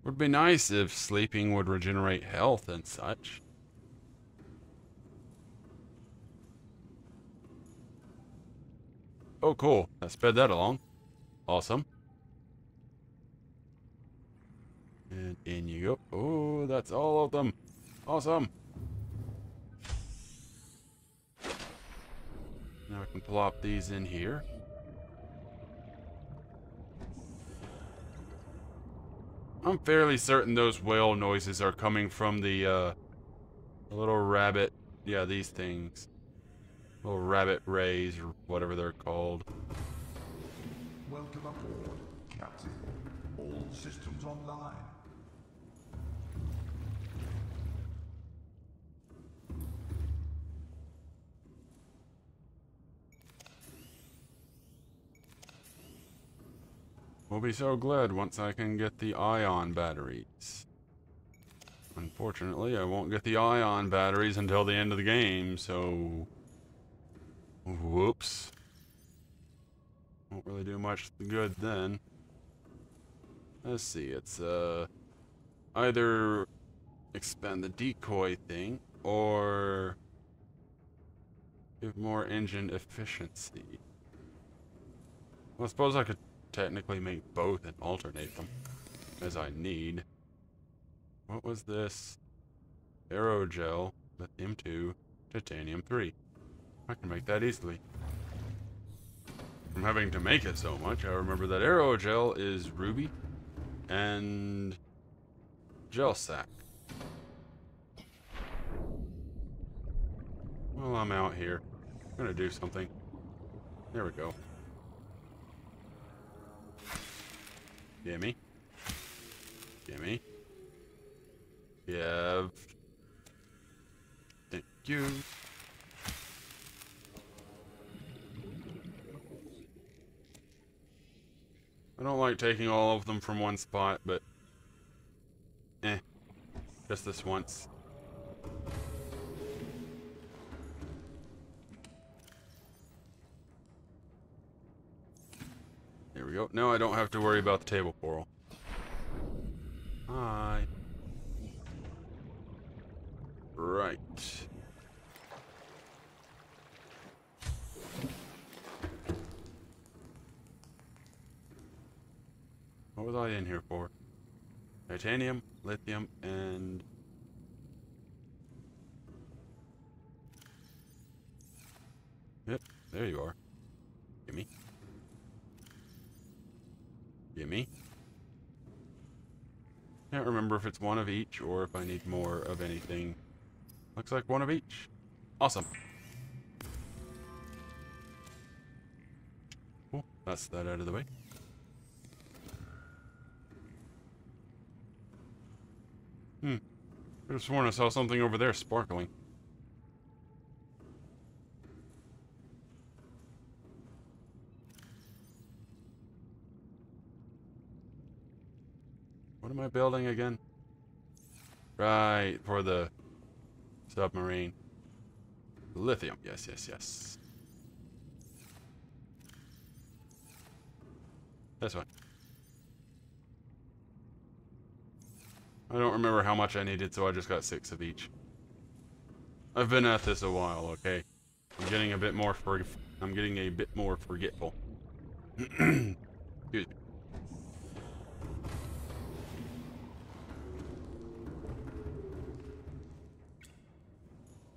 Would be nice if sleeping would regenerate health and such. Oh, cool. I sped that along. Awesome. And in you go. Oh, that's all of them. Awesome. Now I can plop these in here. I'm fairly certain those whale noises are coming from the little rabbit. Yeah, these things. Little rabbit rays or whatever they're called. Welcome aboard, Captain. All systems online. We'll be so glad once I can get the ion batteries. Unfortunately, I won't get the ion batteries until the end of the game, so... Whoops. Won't really do much good then. Let's see, it's either expand the decoy thing, or give more engine efficiency. Well, I suppose I could technically make both and alternate them as I need. What was this? Aerogel, lithium-2, titanium-3. I can make that easily. From having to make it so much, I remember that aerogel is ruby and gel sack. Well, I'm out here. I'm gonna do something. There we go. Gimme. Gimme. Yeah. Thank you. I don't like taking all of them from one spot, but... Just this once. There we go. Now I don't have to worry about the table coral. Hi. Right. What was I in here for? Titanium, lithium, and... Yep, there you are. Gimme. Gimme. Can't remember if it's one of each or if I need more of anything. Looks like one of each. Awesome. Cool. That's that out of the way. I could have sworn I saw something over there sparkling. What am I building again? Right, for the submarine. Lithium. Yes, yes, yes. This one. I don't remember how much I needed, so I just got 6 of each. I've been at this a while, okay? I'm getting a bit more forgetful. Excuse me.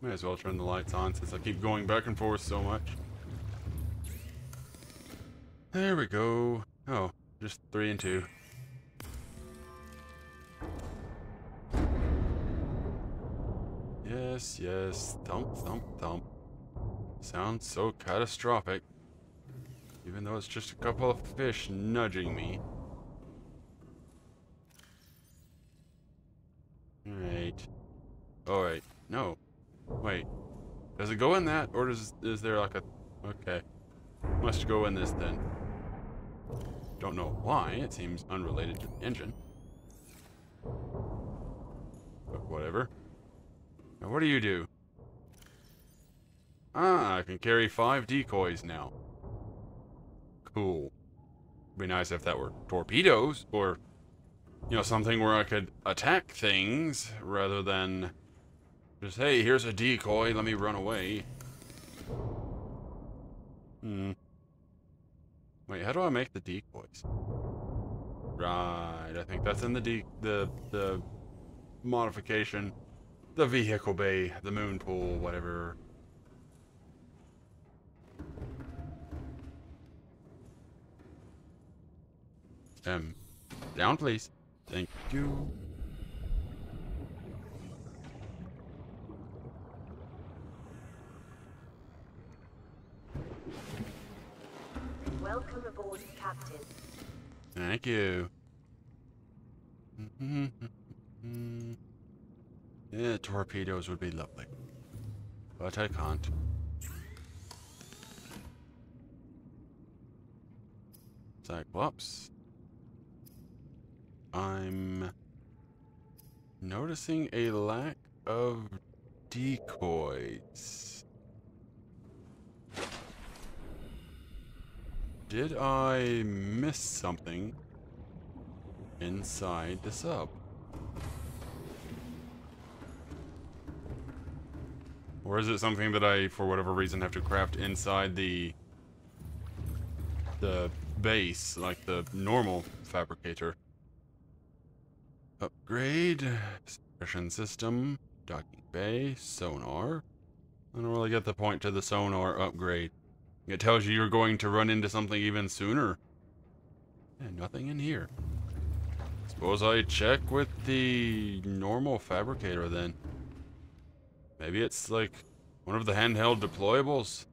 May as well turn the lights on since I keep going back and forth so much. There we go. Oh, just 3 and 2. Yes, yes. Thump, thump, thump. Sounds so catastrophic. Even though it's just a couple of fish nudging me. Alright. Oh, wait. No. Wait. Does it go in that? Or is there like a... Okay. Must go in this then. Don't know why. It seems unrelated to the engine. But whatever. Now what do you do? Ah, I can carry 5 decoys now. Cool. Be nice if that were torpedoes, or, you know, something where I could attack things, rather than just, hey, here's a decoy, let me run away. Wait, how do I make the decoys? Right, I think that's in the modification. The vehicle bay, the moon pool, whatever. Down please. Thank you. Welcome aboard, Captain. Thank you. Yeah, torpedoes would be lovely. But I can't. Cyclops. I'm noticing a lack of decoys. Did I miss something inside the sub? Or is it something that I, for whatever reason, have to craft inside the base, like the normal fabricator? Upgrade, suppression system, docking bay, sonar. I don't really get the point to the sonar upgrade. It tells you you're going to run into something even sooner. And nothing in here. Suppose I check with the normal fabricator then. Maybe it's like one of the handheld deployables.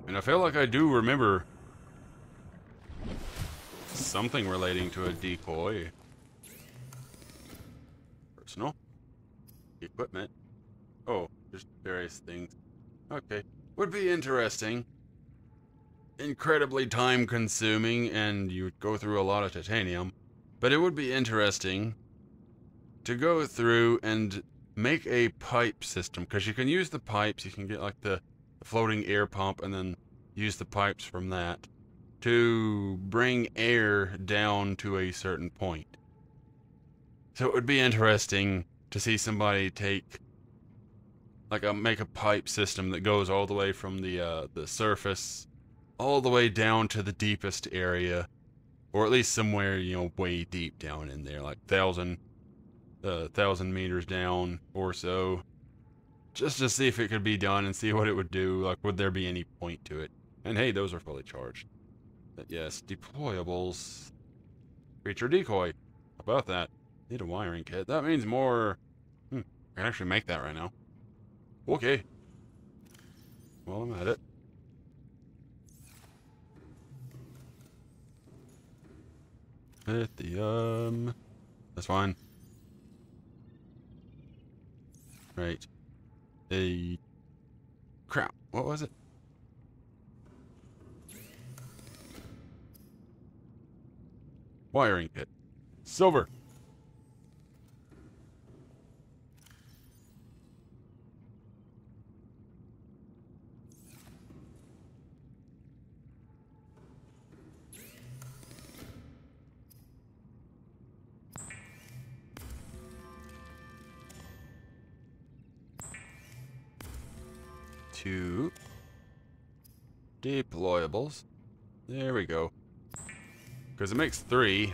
And I feel like I do remember something relating to a decoy. Personal. Equipment. Oh, just various things. Okay. Would be interesting. Incredibly time consuming, and you would go through a lot of titanium. But it would be interesting to go through and make a pipe system, because you can use the pipes, you can get like the floating air pump and then use the pipes from that to bring air down to a certain point. So it would be interesting to see somebody take like make a pipe system that goes all the way from the surface all the way down to the deepest area, or at least somewhere, you know, way deep down in there, like 1,000 meters down or so, just to see if it could be done and see what it would do. Like, would there be any point to it? And hey, those are fully charged. But yes, deployables. Creature decoy. How about that? Need a wiring kit. That means more. I can actually make that right now. Okay. Well, I'm at it. Lithium. That's fine. Right. Crap. What was it? Wiring kit. Silver. Two deployables. There we go. Because it makes 3.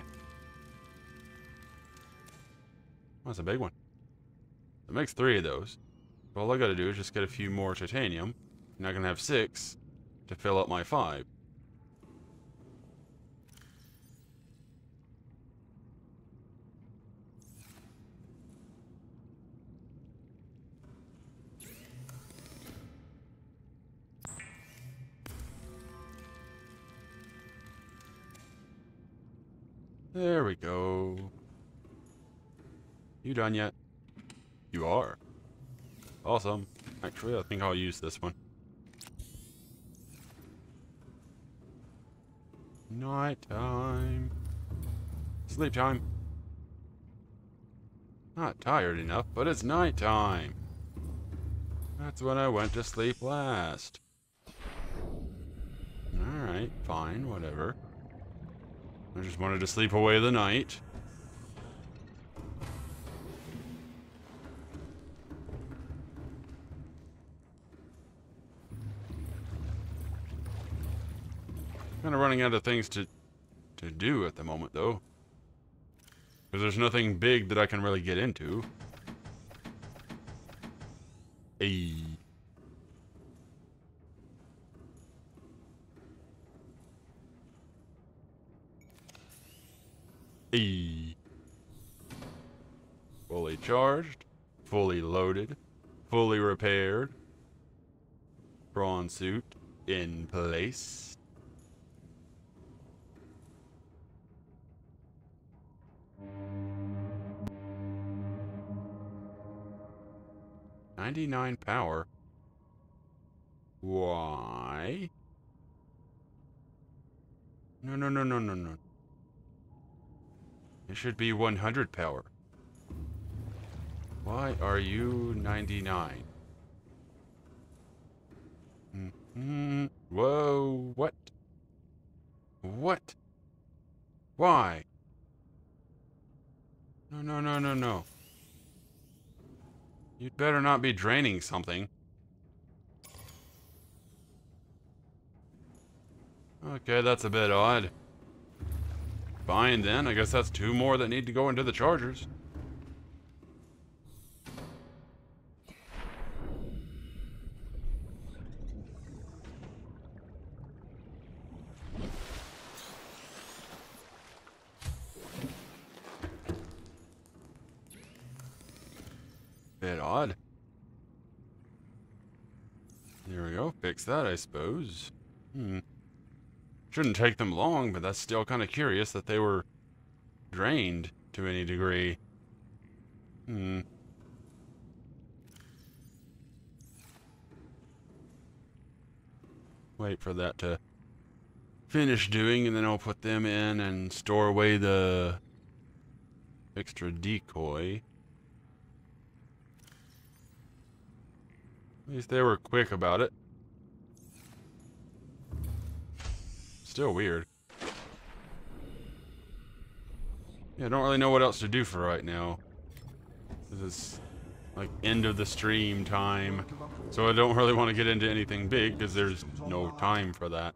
That's a big one. It makes 3 of those. All I gotta do is just get a few more titanium, and I can have 6 to fill up my 5. There we go. You done yet? You are. Awesome. Actually, I think I'll use this one. Night time. Sleep time. Not tired enough, but it's night time. That's when I went to sleep last. Alright, fine, whatever. I just wanted to sleep away the night. Kind of running out of things to do at the moment, though. Because there's nothing big that I can really get into. Hey. Hey. Fully charged, fully loaded, fully repaired. Prawn suit in place. $99 power. Why? No. It should be 100 power. Why are you 99? Whoa, what? What? Why? No. You'd better not be draining something. Okay, that's a bit odd. Fine then, I guess that's 2 more that need to go into the chargers. Bit odd. There we go, fix that, I suppose. Shouldn't take them long, but that's still kind of curious that they were drained to any degree. Wait for that to finish doing, and then I'll put them in and store away the extra decoy. At least they were quick about it. Still weird. Yeah, I don't really know what else to do for right now. This is like end of the stream time. So I don't really want to get into anything big because there's no time for that.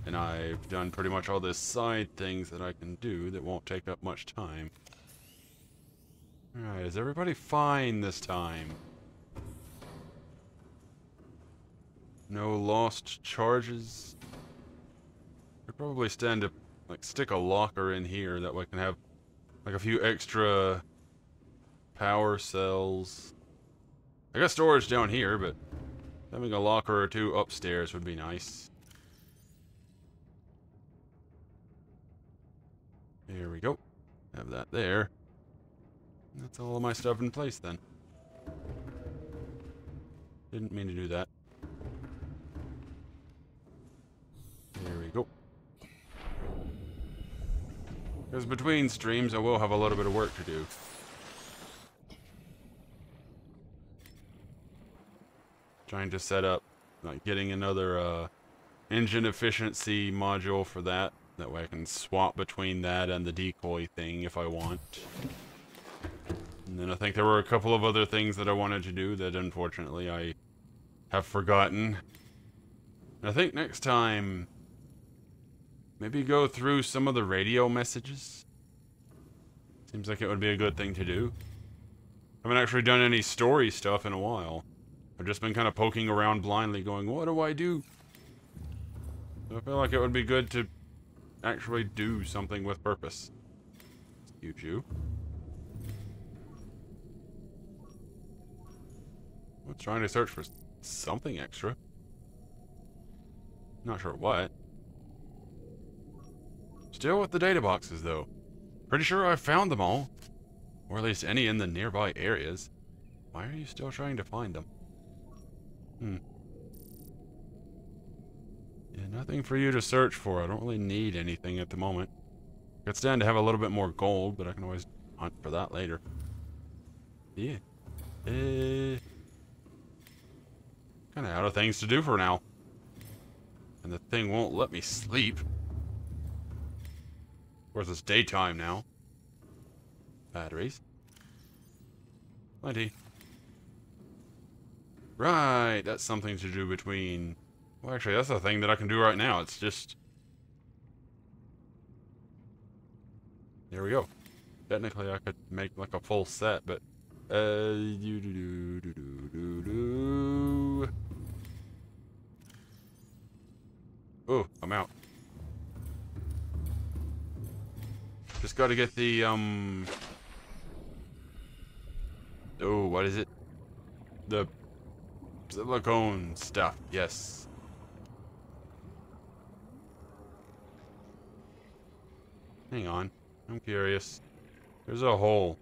And I've done pretty much all the side things that I can do that won't take up much time. Alright, is everybody fine this time? No lost charges. I'd probably stand to like stick a locker in here that way I can have like a few extra power cells. I got storage down here, but having a locker or 2 upstairs would be nice. There we go. Have that there. That's all of my stuff in place then. Didn't mean to do that. Because between streams, I will have a little bit of work to do. Trying to set up, like, getting another engine efficiency module for that. That way I can swap between that and the decoy thing if I want. And then I think there were a couple of other things that I wanted to do that unfortunately I have forgotten. And I think next time, maybe go through some of the radio messages. Seems like it would be a good thing to do. I haven't actually done any story stuff in a while. I've just been kind of poking around blindly going, what do I do? So I feel like it would be good to actually do something with purpose. Excuse you. I'm trying to search for something extra. Not sure what. Still with the data boxes, though. Pretty sure I found them all. Or at least any in the nearby areas. Why are you still trying to find them? Yeah, nothing for you to search for. I don't really need anything at the moment. Could stand to have a little bit more gold, but I can always hunt for that later. Yeah. Kind of out of things to do for now. And the thing won't let me sleep. Of course, it's daytime now. Batteries. Plenty. Right, that's something to do between... Well, actually, that's a thing that I can do right now. It's just... There we go. Technically, I could make like a full set, but... Oh, I'm out. Just gotta get the, Oh, what is it? The silicone stuff, yes. Hang on, I'm curious. There's a hole.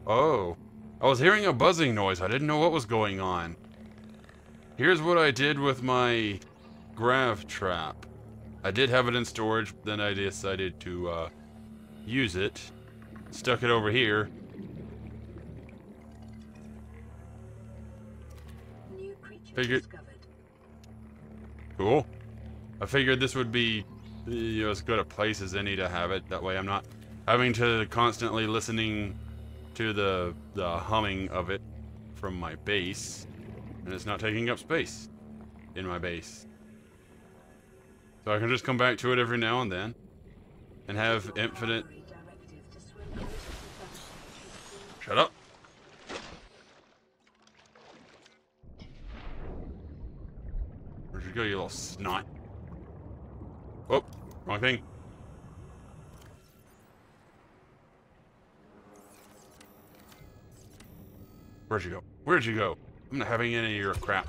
Oh, I was hearing a buzzing noise. I didn't know what was going on. Here's what I did with my grav trap. I did have it in storage, then I decided to use it. Stuck it over here. New creature Figured. discovered. Cool. I figured this would be as good a place as any to have it. That way I'm not having to constantly listening to the humming of it from my base. And it's not taking up space in my base. So I can just come back to it every now and then. And have infinite... Shut up! Where'd you go, you little snot? Oh, wrong thing. Where'd you go? Where'd you go? I'm not having any of your crap.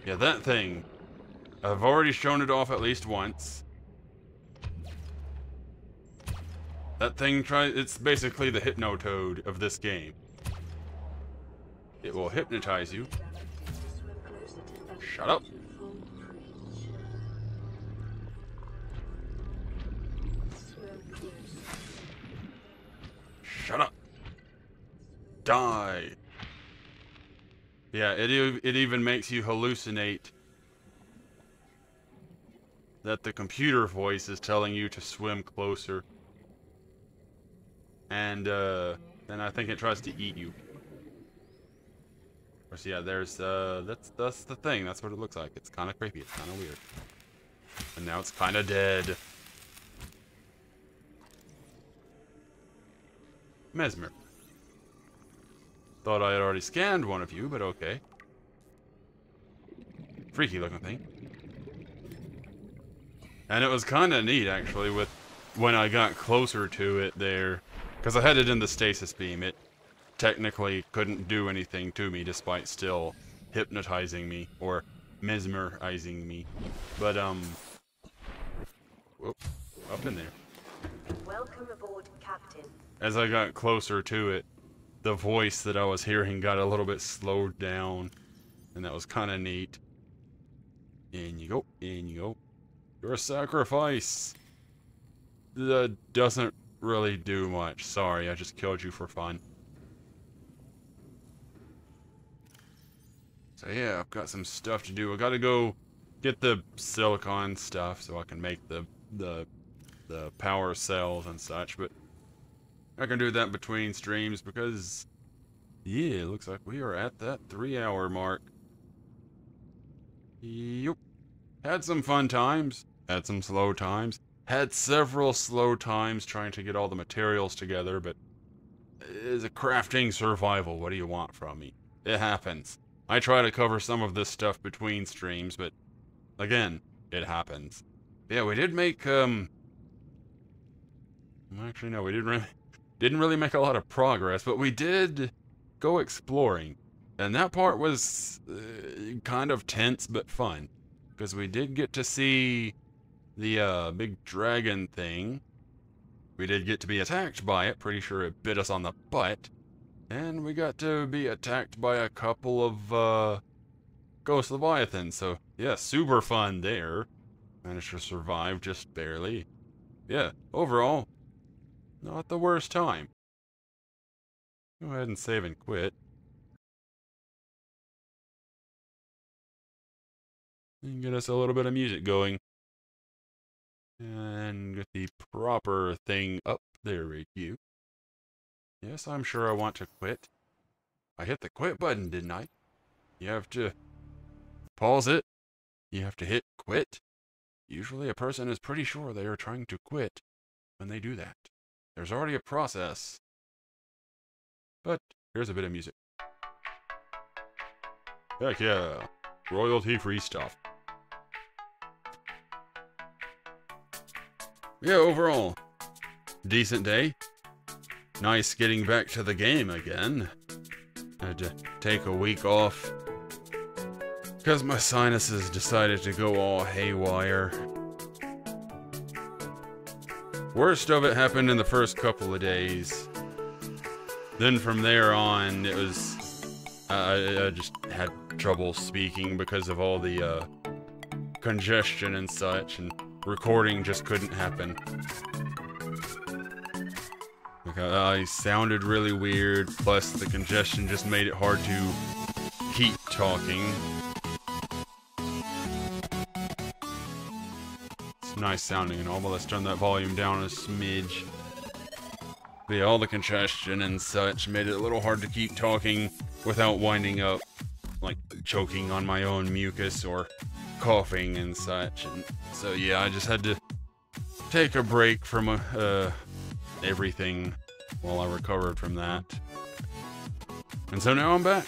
Yeah, that thing. I've already shown it off at least once. That thing it's basically the Hypnotoad of this game. It will hypnotize you. Shut up. Shut up. Die. Yeah, it even makes you hallucinate that the computer voice is telling you to swim closer. And then I think it tries to eat you. Of course, yeah, there's that's the thing. That's what it looks like. It's kind of creepy. It's kind of weird. And now it's kind of dead. Mesmer. Thought I had already scanned one of you, but okay. Freaky looking thing. And it was kind of neat, actually, with when I got closer to it there. Because I had it in the stasis beam. It technically couldn't do anything to me, despite still hypnotizing me, or mesmerizing me. But, whoop, up in there. Welcome aboard, Captain. As I got closer to it, the voice that I was hearing got a little bit slowed down, and that was kind of neat. In you go, in you go. You're a sacrifice. That doesn't really do much. Sorry, I just killed you for fun. So yeah, I've got some stuff to do. I gotta go get the silicon stuff so I can make the power cells and such, but I can do that between streams because, yeah, it looks like we are at that 3-hour mark. Yup. Had some fun times, had some slow times, had several slow times trying to get all the materials together, but it's a crafting survival. What do you want from me? It happens. I try to cover some of this stuff between streams, but again, it happens. Yeah, we did make, actually no, we didn't really make a lot of progress, but we did go exploring. And that part was kind of tense but fun, because we did get to see the big dragon thing. We did get to be attacked by it. Pretty sure it bit us on the butt. And we got to be attacked by a couple of ghost leviathans. So yeah, super fun there. Managed to survive just barely. Yeah, overall, not the worst time. Go ahead and save and quit. And get us a little bit of music going. And get the proper thing up. There we go. Yes, I'm sure I want to quit. I hit the quit button, didn't I? You have to pause it. You have to hit quit. Usually a person is pretty sure they are trying to quit when they do that. There's already a process. But here's a bit of music. Heck yeah. Royalty-free stuff. Yeah, overall, decent day. Nice getting back to the game again. I had to take a week off because my sinuses decided to go all haywire. Worst of it happened in the first couple of days. Then from there on, it was... I just had trouble speaking because of all the congestion and such, and recording just couldn't happen. Like, I sounded really weird, plus the congestion just made it hard to keep talking. It's nice sounding and all, but let's turn that volume down a smidge. But yeah, all the congestion and such made it a little hard to keep talking without winding up, like, choking on my own mucus or coughing and such. And so yeah, I just had to take a break from everything while I recovered from that. And so now I'm back.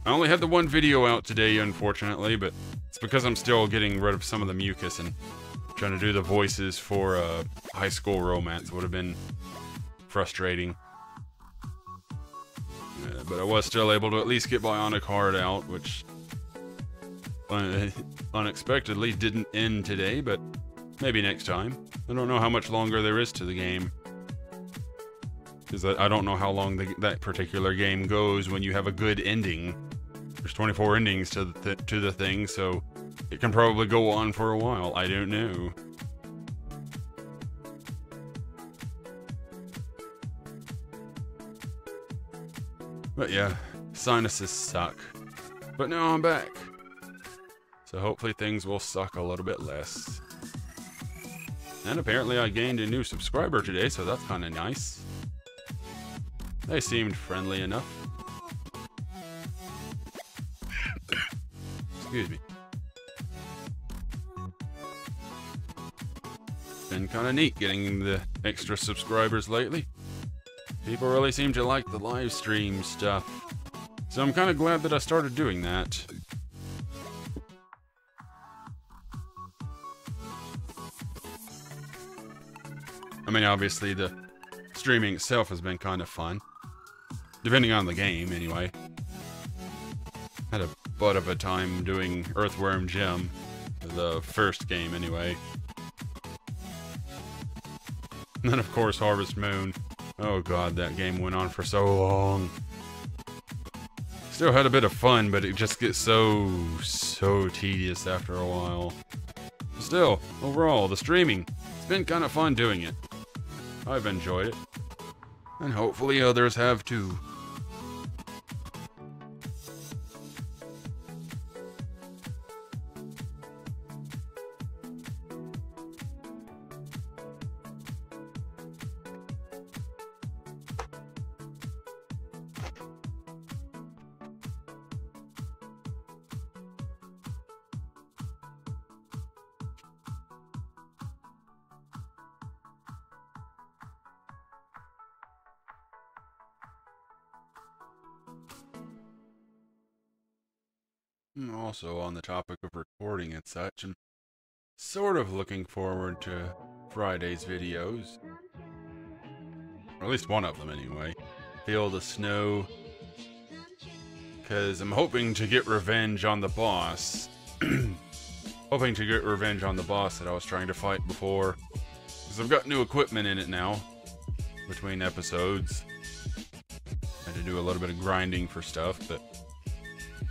I only had the one video out today, unfortunately, but it's because I'm still getting rid of some of the mucus and trying to do the voices for High School Romance. Would have been frustrating. But I was still able to at least get Bionic Heart out, which unexpectedly didn't end today, but maybe next time. I don't know how much longer there is to the game, because I don't know how long that particular game goes when you have a good ending. There's 24 endings to the thing, so it can probably go on for a while. I don't know. But yeah, sinuses suck. But now I'm back. So hopefully things will suck a little bit less. And apparently I gained a new subscriber today, so that's kind of nice. They seemed friendly enough. Excuse me. Been kind of neat getting the extra subscribers lately. People really seem to like the live stream stuff. So I'm kind of glad that I started doing that. I mean, obviously the streaming itself has been kind of fun. Depending on the game, anyway. Had a butt of a time doing Earthworm Jim. The first game, anyway. And then, of course, Harvest Moon. Oh god, that game went on for so long. Still had a bit of fun, but it just gets so tedious after a while. Still, overall, the streaming, it's been kind of fun doing it. I've enjoyed it. And hopefully others have too. Also, on the topic of recording and such, I'm sort of looking forward to Friday's videos. Or at least one of them, anyway. Feel the Snow. Because I'm hoping to get revenge on the boss. Hoping to get revenge on the boss that I was trying to fight before. Because I've got new equipment in it now. Between episodes. I had to do a little bit of grinding for stuff, but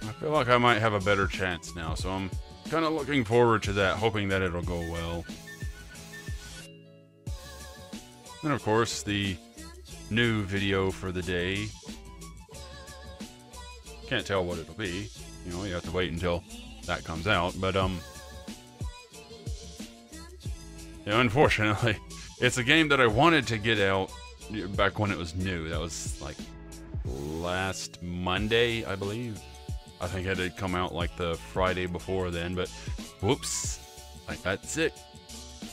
I feel like I might have a better chance now, so I'm kind of looking forward to that, hoping that it'll go well. And of course, the new video for the day. Can't tell what it'll be. You know, you have to wait until that comes out, but, you know, unfortunately, it's a game that I wanted to get out back when it was new. That was, like, last Monday, I believe. I think it had come out like the Friday before then, but whoops, I got sick.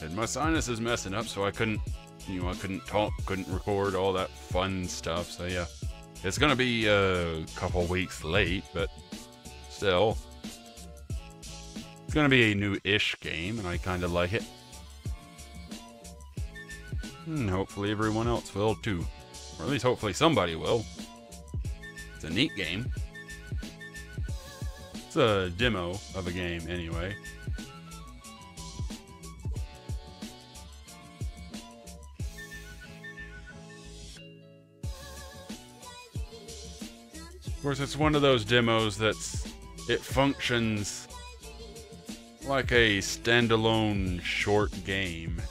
And my sinus is messing up, so I couldn't, you know, I couldn't talk, couldn't record, all that fun stuff. So yeah, it's gonna be a couple weeks late, but still, it's gonna be a new-ish game, and I kind of like it. And hopefully everyone else will too, or at least hopefully somebody will. It's a neat game. It's a demo of a game, anyway. Of course, it's one of those demos it functions like a standalone short game.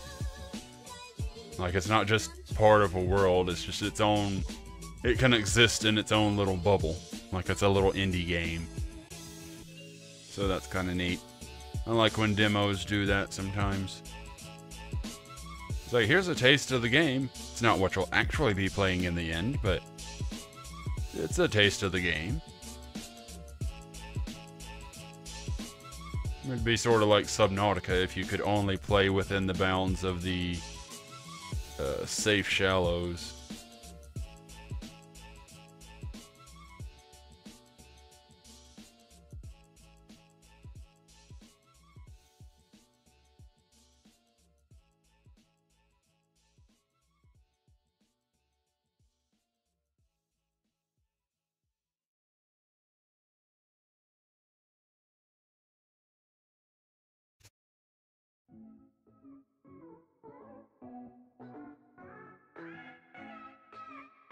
Like, it's not just part of a world, it's just its own... It can exist in its own little bubble. Like, it's a little indie game. So that's kind of neat. I like when demos do that sometimes. It's like, here's a taste of the game. It's not what you'll actually be playing in the end, but it's a taste of the game. It'd be sort of like Subnautica if you could only play within the bounds of the safe shallows.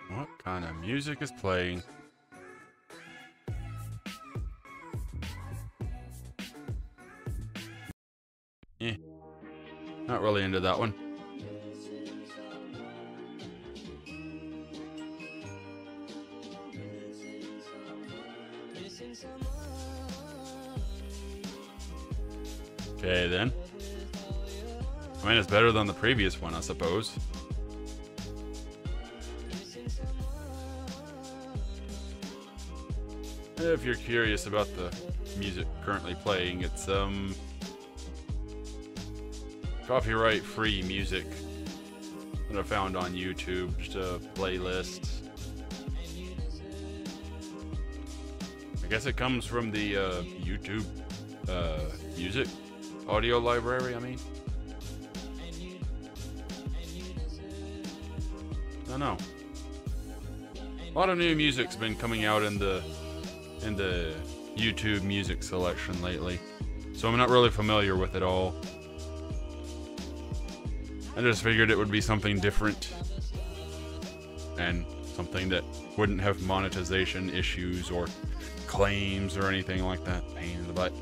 What kind of music is playing? Not really into that one. Okay, then. I mean, it's better than the previous one, I suppose. If you're curious about the music currently playing, it's copyright-free music that I found on YouTube, just a playlist. I guess it comes from the YouTube music audio library, I mean. I don't know. A lot of new music's been coming out in the YouTube music selection lately, so I'm not really familiar with it all. I just figured it would be something different. And something that wouldn't have monetization issues or claims or anything like that. Pain in the butt.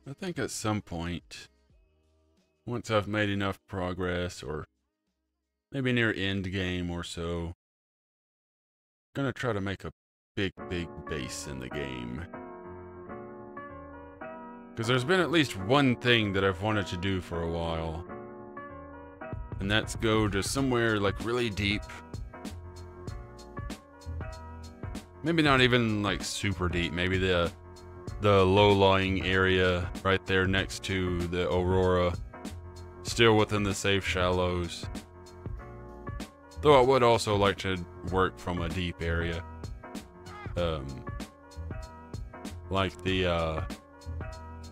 I think at some point, once I've made enough progress, or maybe near end game or so, I'm gonna try to make a big base in the game. Because there's been at least one thing that I've wanted to do for a while. And that's go to somewhere like really deep. Maybe not even like super deep, maybe the low-lying area right there next to the Aurora, still within the safe shallows. Though I would also like to work from a deep area. Like the,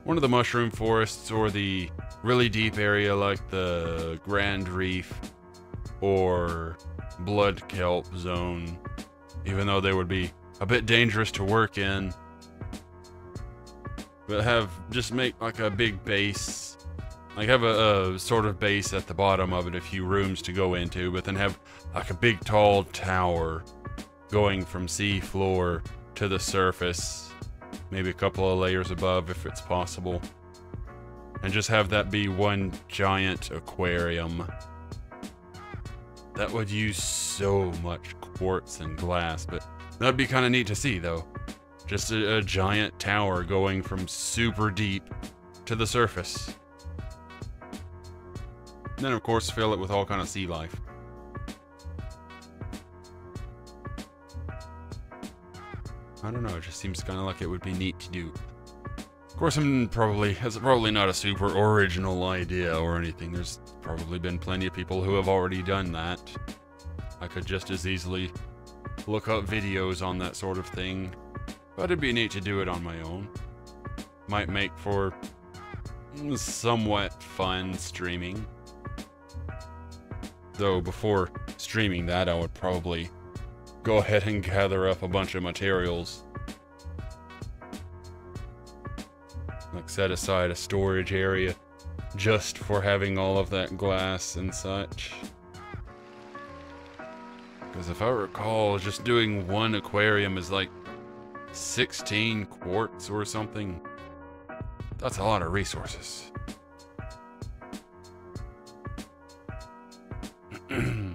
one of the mushroom forests, or the really deep area like the Grand Reef or Blood Kelp Zone, even though they would be a bit dangerous to work in. But just make like a big base, like have a sort of base at the bottom of it, a few rooms to go into, but then have like a big tall tower going from sea floor to the surface, maybe a couple of layers above if it's possible, and just have that be one giant aquarium. That would use so much quartz and glass, but that'd be kind of neat to see though. Just a giant tower going from super deep to the surface. And then of course fill it with all kind of sea life. I don't know, it just seems kind of like it would be neat to do. Of course, it's probably not a super original idea or anything. There's probably been plenty of people who have already done that. I could just as easily look up videos on that sort of thing. But it'd be neat to do it on my own. Might make for somewhat fun streaming. Though before streaming that, I would probably go ahead and gather up a bunch of materials. Like set aside a storage area just for having all of that glass and such. Because if I recall, just doing one aquarium is like 16 quartz or something. That's a lot of resources. Yeah,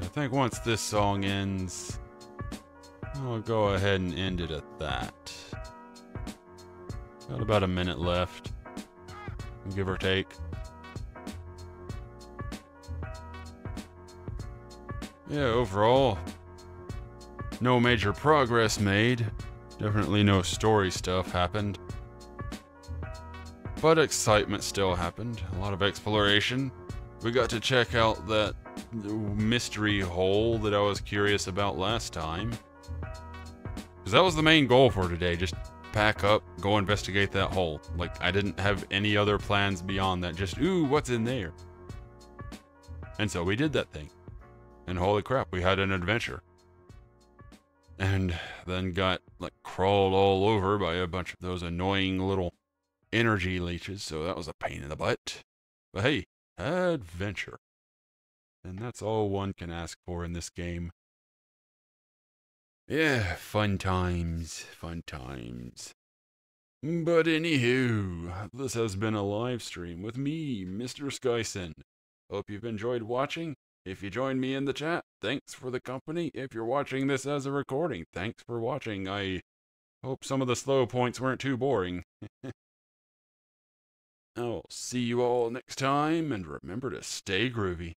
I think once this song ends, I'll go ahead and end it at that. Got about a minute left, give or take. Yeah, overall, no major progress made. Definitely no story stuff happened. But excitement still happened. A lot of exploration. We got to check out that mystery hole that I was curious about last time. Because that was the main goal for today, just pack up, go investigate that hole. Like, I didn't have any other plans beyond that, just, ooh, what's in there? And so we did that thing. And holy crap, we had an adventure. And then got, like, crawled all over by a bunch of those annoying little energy leeches, so that was a pain in the butt. But hey, adventure. And that's all one can ask for in this game. Yeah, fun times, fun times. But anywho, this has been a live stream with me, Mr. Skysen. Hope you've enjoyed watching. If you joined me in the chat, thanks for the company. If you're watching this as a recording, thanks for watching. I hope some of the slow points weren't too boring. I'll see you all next time, and remember to stay groovy.